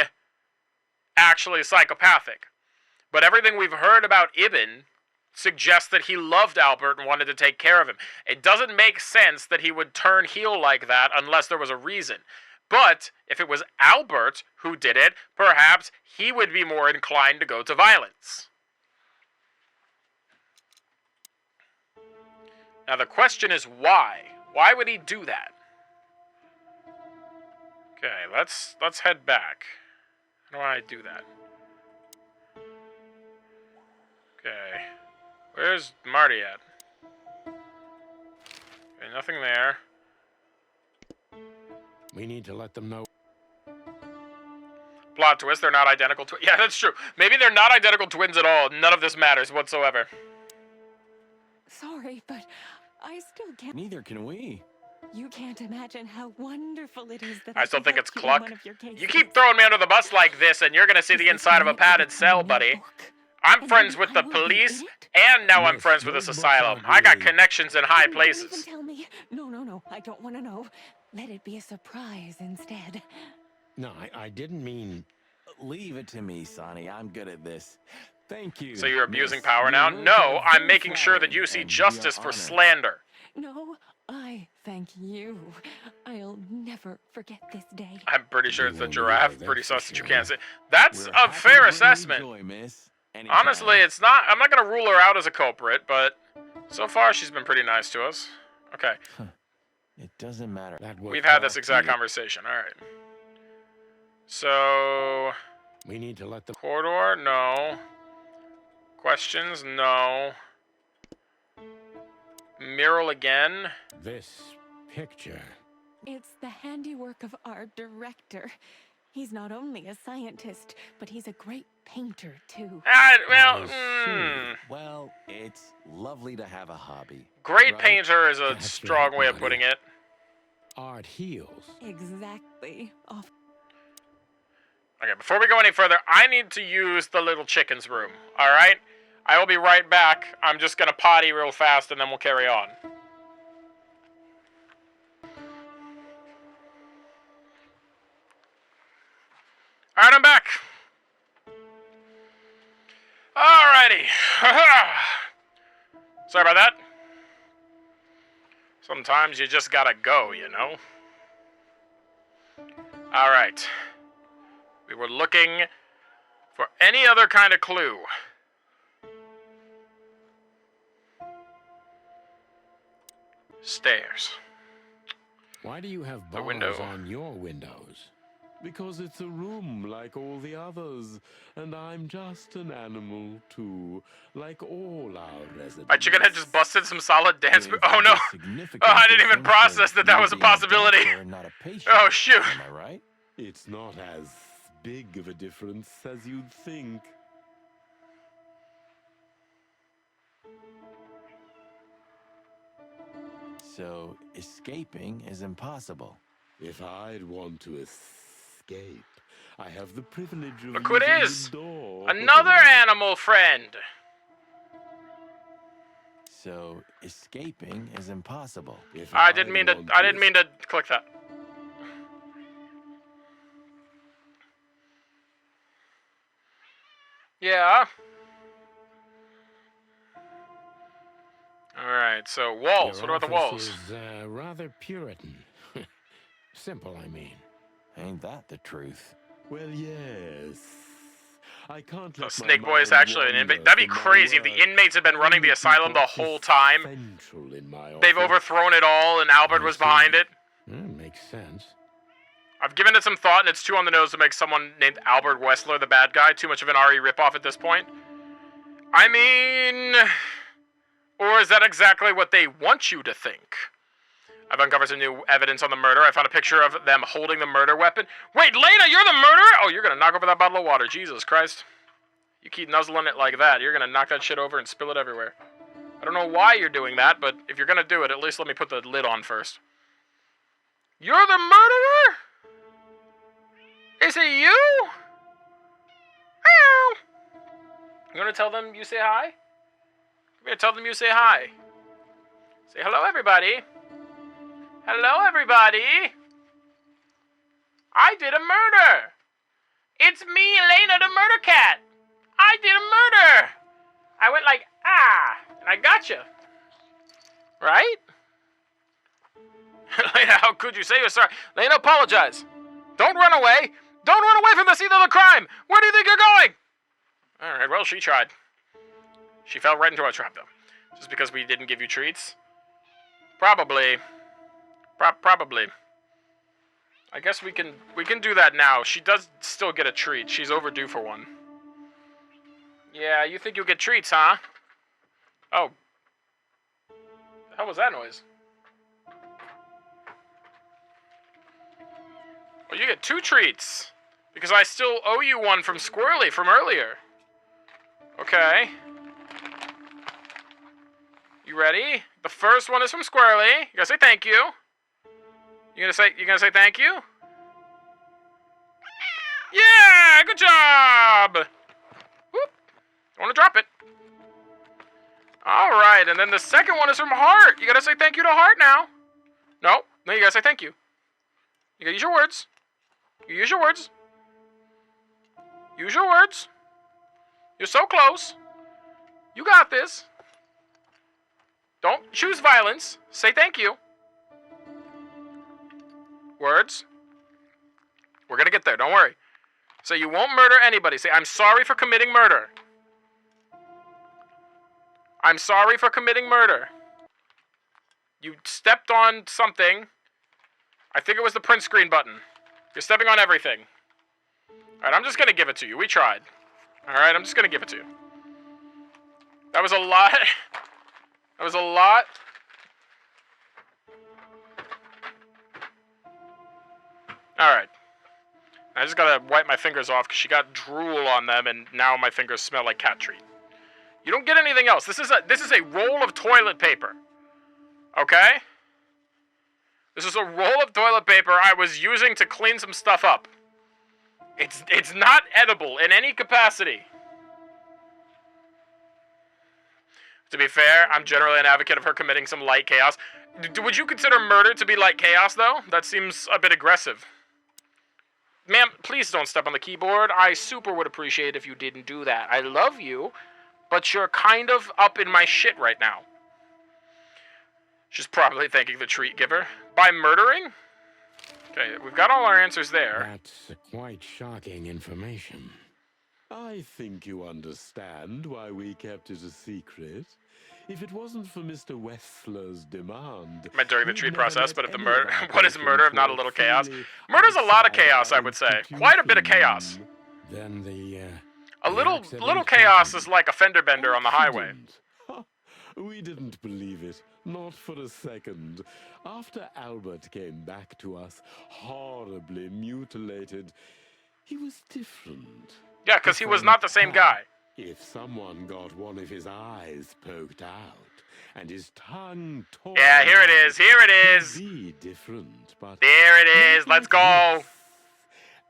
actually psychopathic. But everything we've heard about Ibn suggests that he loved Albert and wanted to take care of him. It doesn't make sense that he would turn heel like that unless there was a reason. But if it was Albert who did it, perhaps he would be more inclined to go to violence. Now the question is why? Why would he do that? Okay, let's head back. How do I do that? Okay. Where's Marty at? Okay, nothing there. We need to let them know. Plot twist, they're not identical twins. Yeah, that's true. Maybe they're not identical twins at all. None of this matters whatsoever. Sorry, but I still can't. Neither can we. You can't imagine how wonderful it is that I still can think help it's you in Cluck. one of your cases. You keep throwing me under the bus like this, and you're gonna see the inside of a padded cell, buddy. I'm friends with the police, and now I'm friends with this asylum. I got connections in high Even places. tell me. No. I don't want to know. Let it be a surprise instead. No, I didn't mean... Leave it to me, Sonny. I'm good at this. Thank you. So you're abusing miss. power Your now? words No, are I'm very making sure that you see flattering, and we justice are for honored. slander. No, I thank you. I'll never forget this day. I'm pretty sure it's the won't giraffe. either, Pretty that's sus for that you sure. can't say. That's We're a happy fair to bring you assessment. joy, miss. Anytime. Honestly, it's not. I'm not gonna rule her out as a culprit, but so far she's been pretty nice to us. Okay, It doesn't matter. That worked we've had out this for exact you. conversation. All right. So We need to let them... corridor, no. Questions, no. Mural again. This picture... It's the handiwork of our director. He's not only a scientist, but he's a great painter, too. Well, Well, it's lovely to have a hobby. great right? painter is a That's strong right, way of Marty. putting it. Art heals. Exactly. Off. Okay, before we go any further, I need to use the little chicken's room. All right? I will be right back. I'm just gonna potty real fast, and then we'll carry on. All right, I'm back. Alrighty. Sorry about that. Sometimes you just gotta go, you know? Alright. We were looking for any other kind of clue. Stairs. Why do you have The bars window. on your windows? Because it's a room like all the others, and I'm just an animal too, like all our residents. My chicken head just busted some solid dance. There's Oh no! a significant Oh, I didn't even difference process of that was a you being possibility. doctor and not a patient. Oh shoot! Am I right? It's not as big of a difference as you'd think. So escaping is impossible. If I'd want to escape, I have the privilege of Look who it using is! the door. Another animal friend! So, escaping is impossible. I didn't mean to click that. Yeah. Alright, so walls. Your What about the office walls? Is, rather Puritan. Simple, I mean. Ain't that the truth? Well, yes. I can't So let Snake my Boy is mind actually an inmate. wander That'd be from my crazy if the work. inmates had been running the asylum the whole time. Central in my They've office. overthrown it all and Albert was behind it. Makes sense. I've given it some thought and it's too on the nose to make someone named Albert Wessler the bad guy. Too much of an RE ripoff at this point. I mean... Or is that exactly what they want you to think? I've uncovered some new evidence on the murder. I found a picture of them holding the murder weapon. Wait, Lena, you're the murderer? Oh, you're gonna knock over that bottle of water. Jesus Christ. You keep nuzzling it like that, you're gonna knock that shit over and spill it everywhere. I don't know why you're doing that, but if you're gonna do it, at least let me put the lid on first. You're the murderer? Is it you? Ow. You wanna tell them you say hi? I'm gonna tell them you say hi. Say hello, everybody. Hello, everybody. I did a murder. It's me, Elena, the murder cat. I did a murder. I went like, and I gotcha. Right? Lena, how could you say you're sorry? Lena, apologize. Don't run away. Don't run away from the scene of the crime. Where do you think you're going? All right, well, she tried. She fell right into our trap, though. Just because we didn't give you treats? Probably. Probably. I guess we can do that now. She does still get a treat. She's overdue for one. Yeah, you think you'll get treats, huh? Oh. The hell was that noise? Well, you get 2 treats. Because I still owe you one from Squirrely from earlier. Okay. You ready? The first one is from Squirrely. You gotta say thank you. You gonna say thank you? Yeah, good job! Whoop. Don't wanna drop it. Alright, and then the second one is from Heart. You gotta say thank you to Heart now. No, you gotta say thank you. You gotta use your words. You use your words. Use your words. You're so close. You got this. Don't choose violence. Say thank you. Words. We're gonna get there, don't worry. Say you won't murder anybody. Say, I'm sorry for committing murder. I'm sorry for committing murder. You stepped on something. I think it was the print screen button. You're stepping on everything. Alright, I'm just gonna give it to you. We tried. Alright, I'm just gonna give it to you. That was a lot. That was a lot. Alright. I just gotta wipe my fingers off because she got drool on them and now my fingers smell like cat treat. You don't get anything else. This is a roll of toilet paper. Okay? This is a roll of toilet paper I was using to clean some stuff up. It's not edible in any capacity. To be fair, I'm generally an advocate of her committing some light chaos. Would you consider murder to be light chaos, though? That seems a bit aggressive. Ma'am, please don't step on the keyboard. I super would appreciate if you didn't do that. I love you, but you're kind of up in my shit right now. She's probably thanking the treat giver. By murdering? Okay, we've got all our answers there. That's quite shocking information. I think you understand why we kept it a secret. If it wasn't for Mr. Wessler's demand... I meant during the treat process, but if the murder... What is murder if not a little chaos? Murder's a lot of chaos, I would say. Quite a bit of chaos. Then the, A little chaos is like a fender bender on the highway. We didn't believe it. Not for a second. After Albert came back to us, horribly mutilated, he was different. Yeah, because he was not the same guy. If someone got one of his eyes poked out, and his tongue torn. Yeah, here it is. Here it is. Be different, but there it is. Let's go.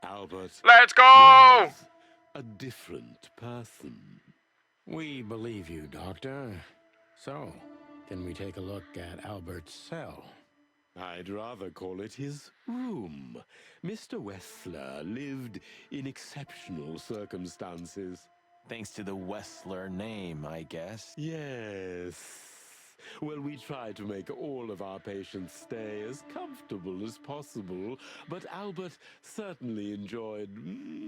Albert. Let's go. Was a different person. We believe you, Doctor. So, can we take a look at Albert's cell? I'd rather call it his room. Mr. Wessler lived in exceptional circumstances. Thanks to the Wessler name, I guess. Yes. Well, we try to make all of our patients stay as comfortable as possible, but Albert certainly enjoyed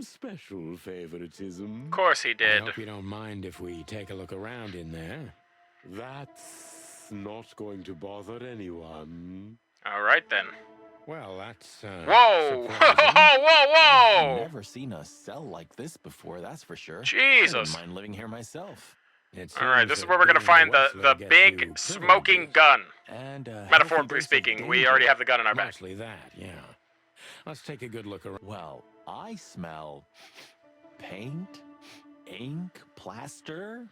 special favoritism. Of course he did. I hope you don't mind if we take a look around in there. That's not going to bother anyone. All right, then. Well, that's, Whoa! Whoa! I've never seen a cell like this before, that's for sure. Jesus. I wouldn't mind living here myself. All right, this is where we're going to find the big smoking gun. And, metaphorically speaking, we already have the gun in our back. Mostly that, yeah. Let's take a good look around. Well, I smell paint, ink, plaster,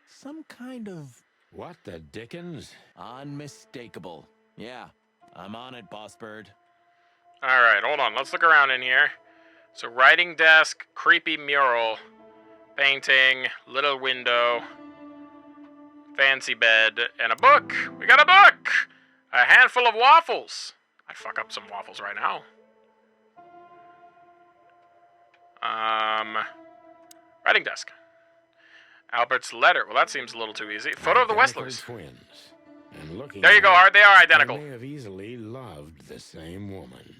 some kind of... What the dickens? Unmistakable. Yeah, I'm on it, Boss Bird. All right, hold on. Let's look around in here. So, writing desk, creepy mural, painting, little window, fancy bed, and a book. We got a book! A handful of waffles. I'd fuck up some waffles right now. Writing desk. Albert's letter. Well, that seems a little too easy. Photo of the Westlers. Twins. And looking there you go, Art. They are identical. They may have easily loved the same woman.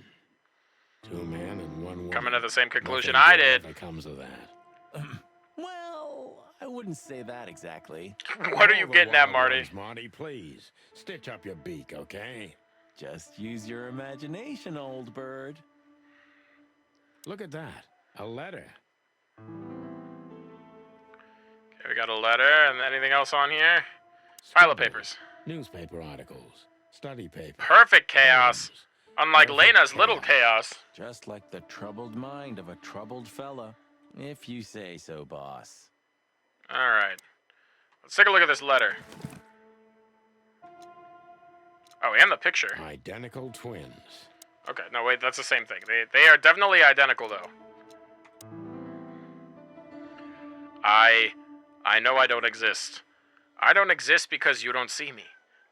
2 men and 1 woman. Coming to the same conclusion I did. Nothing comes of that. Well, I wouldn't say that exactly. What are you getting at, Marty? Marty, please. Stitch up your beak, okay? Just use your imagination, old bird. Look at that. A letter. Okay, we got a letter, and anything else on here? Pile of papers. Newspaper articles. Study paper. Perfect chaos. Unlike Lena's little chaos. Just like the troubled mind of a troubled fella. If you say so, boss. All right. Let's take a look at this letter. Oh, and the picture. Identical twins. Okay, no, wait, that's the same thing. They are definitely identical, though. I know I don't exist. I don't exist because you don't see me.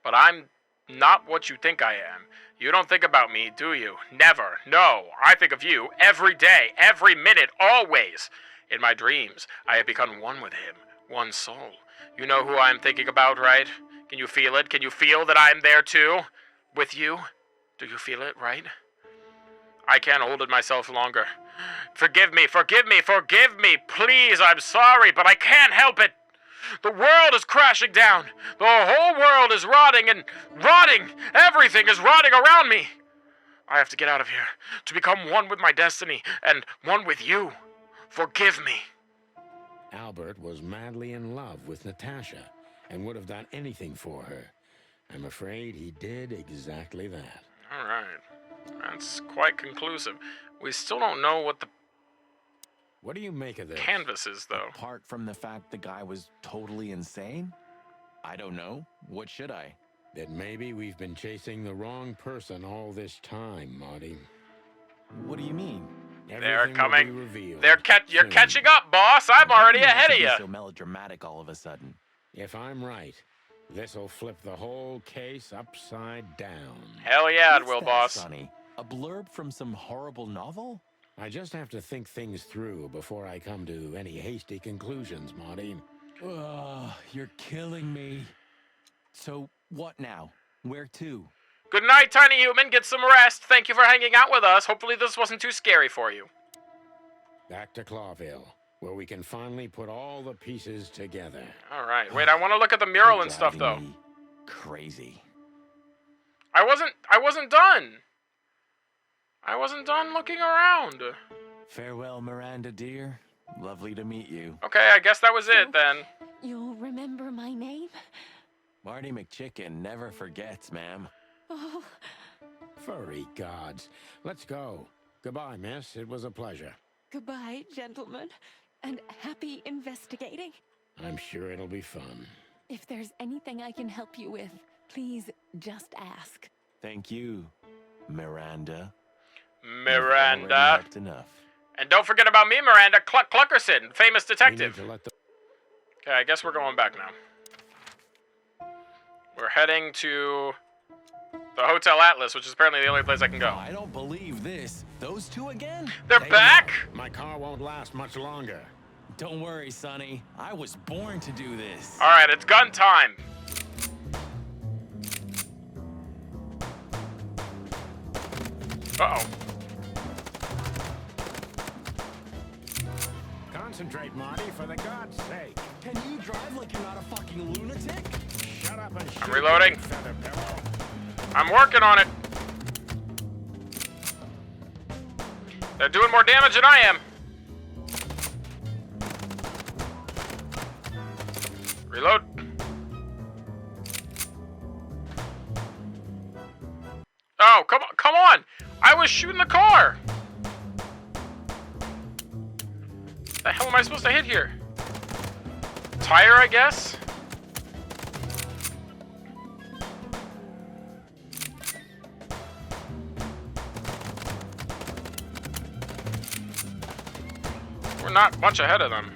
But I'm not what you think I am. You don't think about me, do you? Never. No. I think of you every day, every minute, always. In my dreams, I have become one with him, one soul. You know who I'm thinking about, right? Can you feel it? Can you feel that I'm there too? With you? Do you feel it, right? I can't hold it myself longer. Forgive me, forgive me, forgive me. Please, I'm sorry, but I can't help it. The world is crashing down. The whole world is rotting and rotting. Everything is rotting around me. I have to get out of here to become one with my destiny and one with you. Forgive me. Albert was madly in love with Natasha and would have done anything for her. I'm afraid he did exactly that. All right. That's quite conclusive. We still don't know what the... What do you make of this? Canvas is, though. Apart from the fact the guy was totally insane? I don't know. What should I? That maybe we've been chasing the wrong person all this time, Marty. What do you mean? They're coming. You're catching up, boss. I'm already ahead of you. So melodramatic all of a sudden. If I'm right, this'll flip the whole case upside down. Hell yeah, it will, boss. Sonny? A blurb from some horrible novel? I just have to think things through before I come to any hasty conclusions, Marty. Ugh, you're killing me. So, what now? Where to? Good night, tiny human. Get some rest. Thank you for hanging out with us. Hopefully this wasn't too scary for you. Back to Clawville, where we can finally put all the pieces together. All right. Wait, I want to look at the mural and stuff, though. Crazy. I wasn't done. I wasn't done looking around. Farewell, Miranda, dear. Lovely to meet you. Okay, I guess that was it, then. You'll remember my name? Marty McChicken never forgets, ma'am. Oh. Furry gods. Let's go. Goodbye, miss. It was a pleasure. Goodbye, gentlemen. And happy investigating. I'm sure it'll be fun. If there's anything I can help you with, please just ask. Thank you, Miranda. Miranda. You've already helped enough. And don't forget about me, Miranda, Cluck Cluckerson, famous detective. We need to let the Okay, I guess we're going back now. We're heading to the Hotel Atlas, which is apparently the only place I can go. I don't believe this. Those two again? They're back? My car won't last much longer. Don't worry, Sonny. I was born to do this. All right, it's gun time. Uh-oh. Concentrate, Marty, for the God's sake. Can you drive like you're not a fucking lunatic? Shut up and shoot. I'm reloading. you feather pillow. I'm working on it. They're doing more damage than I am. Reload. Oh, come on! I was shooting the car! What the hell am I supposed to hit here? Tire, I guess? We're not much ahead of them.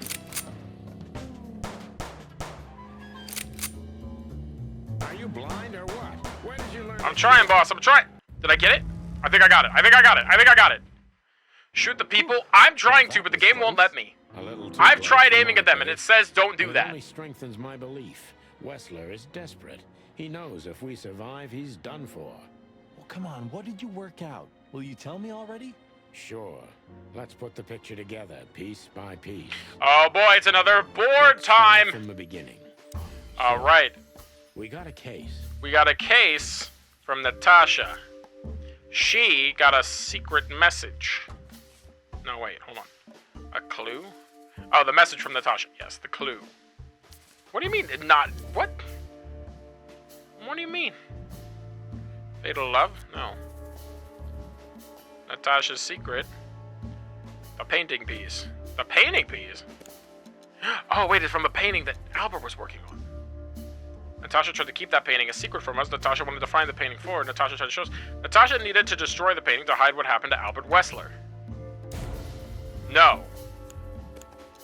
Are you blind or what? Where did you learn? I'm trying, boss. I'm trying. Did I get it? I think I got it. I think I got it. I think I got it. Shoot the people. I'm trying to, but the game won't let me. I've tried aiming at them, and it says don't do It that. only strengthens my belief. Wessler is desperate. He knows if we survive, he's done for. Well, come on. What did you work out? Will you tell me already? Sure. Let's put the picture together, piece by piece. Oh boy, it's another board time. From the beginning. All right. We got a case. We got a case from Natasha. She got a secret message. No, wait, hold on. A clue? Oh, the message from Natasha. Yes, the clue. What do you mean? Not what? What do you mean? Fatal love? No. Natasha's secret. The painting piece. The painting piece? Oh, wait, it's from a painting that Albert was working on. Natasha tried to keep that painting a secret from us. Natasha wanted to find the painting for her. Natasha tried to show us. Natasha needed to destroy the painting to hide what happened to Albert Wessler. No.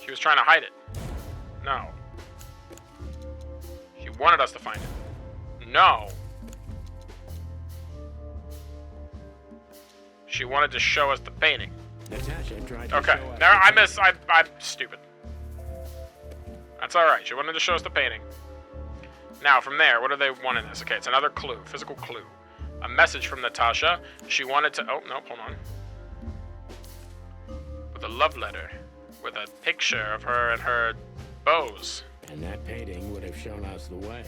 She was trying to hide it. No. She wanted us to find it. No. She wanted to show us the painting. Natasha tried to Okay. show us Now the I'm stupid. That's alright. She wanted to show us the painting. Now, from there, what do they want in this? Okay, it's another clue. Physical clue. A message from Natasha. She wanted to... Oh, no, hold on. With a love letter. With a picture of her and her bows. And that painting would have shown us the way.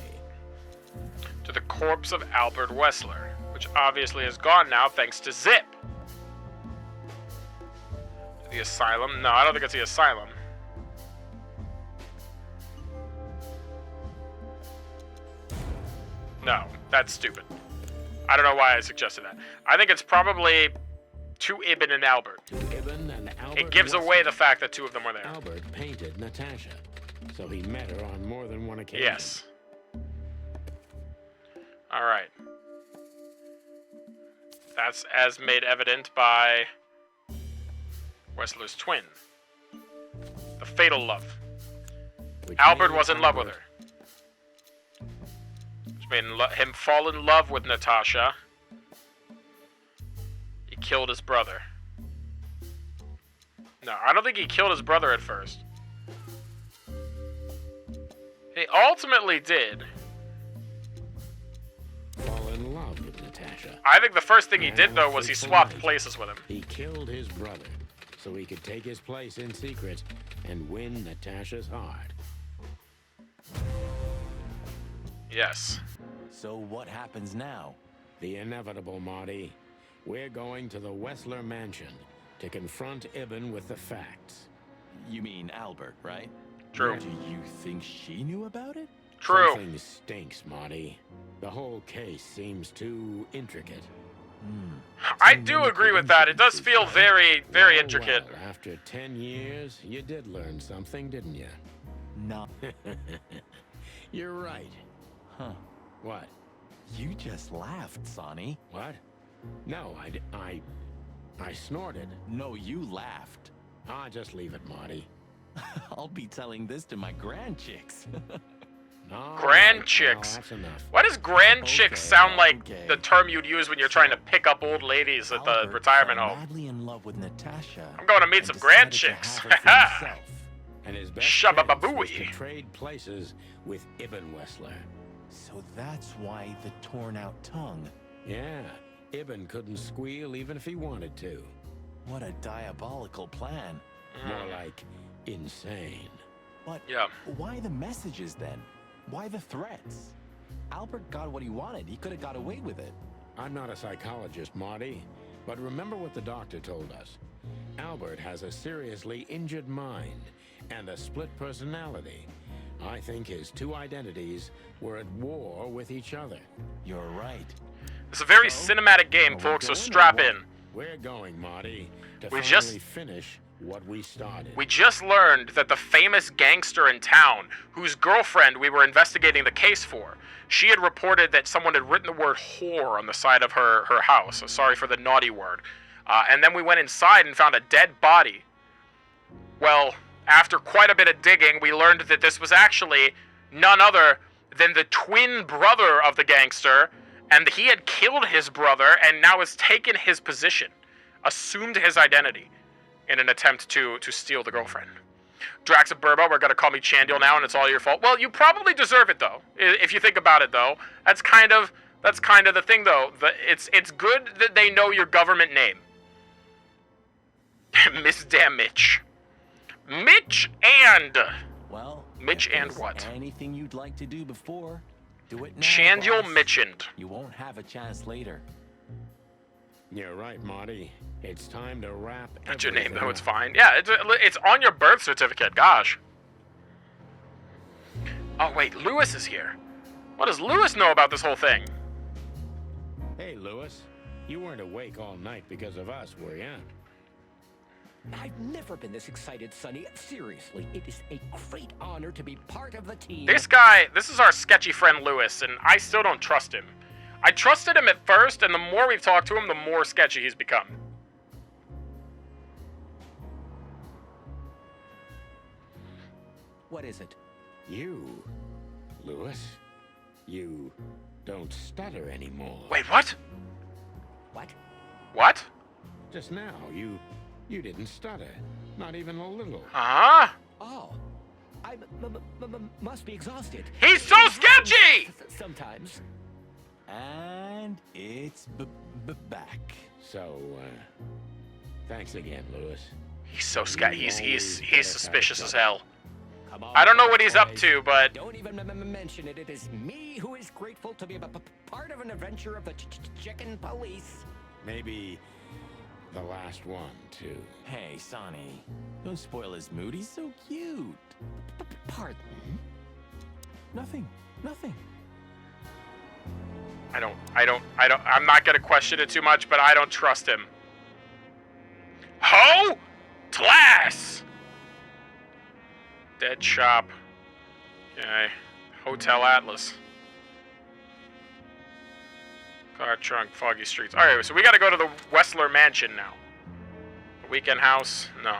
To the corpse of Albert Wessler. Which obviously is gone now, thanks to Zip. To the asylum? No, I don't think it's the asylum. No, that's stupid. I don't know why I suggested that. I think it's probably to Ibn and Albert. Ibn and Albert. It gives away the fact that two of them were there. Albert painted Natasha, so he met her on more than one occasion. Yes. All right. That's as made evident by Wessler's twin. The fatal love. Albert was in love with her. Which made him fall in love with Natasha. He killed his brother. No, I don't think he killed his brother at first. He ultimately did. Fall in love with Natasha. I think the first thing he did, though, was he swapped places with him. He killed his brother, so he could take his place in secret and win Natasha's heart. Yes. So what happens now? The inevitable, Marty. We're going to the Wessler mansion to confront Ibn with the facts. You mean Albert, right? True. Do you think she knew about it? True. Something stinks, Marty. The whole case seems too intricate. I do agree with that. It does feel very, very intricate. Well, after 10 years, you did learn something, didn't you? No. You're right. Huh. What? You just laughed, Sonny. What? No, I snorted. No, you laughed. Just leave it, Marty. I'll be telling this to my grandchicks. No, Grand no, chicks. that's enough. Why does grand chicks sound like the term you'd use when you're trying to pick up old ladies at the Albert retirement fell home? madly in love with Natasha. I'm going to meet and some grand decided to chicks. have her for himself. And his best chance was to Shabba-babooey. trade places with Ibn Wessler. So that's why the torn out tongue. Yeah, Ibn couldn't squeal even if he wanted to. What a diabolical plan. More like insane. But yeah. Why the messages then? Why the threats? Albert got what he wanted. He could have got away with it. I'm not a psychologist, Marty, but remember what the doctor told us. Albert has a seriously injured mind and a split personality. I think his two identities were at war with each other. You're right. It's a very cinematic game, folks, so strap in. We're going, Marty, to We finally just- finish what we started. We just learned that the famous gangster in town, whose girlfriend we were investigating the case for, she had reported that someone had written the word whore on the side of her house. So sorry for the naughty word. And then we went inside and found a dead body. Well, after quite a bit of digging, we learned that this was actually none other than the twin brother of the gangster, and he had killed his brother and now has taken his position, assumed his identity, in an attempt to steal the girlfriend. Drax and Burbo are going to call me Chandiel now, and it's all your fault. Well, you probably deserve it, though. If you think about it, though, that's kind of the thing, though. It's good that they know your government name. Miss Damn Mitch. Mitch and... Well, Mitch if and there's what? Anything you'd like to do before, do it now, Chandiel boss. Mitchend. You won't have a chance later. You're right, Marty. It's time to wrap. That's your name, everything though. It's up. fine. Yeah, it's on your birth certificate. Gosh. Oh, wait. Lewis is here. What does Lewis know about this whole thing? Hey, Lewis. You weren't awake all night because of us, were you? I've never been this excited, Sonny. Seriously, it is a great honor to be part of the team. This guy, this is our sketchy friend Lewis, and I still don't trust him. I trusted him at first, and the more we've talked to him, the more sketchy he's become. What is it? You, Lewis. You don't stutter anymore. Wait, what? What? What? Just now, you didn't stutter. Not even a little. Huh? Oh, I must be exhausted. He's so sketchy! Sometimes. And it's back. So, thanks again, Lewis. He's so sketchy. He's suspicious as hell. Come on, I don't know what he's up boys. to, but Don't even mention it. It is me who is grateful to be a part of an adventure of the chicken police. Maybe the last one, too. Hey, Sonny. Don't spoil his mood. He's so cute. Pardon? Nothing. I'm not gonna question it too much, but I don't trust him. Ho! Tlass! Dead shop. Okay. Hotel Atlas. Car trunk, foggy streets. Alright, so we gotta go to the Wessler Mansion now. The weekend house? No.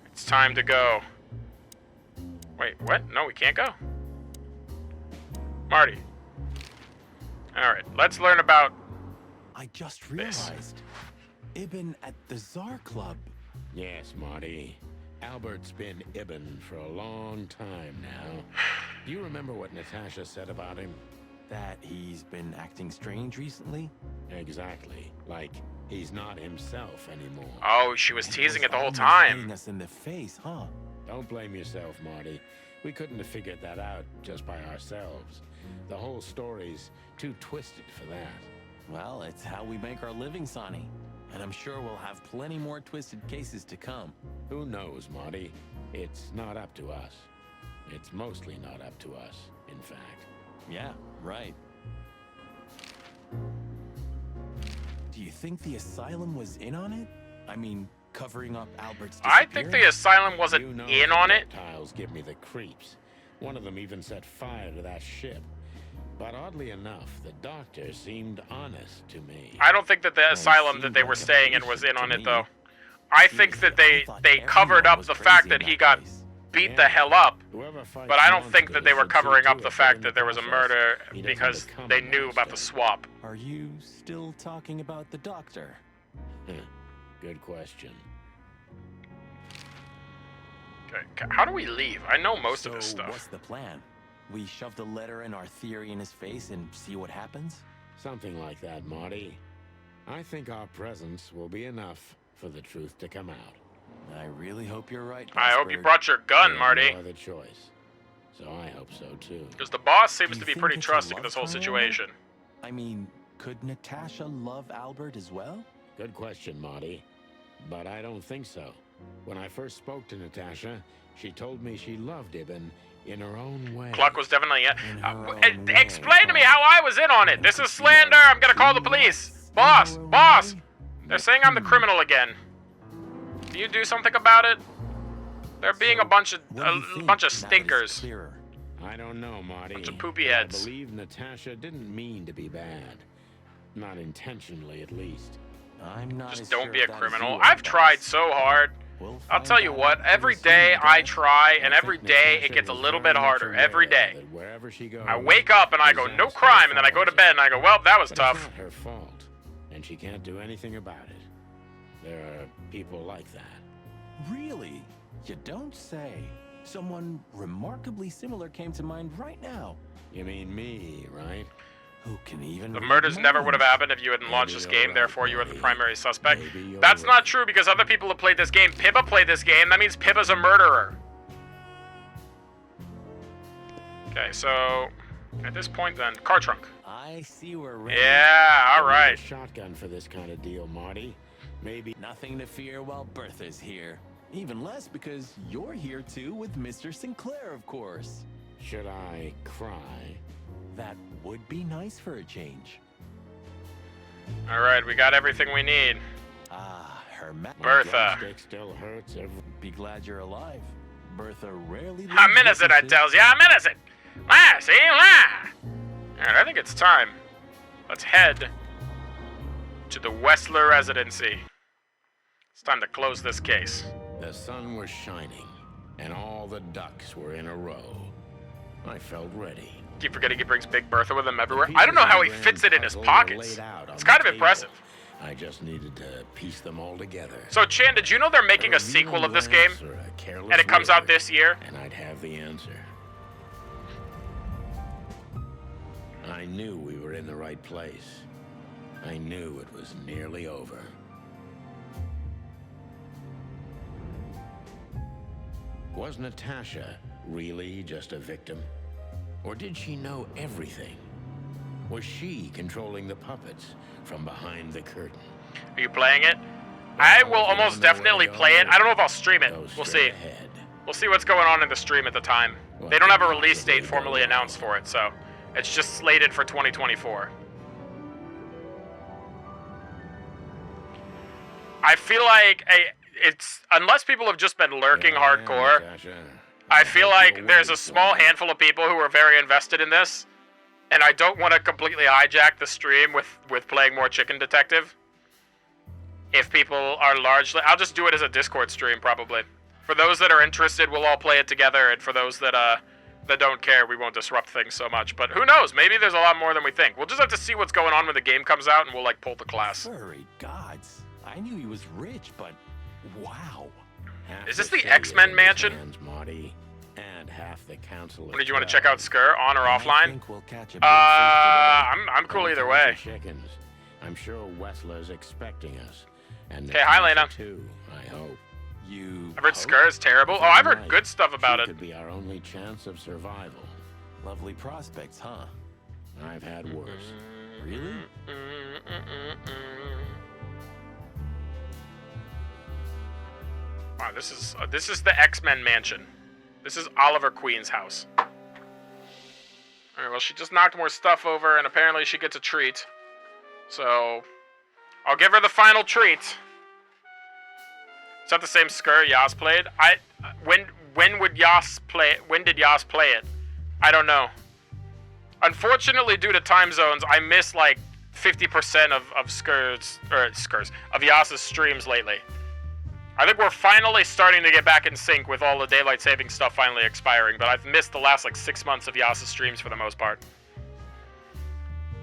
It's time to go. Wait, what? No, we can't go. Marty. Alright, let's learn about... I just realized. Ibn at the Czar Club. Yes, Marty. Albert's been Ibn for a long time now. Do you remember what Natasha said about him? That he's been acting strange recently? Exactly. Like he's not himself anymore. Oh, she was teasing it the whole Almost time. hitting us in the face, huh? Don't blame yourself, Marty. We couldn't have figured that out just by ourselves. The whole story's too twisted for that. Well, it's how we make our living, Sonny. And I'm sure we'll have plenty more twisted cases to come. Who knows, Marty? It's not up to us. It's mostly not up to us, in fact. Yeah, right. Do you think the asylum was in on it? I mean, covering up Albert's I think the asylum wasn't You know in on it. Reptiles give me the creeps. One of them even set fire to that ship. But oddly enough, the doctor seemed honest to me. I don't think that the asylum that they were staying in was in on it, though. I think that they covered up the fact that he got beat the hell up, but I don't think that they were covering up the fact that there was a murder because they knew about the swap. Are you still talking about the doctor? Good question. Okay, how do we leave? I know most of this So stuff. what's the plan? We shove the letter and our theory in his face and see what happens? Something like that, Marty. I think our presence will be enough for the truth to come out. I really hope you're right. I hope you Vesper. brought your gun, You have Marty. no other choice. So I hope so too. Because the boss seems Do you to be think pretty it's a trusting of love this whole triangle? situation. I mean, could Natasha love Albert as well? Good question, Marty. But I don't think so. When I first spoke to Natasha, she told me she loved Ibn in her own way. Cluck was definitely explain to me how I was in on it. This is slander. I'm gonna call the police. Boss! They're saying I'm the criminal again. Can you do something about it? They're being a bunch of stinkers. I don't know, Marty. Bunch of poopy heads. I believe Natasha didn't mean to be bad. Not intentionally, at least. I'm not Just as don't sure be a of that as criminal. you I've are, tried boss. so hard. We'll I'll find tell you out what, after every we see day the I dog. try, and I every think day Natasha it gets a was little very bit much harder. Every aware day. that wherever she goes, I wake up and I go, no disaster crime, and then I go to follows bed and I go, well, that was But tough. it's not her fault, and she can't do anything about it. There are people like that. Really? You don't say. Someone remarkably similar came to mind right now. You mean me, right? Who can even The read murders never minds? would have happened if you hadn't launched Maybe this you're game, right, therefore you are the Marty. primary suspect. Maybe you're That's right. not true because other people have played this game. Pibba played this game, that means Pibba's a murderer. Okay, so at this point then, car trunk. I see we're ready. Yeah, I need alright. a shotgun for this kind of deal, Marty. Maybe. Nothing to fear while Bertha's here. Even less because you're here too with Mr. Sinclair, of course. Should I cry? That would be nice for a change. Alright, we got everything we need. Ah, her Bertha. Stick still hurts every. Be glad you're alive. Bertha rarely. I'm leaves innocent, I witnesses. tells you, I'm innocent. Ah, see, ah. Alright, I think it's time. Let's head to the Wessler residency. It's time to close this case. The sun was shining, and all the ducks were in a row. I felt ready. Keep forgetting he brings Big Bertha with him everywhere. I don't know how he fits it in his pockets. It's kind of impressive. I just needed to piece them all together. So, Chan, did you know they're making a sequel of this game? And it comes out this year? And I'd have the answer. I knew we were in the right place. I knew it was nearly over. Was Natasha really just a victim? Or did she know everything? Was she controlling the puppets from behind the curtain? Are you playing it? I will almost definitely play it. I don't know if I'll stream it. We'll see. Ahead. We'll see what's going on in the stream at the time. They don't have a release date formally announced for it, so it's just slated for 2024. I feel like it's unless people have just been lurking hardcore. Natasha. I feel like there's a small handful of people who are very invested in this, and I don't want to completely hijack the stream with playing more Chicken Detective. If people are largely, I'll just do it as a Discord stream probably. For those that are interested, we'll all play it together, and for those that don't care, we won't disrupt things so much. But who knows? Maybe there's a lot more than we think. We'll just have to see what's going on when the game comes out, and we'll like pull the class. Furry gods. I knew he was rich, but wow. Is this the X-Men mansion? Marty, and half the council. Did you want to check out Skur on or offline? think we'll catch a big I'm cool either way. Chickens. I'm sure Wessler's expecting us. And Okay, hi, Lena. Too, I hope. You. I've heard Skur is terrible. Oh, I've heard good stuff about She it. could be our only chance of survival. Lovely prospects, huh? I've had worse. Really? Wow, this is the X-Men mansion. This is Oliver Queen's house. Alright, well, she just knocked more stuff over, and apparently she gets a treat. So, I'll give her the final treat. Is that the same Skur Yas played? when did Yas play it? I don't know. Unfortunately, due to time zones, I missed like 50% of Yas's streams lately. I think we're finally starting to get back in sync with all the daylight saving stuff finally expiring, but I've missed the last like 6 months of Yas's streams for the most part.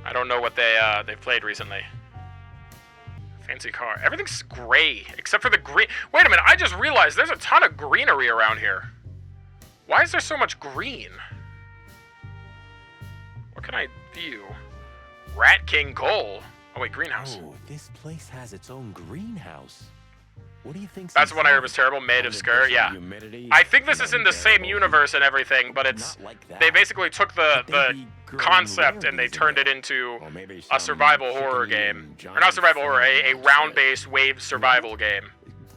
I don't know what they've played recently. Fancy car. Everything's gray except for the green. Wait a minute, I just realized there's a ton of greenery around here. Why is there so much green? What can I view? Rat King Goal. Oh wait, greenhouse. Oh, this place has its own greenhouse. What do you think? That's what I heard was terrible. Made of Skur, yeah. I think this is in the same universe and everything, but it's they basically took the concept and they turned it into a survival horror game, or not survival horror, a round-based wave survival game.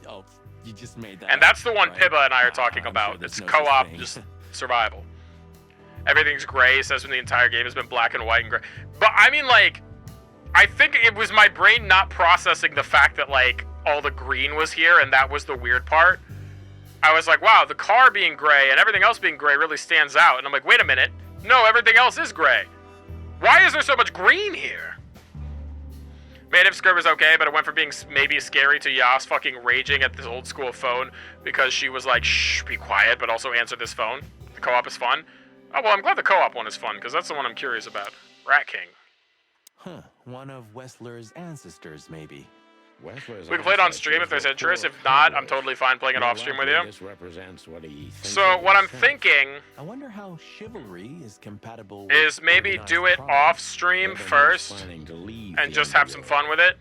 Oh, you just made that. And that's the one Pibba and I are talking about. It's co-op, just survival. Everything's gray. It says when the entire game has been black and white and gray. But I mean, like, I think it was my brain not processing the fact that like all the green was here, and that was the weird part. I was like, wow, the car being gray and everything else being gray really stands out. And I'm like, wait a minute. No, everything else is gray. Why is there so much green here? Made of Skur was okay, but it went from being maybe scary to Yas fucking raging at this old school phone because she was like, shh, be quiet, but also answer this phone. The co-op is fun. Oh, well, I'm glad the co-op one is fun, because that's the one I'm curious about. Rat King. Huh, one of Wessler's ancestors, maybe. We can play it on stream if there's interest. If not, I'm totally fine playing it off stream with you. This represents what he thinks So what I'm thinking I wonder how chivalry is compatible is maybe do it off stream first and just have some fun with it.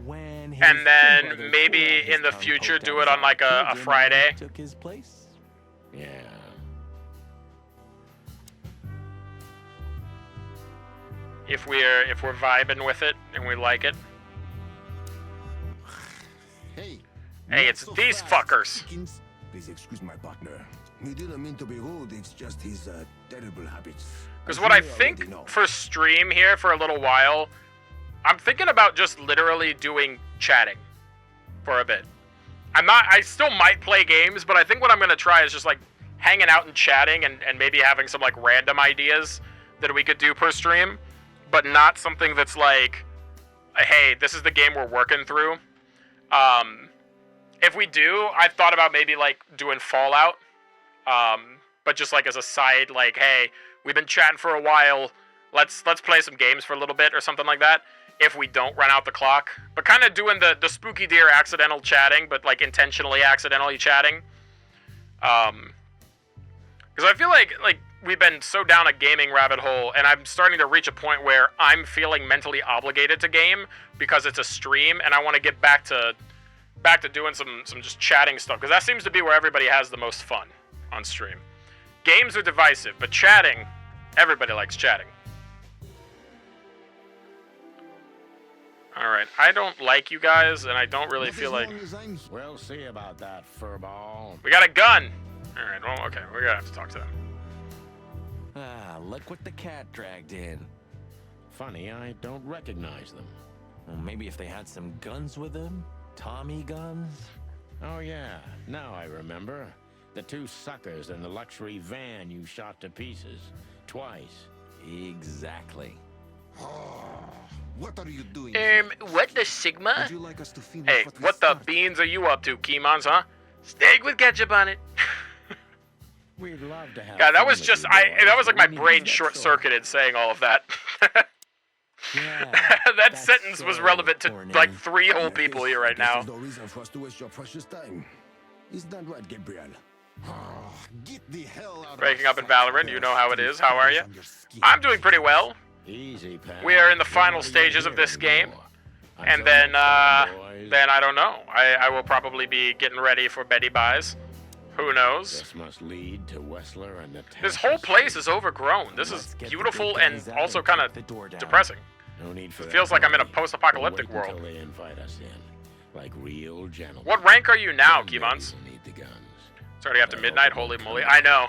And then maybe in the future do it on like a Friday. Took his place? Yeah. If we're vibing with it and we like it. Hey, it's these fuckers. Please excuse my partner. He didn't mean to be rude. It's just his terrible habits. Because what I think for stream here for a little while, I'm thinking about just literally doing chatting for a bit. I still might play games, but I think what I'm going to try is just like hanging out and chatting and maybe having some like random ideas that we could do per stream, but not something that's like, hey, this is the game we're working through. If we do, I've thought about maybe like doing Fallout, but just like as a side, like, hey, we've been chatting for a while, let's play some games for a little bit or something like that. If we don't run out the clock, but kind of doing the Spooky Deer accidental chatting, but like intentionally accidentally chatting. Because I feel like we've been so down a gaming rabbit hole, and I'm starting to reach a point where I'm feeling mentally obligated to game because it's a stream, and I want to get back to doing some just chatting stuff, because that seems to be where everybody has the most fun on stream. Games are divisive, but chatting, everybody likes chatting. Alright, I don't like you guys, and I don't really feel like... We'll see about that, furball. We got a gun! Alright, well, okay, we're gonna have to talk to them. Ah, look what the cat dragged in. Funny, I don't recognize them. Well, maybe if they had some guns with them? Tommy guns? Oh yeah, now I remember. The two suckers in the luxury van you shot to pieces. Twice. Exactly. What are you doing? What the Sigma? Would you like us to finish Hey, what the beans are you up to, Keemons, huh? Steak with ketchup on it. We'd love to have. God, that was just that was like my brain short-circuited saying all of that. Yeah, that sentence was relevant to like 3 whole people here right now. There's no reason for us to waste your precious time. Is that right, Gabriel? Get the hell out Breaking up in Valorant, you know how it is. How are you? I'm doing pretty well. Easy, pal. We are in the final stages of this game, and then I don't know. I will probably be getting ready for Betty Buys. Who knows? This must lead to Wessler and Natasha. This whole place is overgrown. This is beautiful and also kind of depressing. No need for it feels like I'm in a post-apocalyptic world. Until they invite us in, like real gentlemen. What rank are you now, Kevons? It's already after midnight. Holy moly! I know.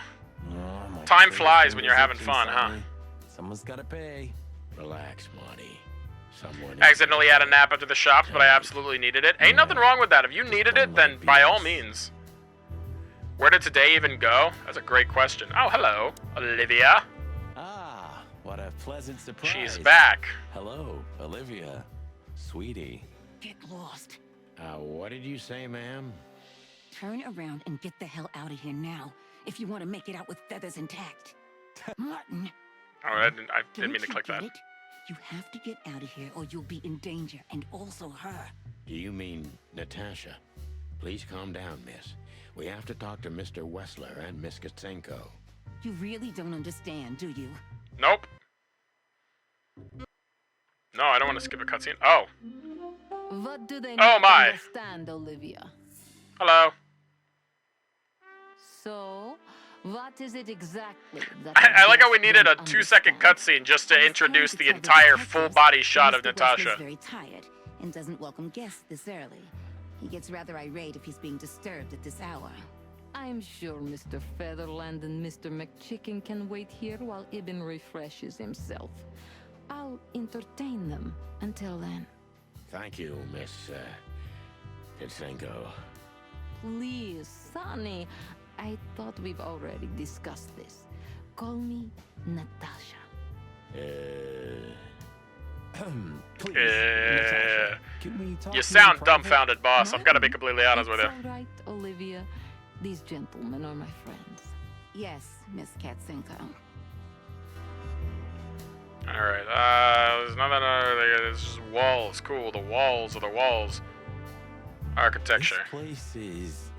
Time flies when you're having fun, huh? Someone's gotta pay. Relax, Marty. Someone. Accidentally had a nap after the shops, but I absolutely needed it. Ain't nothing wrong with that. If you needed it, then by all means. Where did today even go? That's a great question. Oh, hello, Olivia. Ah, what a pleasant surprise. She's back. Hello, Olivia. Sweetie. Get lost. What did you say, ma'am? Turn around and get the hell out of here now, if you want to make it out with feathers intact. Martin. Oh, I didn't mean to click that. It? You have to get out of here or you'll be in danger, and also her. Do you mean Natasha? Please calm down, miss. We have to talk to Mr. Wessler and Miss Katsenko. You really don't understand, do you? Nope. No, I don't want to skip a cutscene. Oh. What do they Oh not my. understand, Olivia? Hello. So, what is it exactly that I like how we needed a don't 2-second cutscene just to introduce the entire full-body shot of Mr. Wessler's Natasha. very tired and doesn't welcome guests this early. He gets rather irate if he's being disturbed at this hour. I'm sure Mr. Featherland and Mr. McChicken can wait here while Ibn refreshes himself. I'll entertain them until then. Thank you, Miss Katsenko. Please, Sonny. I thought we've already discussed this. Call me Natasha. Please, Natasha, can we talk You to sound in private? dumbfounded, boss. I've got to be completely honest with you. It's all right, Olivia. These gentlemen are my friends. Yes, Miss Katsenko. Alright, there's nothing there's just walls. Cool, the walls are the walls. Architecture. This place is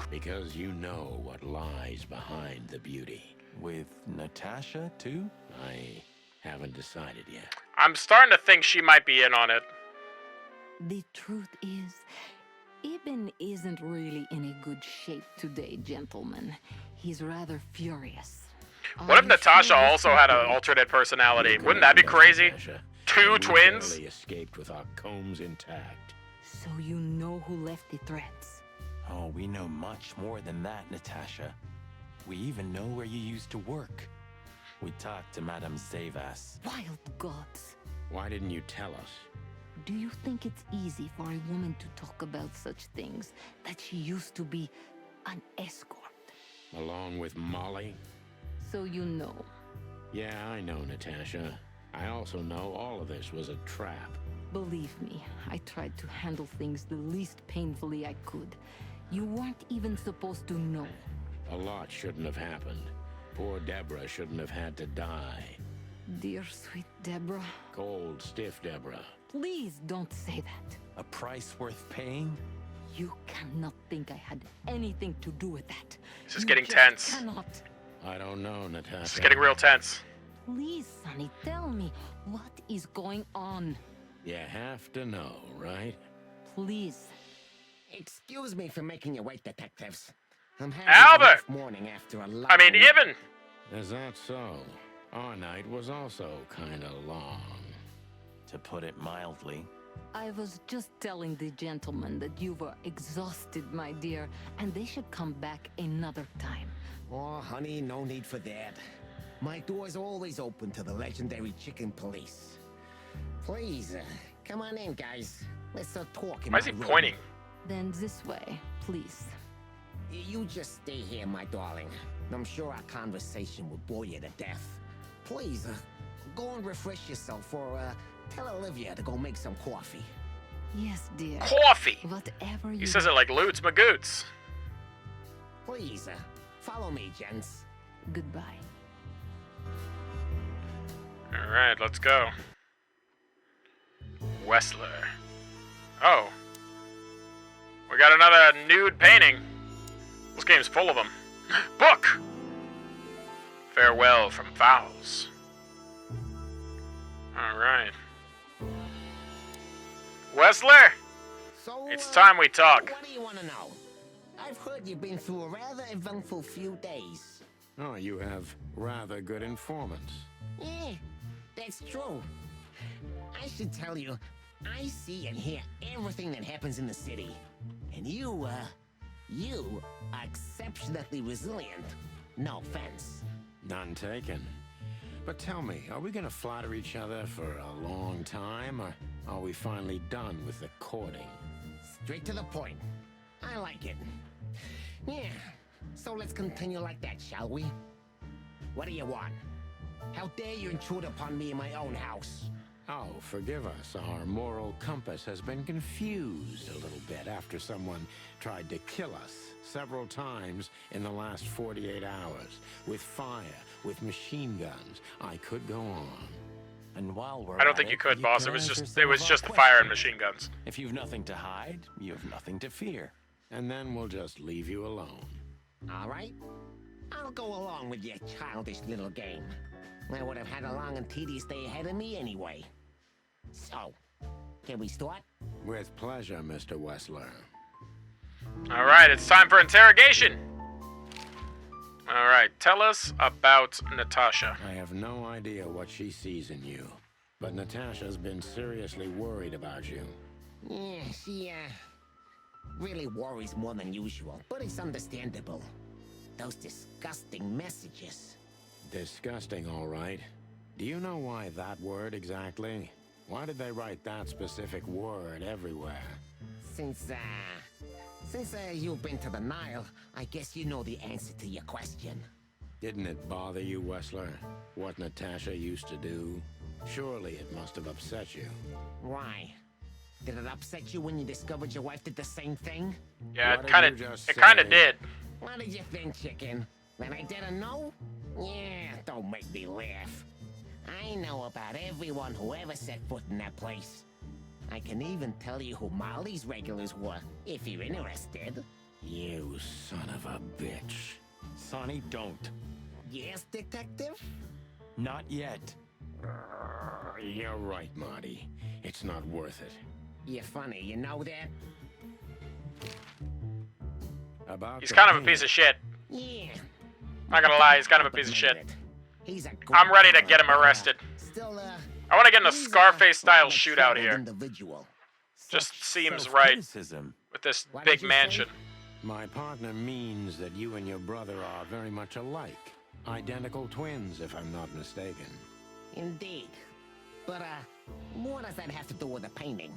Because you know what lies behind the beauty. With Natasha, too? I haven't decided yet. I'm starting to think she might be in on it. The truth is, Ibn isn't really in a good shape today, gentlemen. He's rather furious. What if Natasha also had an alternate personality? Wouldn't that be crazy? Natasha. Two We twins? barely escaped with our combs intact. So you know who left the threats? Oh, we know much more than that, Natasha. We even know where you used to work. We talked to Madame Zavas. Wild gods. Why didn't you tell us? Do you think it's easy for a woman to talk about such things, that she used to be an escort? Along with Molly? So you know. Yeah, I know, Natasha. I also know all of this was a trap. Believe me, I tried to handle things the least painfully I could. You weren't even supposed to know. A lot shouldn't have happened. Poor Deborah shouldn't have had to die. Dear sweet Deborah. Cold, stiff Deborah. Please don't say that. A price worth paying? You cannot think I had anything to do with that. This is getting tense. Cannot. I don't know, Natasha. This is getting real tense. Please, Sonny, tell me, what is going on? You have to know, right? Please. Excuse me for making you wait, detectives. I'm having Albert! a rough morning after a long... I mean, Ibn! Is that so? Our night was also kinda long. To put it mildly. I was just telling the gentlemen that you were exhausted, my dear, and they should come back another time. Oh, honey, no need for that. My door's always open to the legendary chicken police. Please, come on in, guys. Let's talk in Why is he pointing? Then this way, please. You just stay here, my darling. I'm sure our conversation will bore you to death. Please, go and refresh yourself, or tell Olivia to go make some coffee. Yes, dear. Coffee! Whatever you... He says it like Loots Magoots. Please, follow me, gents. Goodbye. Alright, let's go. Wessler. Oh. We got another nude painting. This game's full of them. Book! Farewell from Fowls. Alright. Wessler! So, It's time we talk. What do you want to know? I've heard you've been through a rather eventful few days. Oh, you have rather good informants. Yeah, that's true. I should tell you, I see and hear everything that happens in the city. And you are exceptionally resilient. No offense. None taken. But tell me, are we gonna flatter each other for a long time, or are we finally done with the courting? Straight to the point. I like it. Yeah, So let's continue like that, shall we? What do you want? How dare you intrude upon me in my own house? Oh, forgive us. Our moral compass has been confused a little bit after someone tried to kill us several times in the last 48 hours. With fire, with machine guns. I could go on. And while we're I don't at think you could, you boss. can It was answer just some the of our fire and questions. machine guns. If you've nothing to hide, you have nothing to fear. And then we'll just leave you alone. All right. I'll go along with your childish little game. I would have had a long and tedious day ahead of me anyway. So, can we start? With pleasure, Mr. Wessler. All right, it's time for interrogation. All right, tell us about Natasha. I have no idea what she sees in you, but Natasha's been seriously worried about you. Yeah, she, really worries more than usual, but it's understandable. Those disgusting messages. Disgusting, all right. Do you know why that word exactly? Why did they write that specific word everywhere? Since you've been to the Nile, I guess you know the answer to your question. Didn't it bother you, Wessler, what Natasha used to do? Surely it must have upset you. Why? Did it upset you when you discovered your wife did the same thing? Yeah, What it kind did you of just it kind of say? did. What did you think, chicken? That I didn't know? Yeah, don't make me laugh. I know about everyone who ever set foot in that place. I can even tell you who Molly's regulars were, if you're interested. You son of a bitch. Sonny, don't. Yes, detective? Not yet. You're right, Marty. It's not worth it. You're funny, you know that? About He's the kind of a painting. piece of shit. Yeah. Not gonna lie, he's kind of a piece of shit. He's a I'm ready to get him arrested. Still, I want to get in a he's Scarface-style rather shootout troubled here. Individual. Just seems right Self-criticism. with this What did big you mansion. My partner means that you and your brother are very much alike. Identical twins, if I'm not mistaken. Indeed. But, what does that have to do with the painting?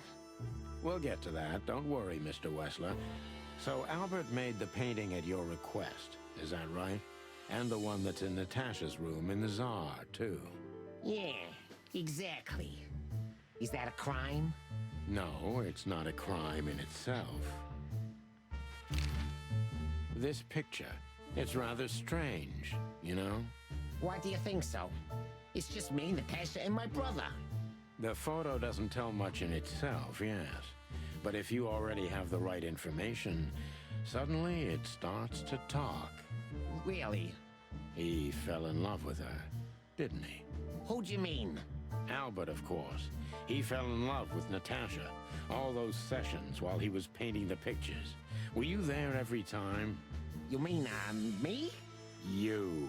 We'll get to that. Don't worry, Mr. Wessler. So Albert made the painting at your request, is that right? And the one that's in Natasha's room in the Czar, too. Yeah, exactly. Is that a crime? No, it's not a crime in itself. This picture, it's rather strange, you know? Why do you think so? It's just me, Natasha, and my brother. The photo doesn't tell much in itself, yes. But if you already have the right information, suddenly it starts to talk. Really? He fell in love with her, didn't he? Who'd you mean? Albert, of course. He fell in love with Natasha. All those sessions while he was painting the pictures. Were you there every time? You mean, me? You.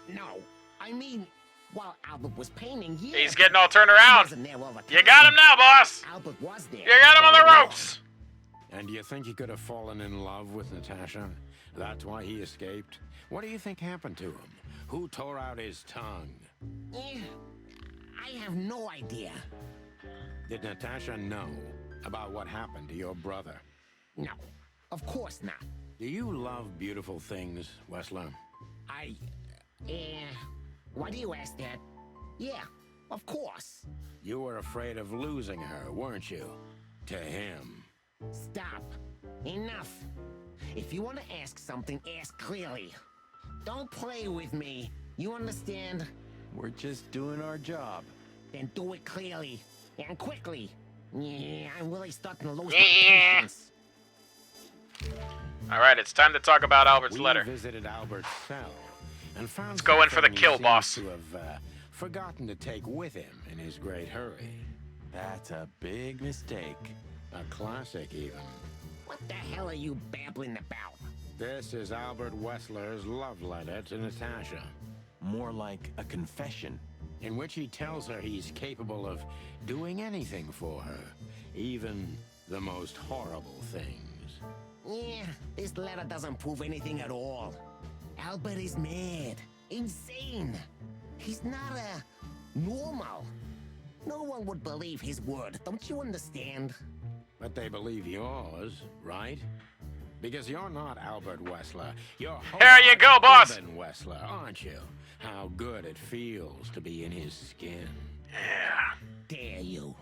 No, I mean, while Albert was painting, yeah. He's getting all turned I around. wasn't there all the time. You got him now, boss. Albert was there. You got him on the ropes. And do you think he could have fallen in love with Natasha? That's why he escaped? What do you think happened to him? Who tore out his tongue? I have no idea. Did Natasha know about what happened to your brother? No, of course not. Do you love beautiful things, Wessler? Why do you ask that? Yeah, of course. You were afraid of losing her, weren't you? To him. Stop. Enough. If you want to ask something, ask clearly. Don't play with me. You understand? We're just doing our job. Then do it clearly. And quickly. Yeah, I'm really starting to lose my patience. All right, it's time to talk about Albert's letter. We visited Albert's cell and found Let's go in for the something he kill, seems boss. to have forgotten to take with him in his great hurry. That's a big mistake. A classic, even. What the hell are you babbling about? This is Albert Wessler's love letter to Natasha. More like a confession. In which he tells her he's capable of doing anything for her, even the most horrible things. Yeah, this letter doesn't prove anything at all. Albert is mad. Insane. He's not, normal. No one would believe his word, don't you understand? But they believe yours, right? because you're not Albert Wessler. You're Here you go, boss! Ibn Wessler, aren't you? How good it feels to be in his skin. Yeah. Dare you?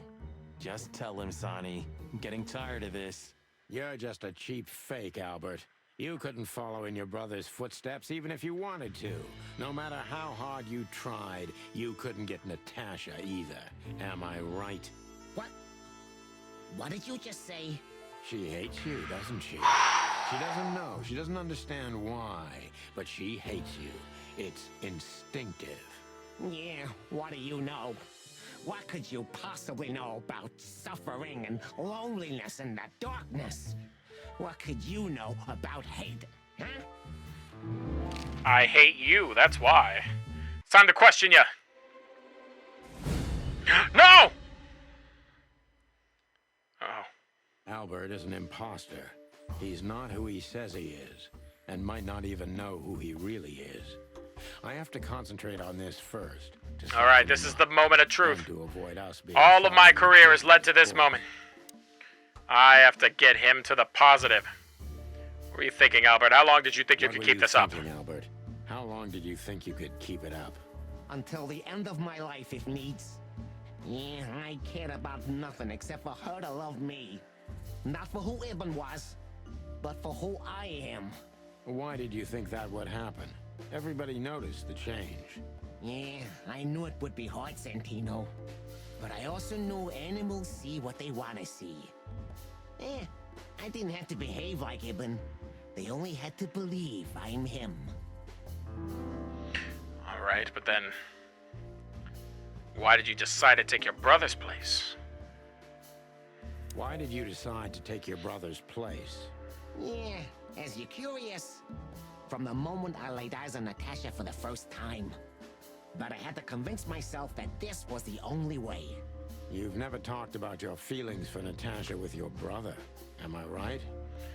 Just tell him, Sonny. I'm getting tired of this. You're just a cheap fake, Albert. You couldn't follow in your brother's footsteps even if you wanted to. No matter how hard you tried, you couldn't get Natasha either. Am I right? What? What did you just say? She hates you, doesn't she? She doesn't know. She doesn't understand why, but she hates you. It's instinctive. Yeah, what do you know? What could you possibly know about suffering and loneliness and the darkness? What could you know about hate, huh? I hate you, that's why. It's time to question you. No! Uh-oh. Albert is an imposter. He's not who he says he is, and might not even know who he really is. I have to concentrate on this first. Alright, this is the moment of truth. To avoid us being all of my career has led to this moment. I have to get him to the positive. What were you thinking, Albert? How long did you think you could keep this up? Albert? How long did you think you could keep it up? Until the end of my life, if needs. Yeah, I cared about nothing except for her to love me. Not for who Ibn was, but for who I am. Why did you think that would happen? Everybody noticed the change. Yeah, I knew it would be hard, Santino. But I also knew animals see what they want to see. I didn't have to behave like Ibn. They only had to believe I'm him. Alright, but then... why did you decide to take your brother's place? Why did you decide to take your brother's place? Yeah, as you're curious, from the moment I laid eyes on Natasha for the first time. But I had to convince myself that this was the only way. You've never talked about your feelings for Natasha with your brother, am I right?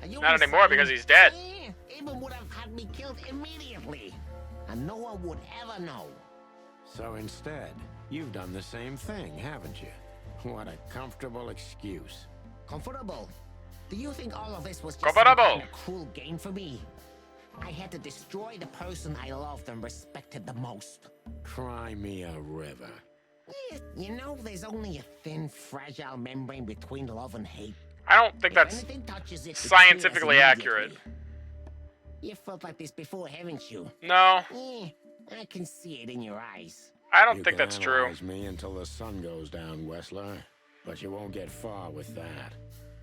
Not anymore because he's dead. Yeah, Ibn would have had me killed immediately. And no one would ever know. So instead, you've done the same thing, haven't you? What a comfortable excuse. Comfortable? Do you think all of this was just a cruel game for me? I had to destroy the person I loved and respected the most. Cry me a river. Yeah, you know, there's only a thin, fragile membrane between love and hate. I don't think that's scientifically accurate. You felt like this before, haven't you? No. Yeah, I can see it in your eyes. I don't think that's true. You can analyze me until the sun goes down, Wessler. But you won't get far with that.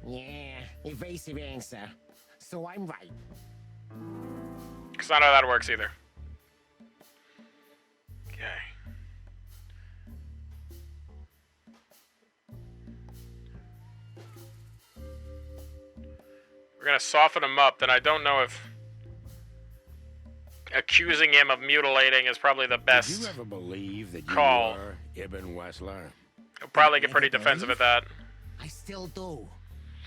Yeah, evasive answer. So I'm right. It's not how that works either. Okay. We're gonna soften him up, then I don't know if accusing him of mutilating is probably the best Did you ever believe that you call. were Ibn Wessler? He'll probably get pretty defensive at that. I still do.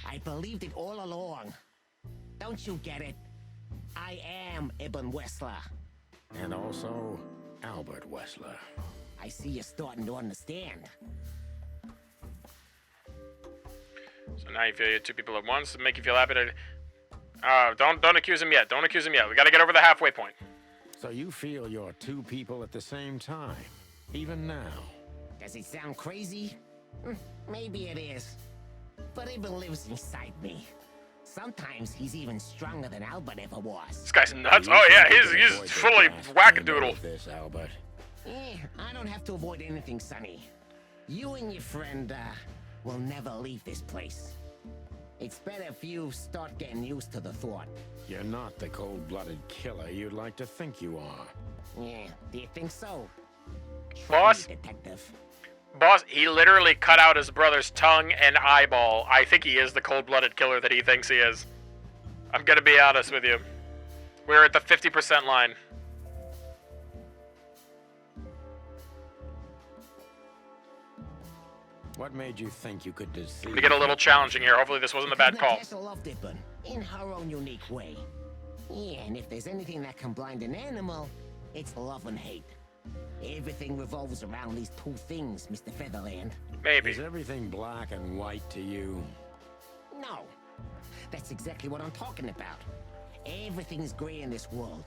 I believed it all along. Don't you get it? I am Ibn Wessler. And also, Albert Wessler. I see you're starting to understand. So now you feel you're two people at once to make you feel happy to... don't accuse him yet. Don't accuse him yet. We gotta get over the halfway point. So you feel you're two people at the same time, even now? Does it sound crazy? Maybe it is. But Ibn lives inside me. Sometimes he's even stronger than Albert ever was. This guy's nuts. Oh yeah, he's fully wackadoodle. This, Albert. I don't have to avoid anything, Sonny. You and your friend, will never leave this place. It's better if you start getting used to the thought. You're not the cold-blooded killer you'd like to think you are. Yeah, do you think so? Boss? Detective. Boss, he literally cut out his brother's tongue and eyeball. I think he is the cold-blooded killer that he thinks he is. I'm gonna be honest with you. We're at the 50% line. What made you think you could deceive? We get a little challenging here. Hopefully this wasn't a bad call. Natasha loved Ibn in her own unique way. Yeah, and if there's anything that can blind an animal, it's love and hate. Everything revolves around these two things, Mr. Featherland. Maybe. Is everything black and white to you? No. That's exactly what I'm talking about. Everything's gray in this world.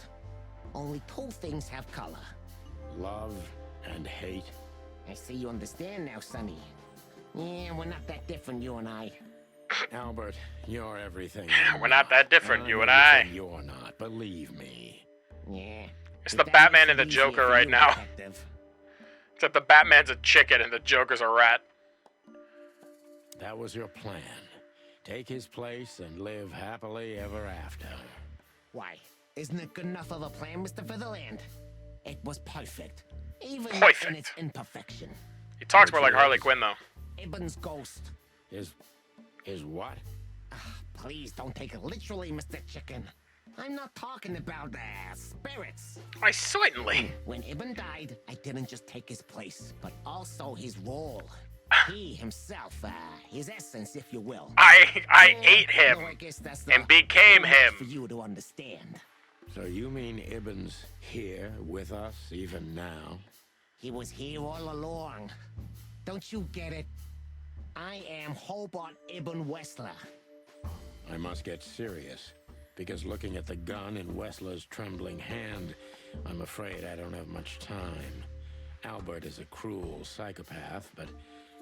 Only two things have color. Love and hate. I see you understand now, Sonny. Yeah, we're not that different, you and I. Albert, you're everything. We're not that different, you and I. I. You're not, believe me. Yeah. It's the Batman and the Joker right now. Except the Batman's a chicken and the Joker's a rat. That was your plan. Take his place and live happily ever after. Why? Isn't it good enough of a plan, Mr. Featherland? It was perfect. Even in its imperfection. He talks more like Harley Quinn, though. Ibn's ghost. Is what? Please don't take it literally, Mr. Chicken. I'm not talking about spirits. I certainly. When Ibn died, I didn't just take his place, but also his role. He himself, his essence, if you will. I ate him I guess that's and became him. For you to understand. So you mean Ibn's here with us even now? He was here all along. Don't you get it? I am Hobart Ibn Wessler. I must get serious, because looking at the gun in Wessler's trembling hand, I'm afraid I don't have much time. Albert is a cruel psychopath, but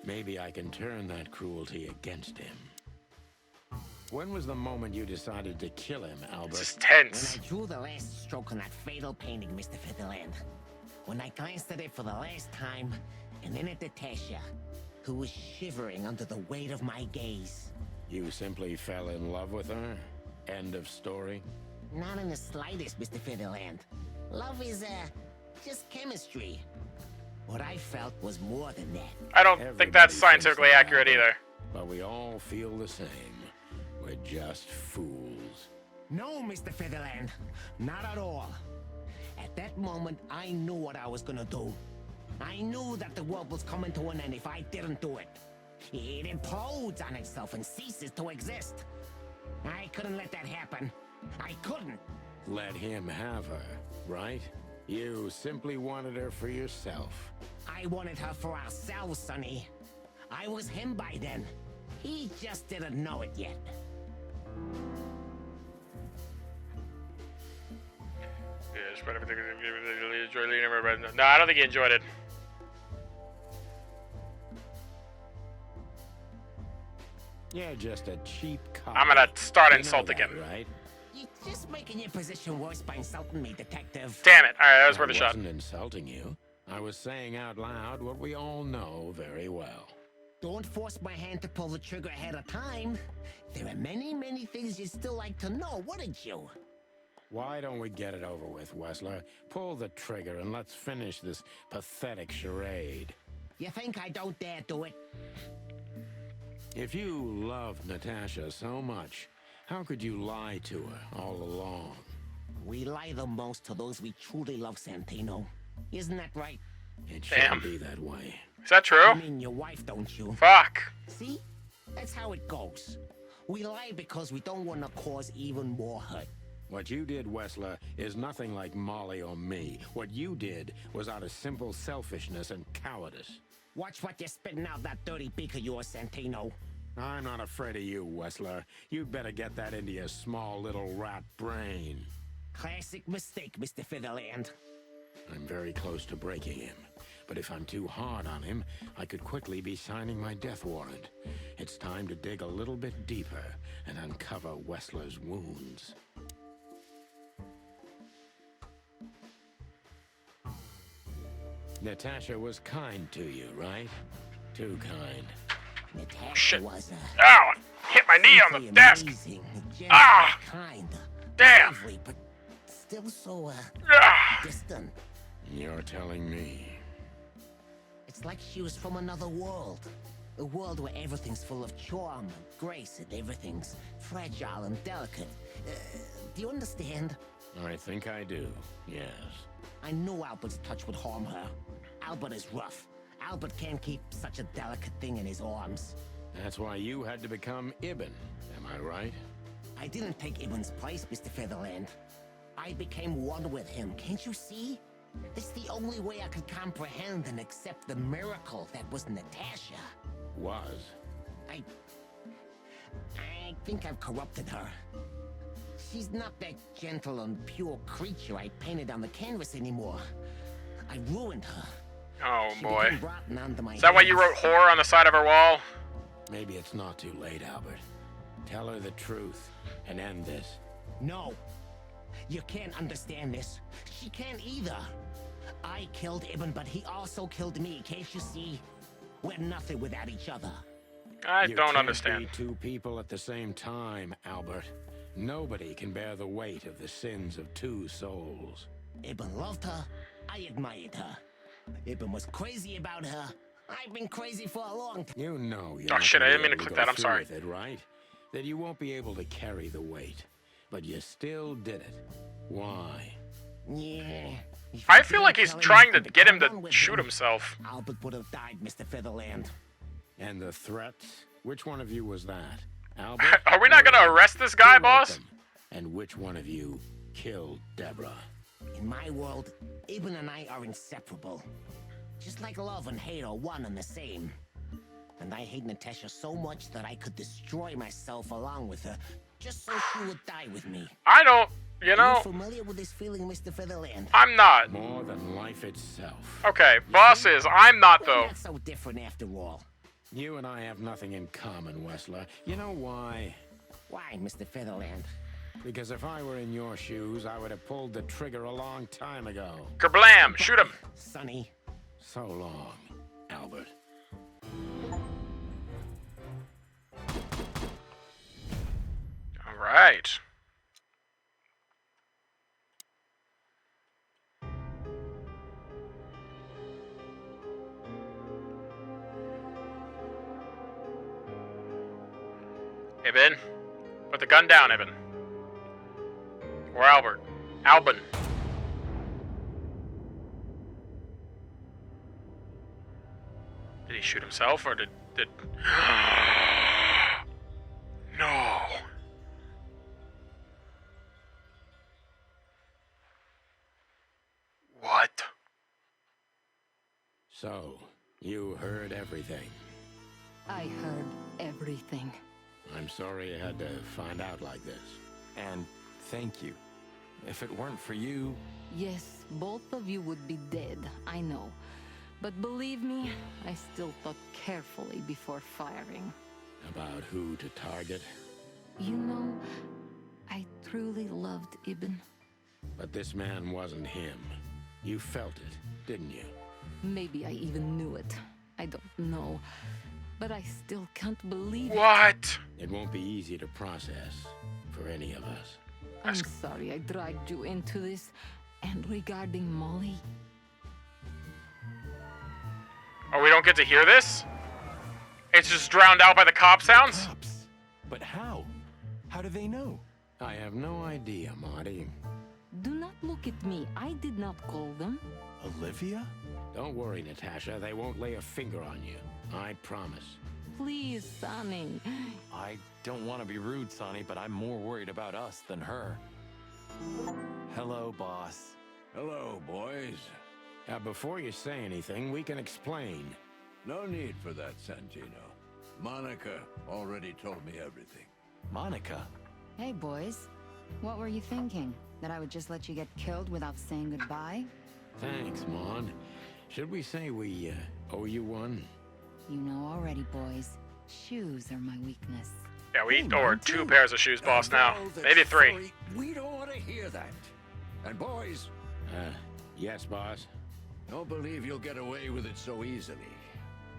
maybe I can turn that cruelty against him. When was the moment you decided to kill him, Albert? This is tense. When I drew the last stroke on that fatal painting, Mr. Featherland. When I glanced at it for the last time, and then at Natasha, who was shivering under the weight of my gaze. You simply fell in love with her? End of story? Not in the slightest, Mr. Featherland. Love is, just chemistry. What I felt was more than that. I don't think that's scientifically accurate either. But we all feel the same. We're just fools. No, Mr. Featherland. Not at all. At that moment, I knew what I was gonna do. I knew that the world was coming to an end if I didn't do it. It implodes on itself and ceases to exist. I couldn't let that happen. I couldn't. Let him have her, right? You simply wanted her for yourself. I wanted her for ourselves, Sonny. I was him by then. He just didn't know it yet. Yeah, spread everything. No, I don't think he enjoyed it. You're just a cheap cop. I'm gonna start insulting him. Right? You're just making your position worse by insulting me, Detective. Damn it. Alright, that was worth a shot. I wasn't insulting you. I was saying out loud what we all know very well. Don't force my hand to pull the trigger ahead of time. There are many, many things you'd still like to know, wouldn't you? Why don't we get it over with, Wessler? Pull the trigger and let's finish this pathetic charade. You think I don't dare do it? If you love Natasha so much, how could you lie to her all along? We lie the most to those we truly love, Santino. Isn't that right? It shouldn't be that way. Is that true? I mean your wife, don't you? Fuck. See? That's how it goes. We lie because we don't want to cause even more hurt. What you did, Wessler, is nothing like Molly or me. What you did was out of simple selfishness and cowardice. Watch what you're spitting out that dirty beak of yours, Santino. I'm not afraid of you, Wessler. You'd better get that into your small little rat brain. Classic mistake, Mr. Featherland. I'm very close to breaking him. But if I'm too hard on him, I could quickly be signing my death warrant. It's time to dig a little bit deeper and uncover Wessler's wounds. Natasha was kind to you, right? Too kind. Natasha was Ow! Hit my knee on the desk! Amazing, Ah! kind, Damn! lively, but still so, Ah! distant. You're telling me. It's like she was from another world. A world where everything's full of charm and grace and everything's fragile and delicate. Do you understand? I think I do, yes. I knew Albert's touch would harm her. Albert is rough. Albert can't keep such a delicate thing in his arms. That's why you had to become Ibn, am I right? I didn't take Ibn's place, Mr. Featherland. I became one with him, can't you see? It's the only way I could comprehend and accept the miracle that was Natasha. Was? I think I've corrupted her. She's not that gentle and pure creature I painted on the canvas anymore. I ruined her. Oh She boy. became rotten under my Is that why you hands. wrote horror on the side of her wall? Maybe it's not too late, Albert. Tell her the truth and end this. No. You can't understand this. She can't either. I killed Ibn, but he also killed me. Can't you see? We're nothing without each other. I You don't can't understand. be two people at the same time, Albert. Nobody can bear the weight of the sins of two souls. Ibn loved her. I admired her. Ibn was crazy about her. I've been crazy for a long time. You know you're Oh, not shit, gonna I be didn't mean to able click go that, I'm through sorry. with it, right? That you won't be able to carry the weight. But you still did it. Why? Yeah. I feel like he's trying to get him to shoot himself. Albert would have died, Mr. Featherland. And the threats? Which one of you was that? Albert? Are we not gonna arrest this guy, Who wrote boss? them? And which one of you killed Deborah? In my world, Ibn and I are inseparable. Just like love and hate are one and the same. And I hate Natasha so much that I could destroy myself along with her, just so she would die with me. I don't, you Are know, you familiar with this feeling, Mr. Featherland? I'm not. More than life itself. Okay, boss is. I'm not, We're though. not so different after all. You and I have nothing in common, Wessler. You know why? Why, Mr. Featherland? Because if I were in your shoes, I would have pulled the trigger a long time ago. Kerblam! Shoot him! Sonny. So long, Albert. Alright. Ibn. Put the gun down, Ibn. Or Albert. Albin. Did he shoot himself or did... No. What? So, you heard everything. I heard everything. I'm sorry you had to find out like this. And thank you. If it weren't for you... Yes, both of you would be dead, I know. But believe me, I still thought carefully before firing. About who to target. You know, I truly loved Ibn. But this man wasn't him. You felt it, didn't you? Maybe I even knew it. I don't know. But I still can't believe What? It won't be easy to process for any of us. I'm sorry I dragged you into this. And regarding Molly... Oh, we don't get to hear this? It's just drowned out by the cop sounds? Cops? But how? How do they know? I have no idea, Marty. Do not look at me. I did not call them. Olivia? Don't worry, Natasha. They won't lay a finger on you. I promise. Please, Sonny. I don't want to be rude, Sonny, but I'm more worried about us than her. Hello, boss. Hello, boys. Before you say anything, we can explain. No need for that, Santino. Monica already told me everything. Monica? Hey, boys. What were you thinking? That I would just let you get killed without saying goodbye? Thanks, Mon. Should we say we owe you one? You know already, boys. Shoes are my weakness. Yeah, we owe her 2 pairs of shoes, boss, now. Maybe 3. We don't want to hear that. And boys, Yes, boss. don't believe you'll get away with it so easily.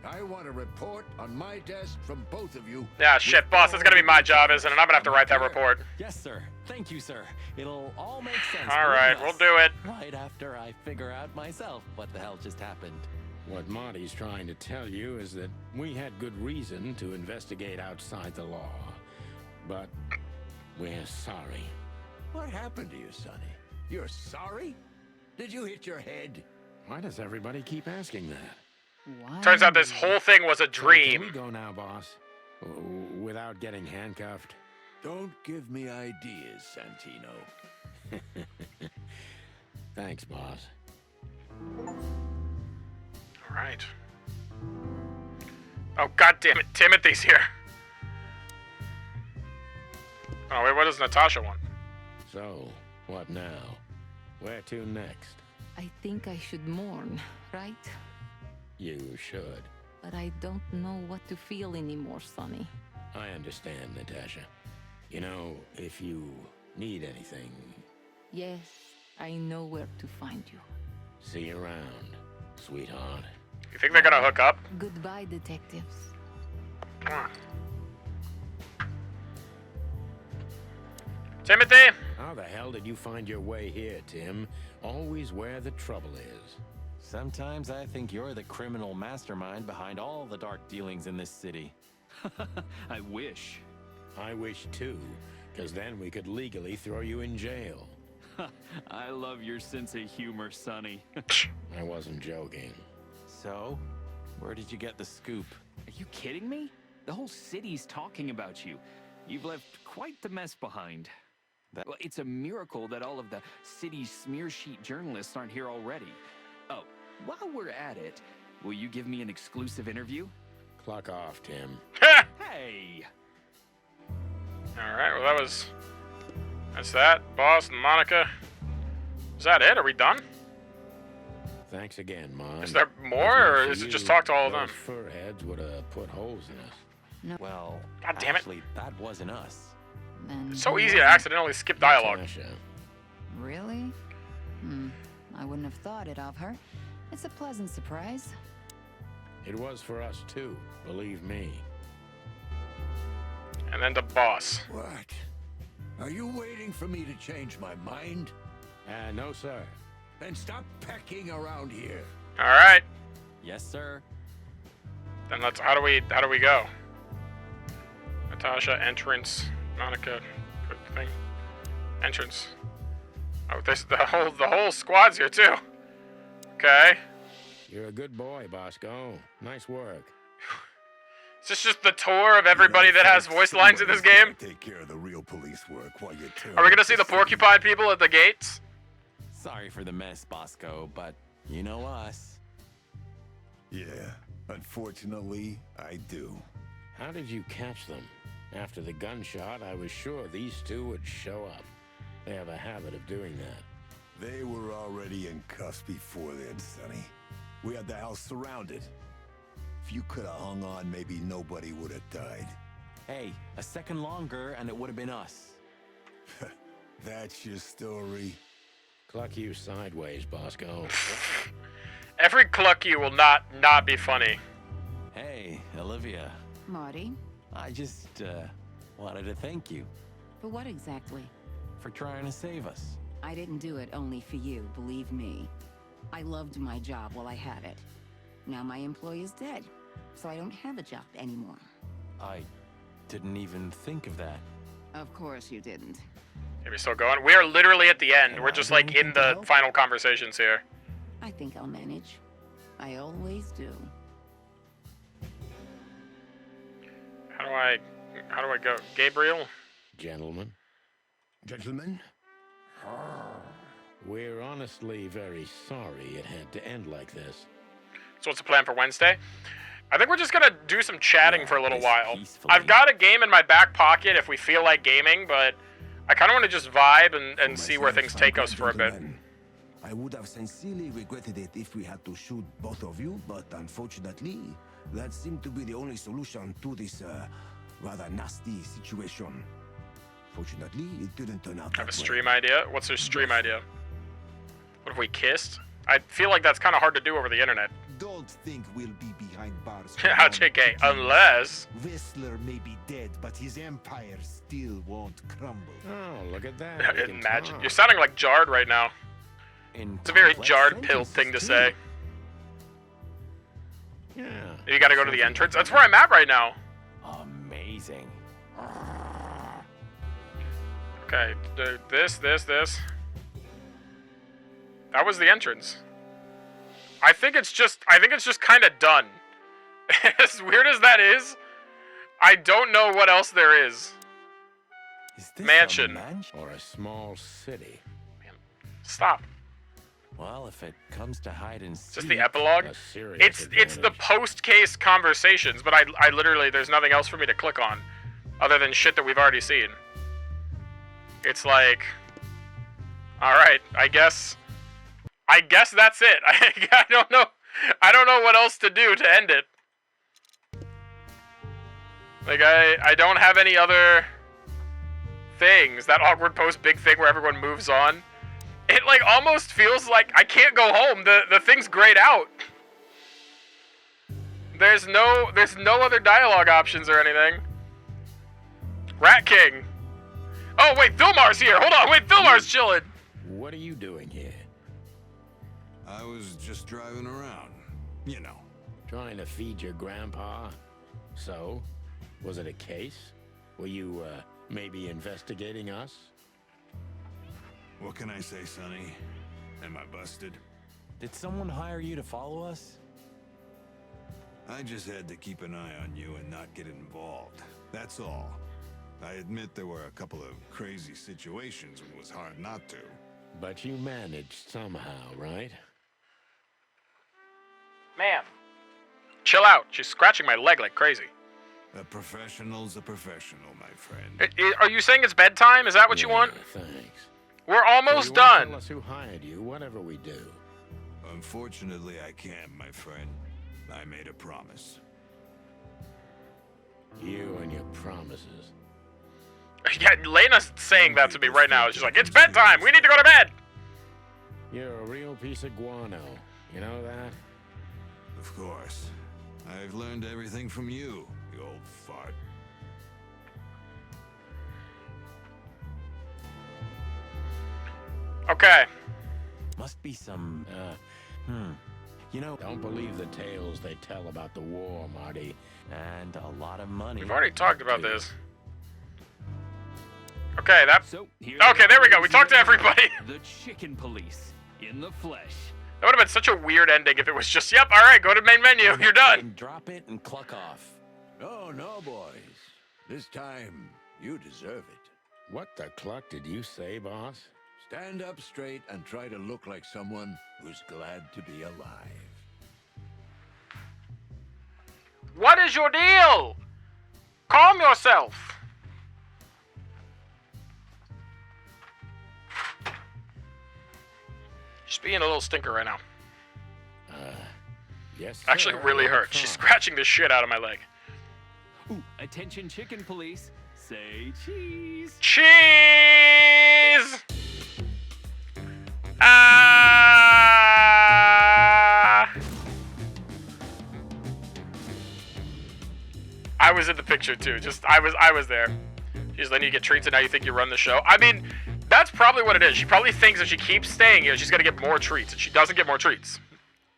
I want a report on my desk from both of you. Yeah, shit, boss, that's gonna be my job, isn't it? I'm gonna have to write that report. Yes, sir. Thank you, sir. It'll all make sense. Alright, believe we'll us. do it. Right after I figure out myself what the hell just happened. What Marty's trying to tell you is that we had good reason to investigate outside the law. But we're sorry. What happened to you, Sonny? You're sorry? Did you hit your head? Why does everybody keep asking that? Why? Turns out this whole thing was a Can dream. we go now, boss? Without getting handcuffed? Don't give me ideas, Santino. Thanks, boss. Alright. Oh, god damn it, Timothy's here. Oh, wait, what does Natasha want? So, what now? Where to next? I think I should mourn, right? You should. But I don't know what to feel anymore, Sonny. I understand, Natasha. You know, if you need anything, Yes, I know where to find you. see you around, sweetheart. You think they're gonna hook up? Goodbye, detectives. Come on. Timothy! How the hell did you find your way here, Tim? Always where the trouble is. Sometimes I think you're the criminal mastermind behind all the dark dealings in this city. I wish. I wish too, because then we could legally throw you in jail. I love your sense of humor, Sonny. I wasn't joking. So, where did you get the scoop? Are you kidding me? The whole city's talking about you. You've left quite the mess behind. Well, it's a miracle that all of the city's smear sheet journalists aren't here already. Oh, while we're at it, will you give me an exclusive interview? Clock off, Tim. Hey! Alright, well that's that. Boss and Monica. Is that it? Are we done? Thanks again, Mom. Is there more, or is it just talk to all of them? Those furheads would have put holes in us. No. Well, God damn it. actually, that wasn't us. Then It's so who easy to was it? accidentally skip dialogue. Natasha. Really? I wouldn't have thought it of her. It's a pleasant surprise. It was for us too, believe me. And then the boss. What? Are you waiting for me to change my mind? No, sir. Then stop pecking around here. Alright. Yes, sir. Then let's how do we go? Natasha, entrance, Monica, good thing. Entrance. Oh, this the whole squad's here too. Okay. You're a good boy, Bosco. Nice work. Is this just the tour of everybody that has voice lines in this game? Take care of the real police work while you turn. Are we gonna see the porcupine people at the gates? Sorry for the mess, Bosco, but you know us. Yeah, unfortunately, I do. How did you catch them? After the gunshot, I was sure these two would show up. They have a habit of doing that. They were already in cuffs before then, Sonny. We had the house surrounded. If you could have hung on, maybe nobody would have died. Hey, a second longer and it would have been us. That's your story? Cluck you sideways, Bosco. Every cluck you will not be funny. Hey, Olivia. Marty, I just, wanted to thank you for what exactly? for trying to save us. I didn't do it only for you, believe me. I loved my job while I had it. Now my employee is dead, so I don't have a job anymore. I didn't even think of that. Of course you didn't. Are we still going? We are literally at the end. We're just like in the final conversations here. I think I'll manage. I always do. How do I go? Gabriel? Gentlemen. Gentlemen? We're honestly very sorry it had to end like this. So what's the plan for Wednesday? I think we're just gonna do some chatting for a little while. I've got a game in my back pocket if we feel like gaming, but I kind of want to just vibe and see where things take us for a bit. I would have sincerely regretted it if we had to shoot both of you, but unfortunately, that seemed to be the only solution to this rather nasty situation. Fortunately, it didn't turn out I have a that way. stream idea. What's your stream idea? What if we kissed? I feel like that's kind of hard to do over the internet. Don't think we'll be behind bars. JK, unless... Whistler may be dead, but his empire still won't crumble. Oh, look at that. We can Imagine. talk. You're sounding like Jard right now. It's a very Jard pill thing to say. Yeah. You gotta go to the entrance. That's where I'm at right now. Amazing. Okay, this. That was the entrance. I think it's just kind of done. As weird as that is, I don't know what else there is. This Mansion. Or a small city. Man, stop. Well, if it comes to hide and seek... Just the epilogue? A serious It's the post-case conversations, but I literally, there's nothing else for me to click on other than shit that we've already seen. It's like, all right, I guess that's it. I don't know. I don't know what else to do to end it. Like, I don't have any other things. That awkward post big thing where everyone moves on. It, like, almost feels like I can't go home. The thing's grayed out. There's no other dialogue options or anything. Rat King. Oh, wait, Thilmar's here. Hold on, wait, Thilmar's chilling. What are you doing here? I was just driving around, you know. Trying to feed your grandpa? So, was it a case? Were you, maybe investigating us? What can I say, Sonny? Am I busted? Did someone hire you to follow us? I just had to keep an eye on you and not get involved. That's all. I admit there were a couple of crazy situations when it was hard not to. But you managed somehow, right? Ma'am. Chill out. She's scratching my leg like crazy. A professional's a professional, my friend. Are you saying it's bedtime? Is that what you want? Thanks. We're almost You done. won't tell us who hired you, whatever we do. Unfortunately, I can't, my friend. I made a promise. You and your promises. Yeah, Lena's saying that to me right now. She's like, it's bedtime. We need to go to bed. You're a real piece of guano. You know that? Of course. I've learned everything from you, you old fart. Okay. Must be some, you know... Don't believe the tales they tell about the war, Marty. And a lot of money. We've already talked about this. Okay, Okay, there we go. We talked to everybody. The chicken police in the flesh. That would have been such a weird ending if it was just, yep, all right, go to main menu. You're done. Drop it and cluck off. Oh, no, boys. This time, you deserve it. What the cluck did you say, boss? Stand up straight and try to look like someone who's glad to be alive. What is your deal? Calm yourself. She's being a little stinker right now. Yes. Actually, really hurt. She's scratching the shit out of my leg. Ooh, attention, chicken police. Say cheese. Cheese! I was in the picture too. I was there. She's letting you get treats and now you think you run the show. I mean, that's probably what it is. She probably thinks if she keeps staying here, she's gonna get more treats, and she doesn't get more treats.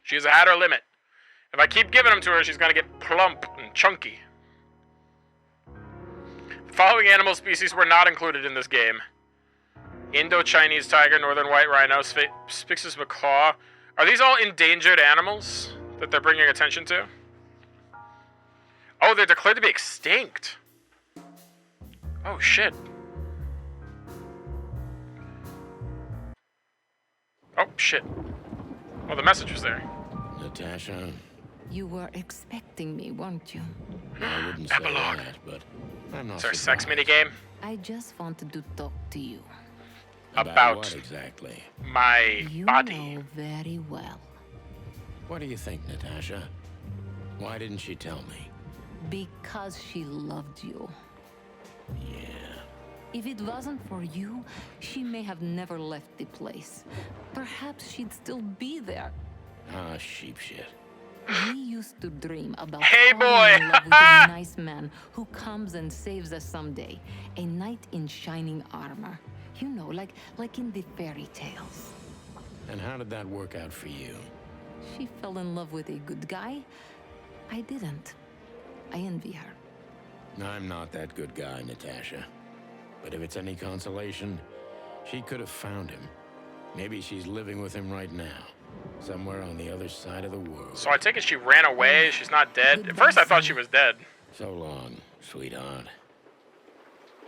She's had her limit. If I keep giving them to her, she's gonna get plump and chunky. The following animal species were not included in this game. Indo-Chinese tiger, northern white rhino, Spix's macaw. Are these all endangered animals that they're bringing attention to? Oh, they're declared to be extinct. Oh, shit. Oh, shit. Oh, the message was there. Natasha. You were expecting me, weren't you? I wouldn't say Epilogue. that, but I'm not Is there a surprised. sex minigame? I just wanted to talk to you. About what exactly? My You body. know very well. What do you think, Natasha? Why didn't she tell me? Because she loved you. Yeah. If it wasn't for you, she may have never left the place. Perhaps she'd still be there. Ah, sheep shit. We used to dream about Hey, falling in boy. love with a nice man who comes and saves us someday. A knight in shining armor. You know, like in the fairy tales. And how did that work out for you? She fell in love with a good guy. I didn't. I envy her. I'm not that good guy, Natasha. But if it's any consolation, she could have found him. Maybe she's living with him right now. Somewhere on the other side of the world. So I take it she ran away, she's not dead? At first I thought she was dead. So long, sweetheart.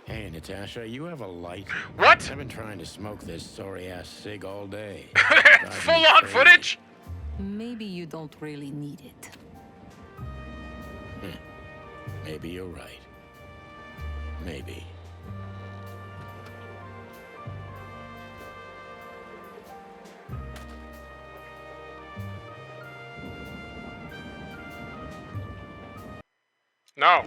Hey, Natasha, you have a light? What? I've been trying to smoke this sorry-ass cig all day. Full-on footage? Maybe you don't really need it. Maybe you're right. Maybe. No.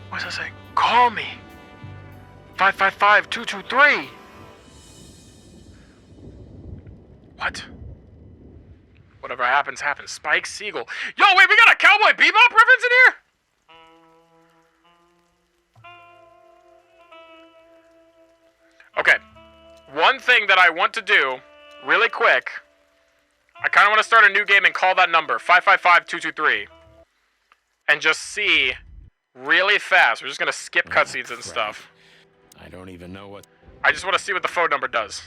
What does that say? Call me. 555-223. What? Whatever happens, happens. Spike Siegel. Yo, wait, we got a Cowboy Bebop reference in here? Okay. One thing that I want to do, really quick, I kind of want to start a new game and call that number, 555-223. And just see, really fast. We're just going to skip cutscenes and stuff. I don't even know what... I just want to see what the phone number does.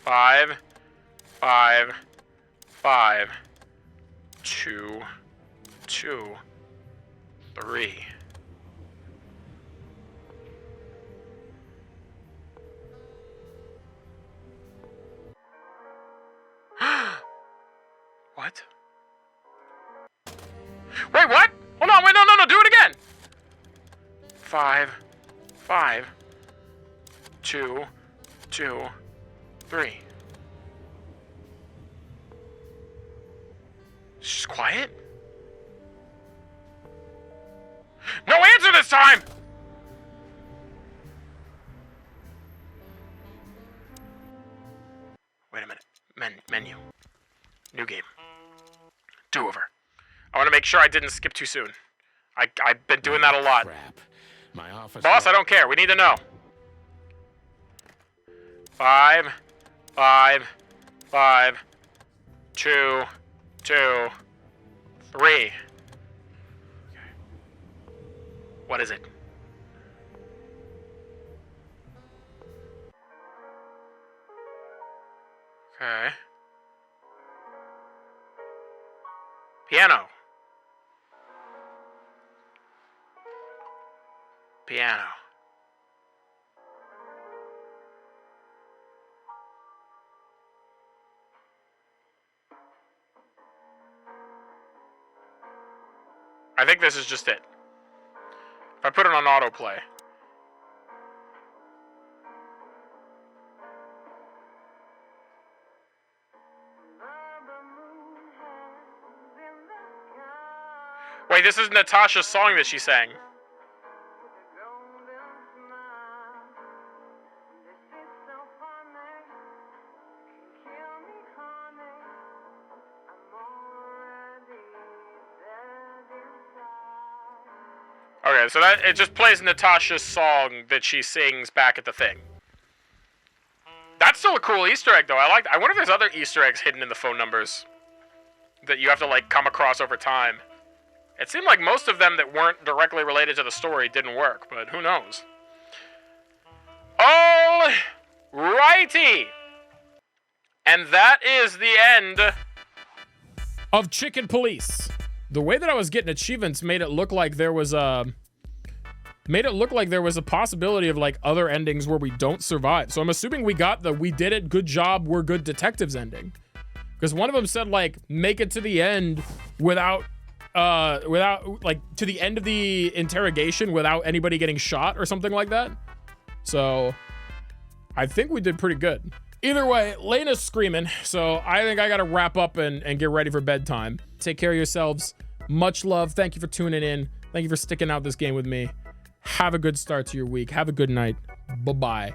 5, 5, 5, 2, 2, 3. What? Wait, what? Hold on, wait, no, do it again. 5, 5, 2, 2, 3. She's quiet? No answer this time! Wait a minute. Menu. New game. Do-over. I want to make sure I didn't skip too soon. I've been doing that a lot. Crap. My office... Boss, I don't care. We need to know. 5, 5, 5, 2, 2, 3. Okay. What is it? Okay. Piano. Piano. I think this is just it. If I put it on autoplay. Wait, this is Natasha's song that she sang. Okay, so that it just plays Natasha's song that she sings back at the thing. That's still a cool Easter egg, though. I wonder if there's other Easter eggs hidden in the phone numbers that you have to, like, come across over time. It seemed like most of them that weren't directly related to the story didn't work, but who knows? All righty! And that is the end of Chicken Police. The way that I was getting achievements made it look like there was a possibility of like other endings where we don't survive. So I'm assuming we got the "we did it, good job, we're good detectives" ending. Because one of them said like make it to the end without like to the end of the interrogation without anybody getting shot or something like that. So I think we did pretty good. Either way, Lena's screaming, so I think I gotta wrap up and get ready for bedtime. Take care of yourselves. Much love. Thank you for tuning in. Thank you for sticking out this game with me. Have a good start to your week. Have a good night. Bye-bye.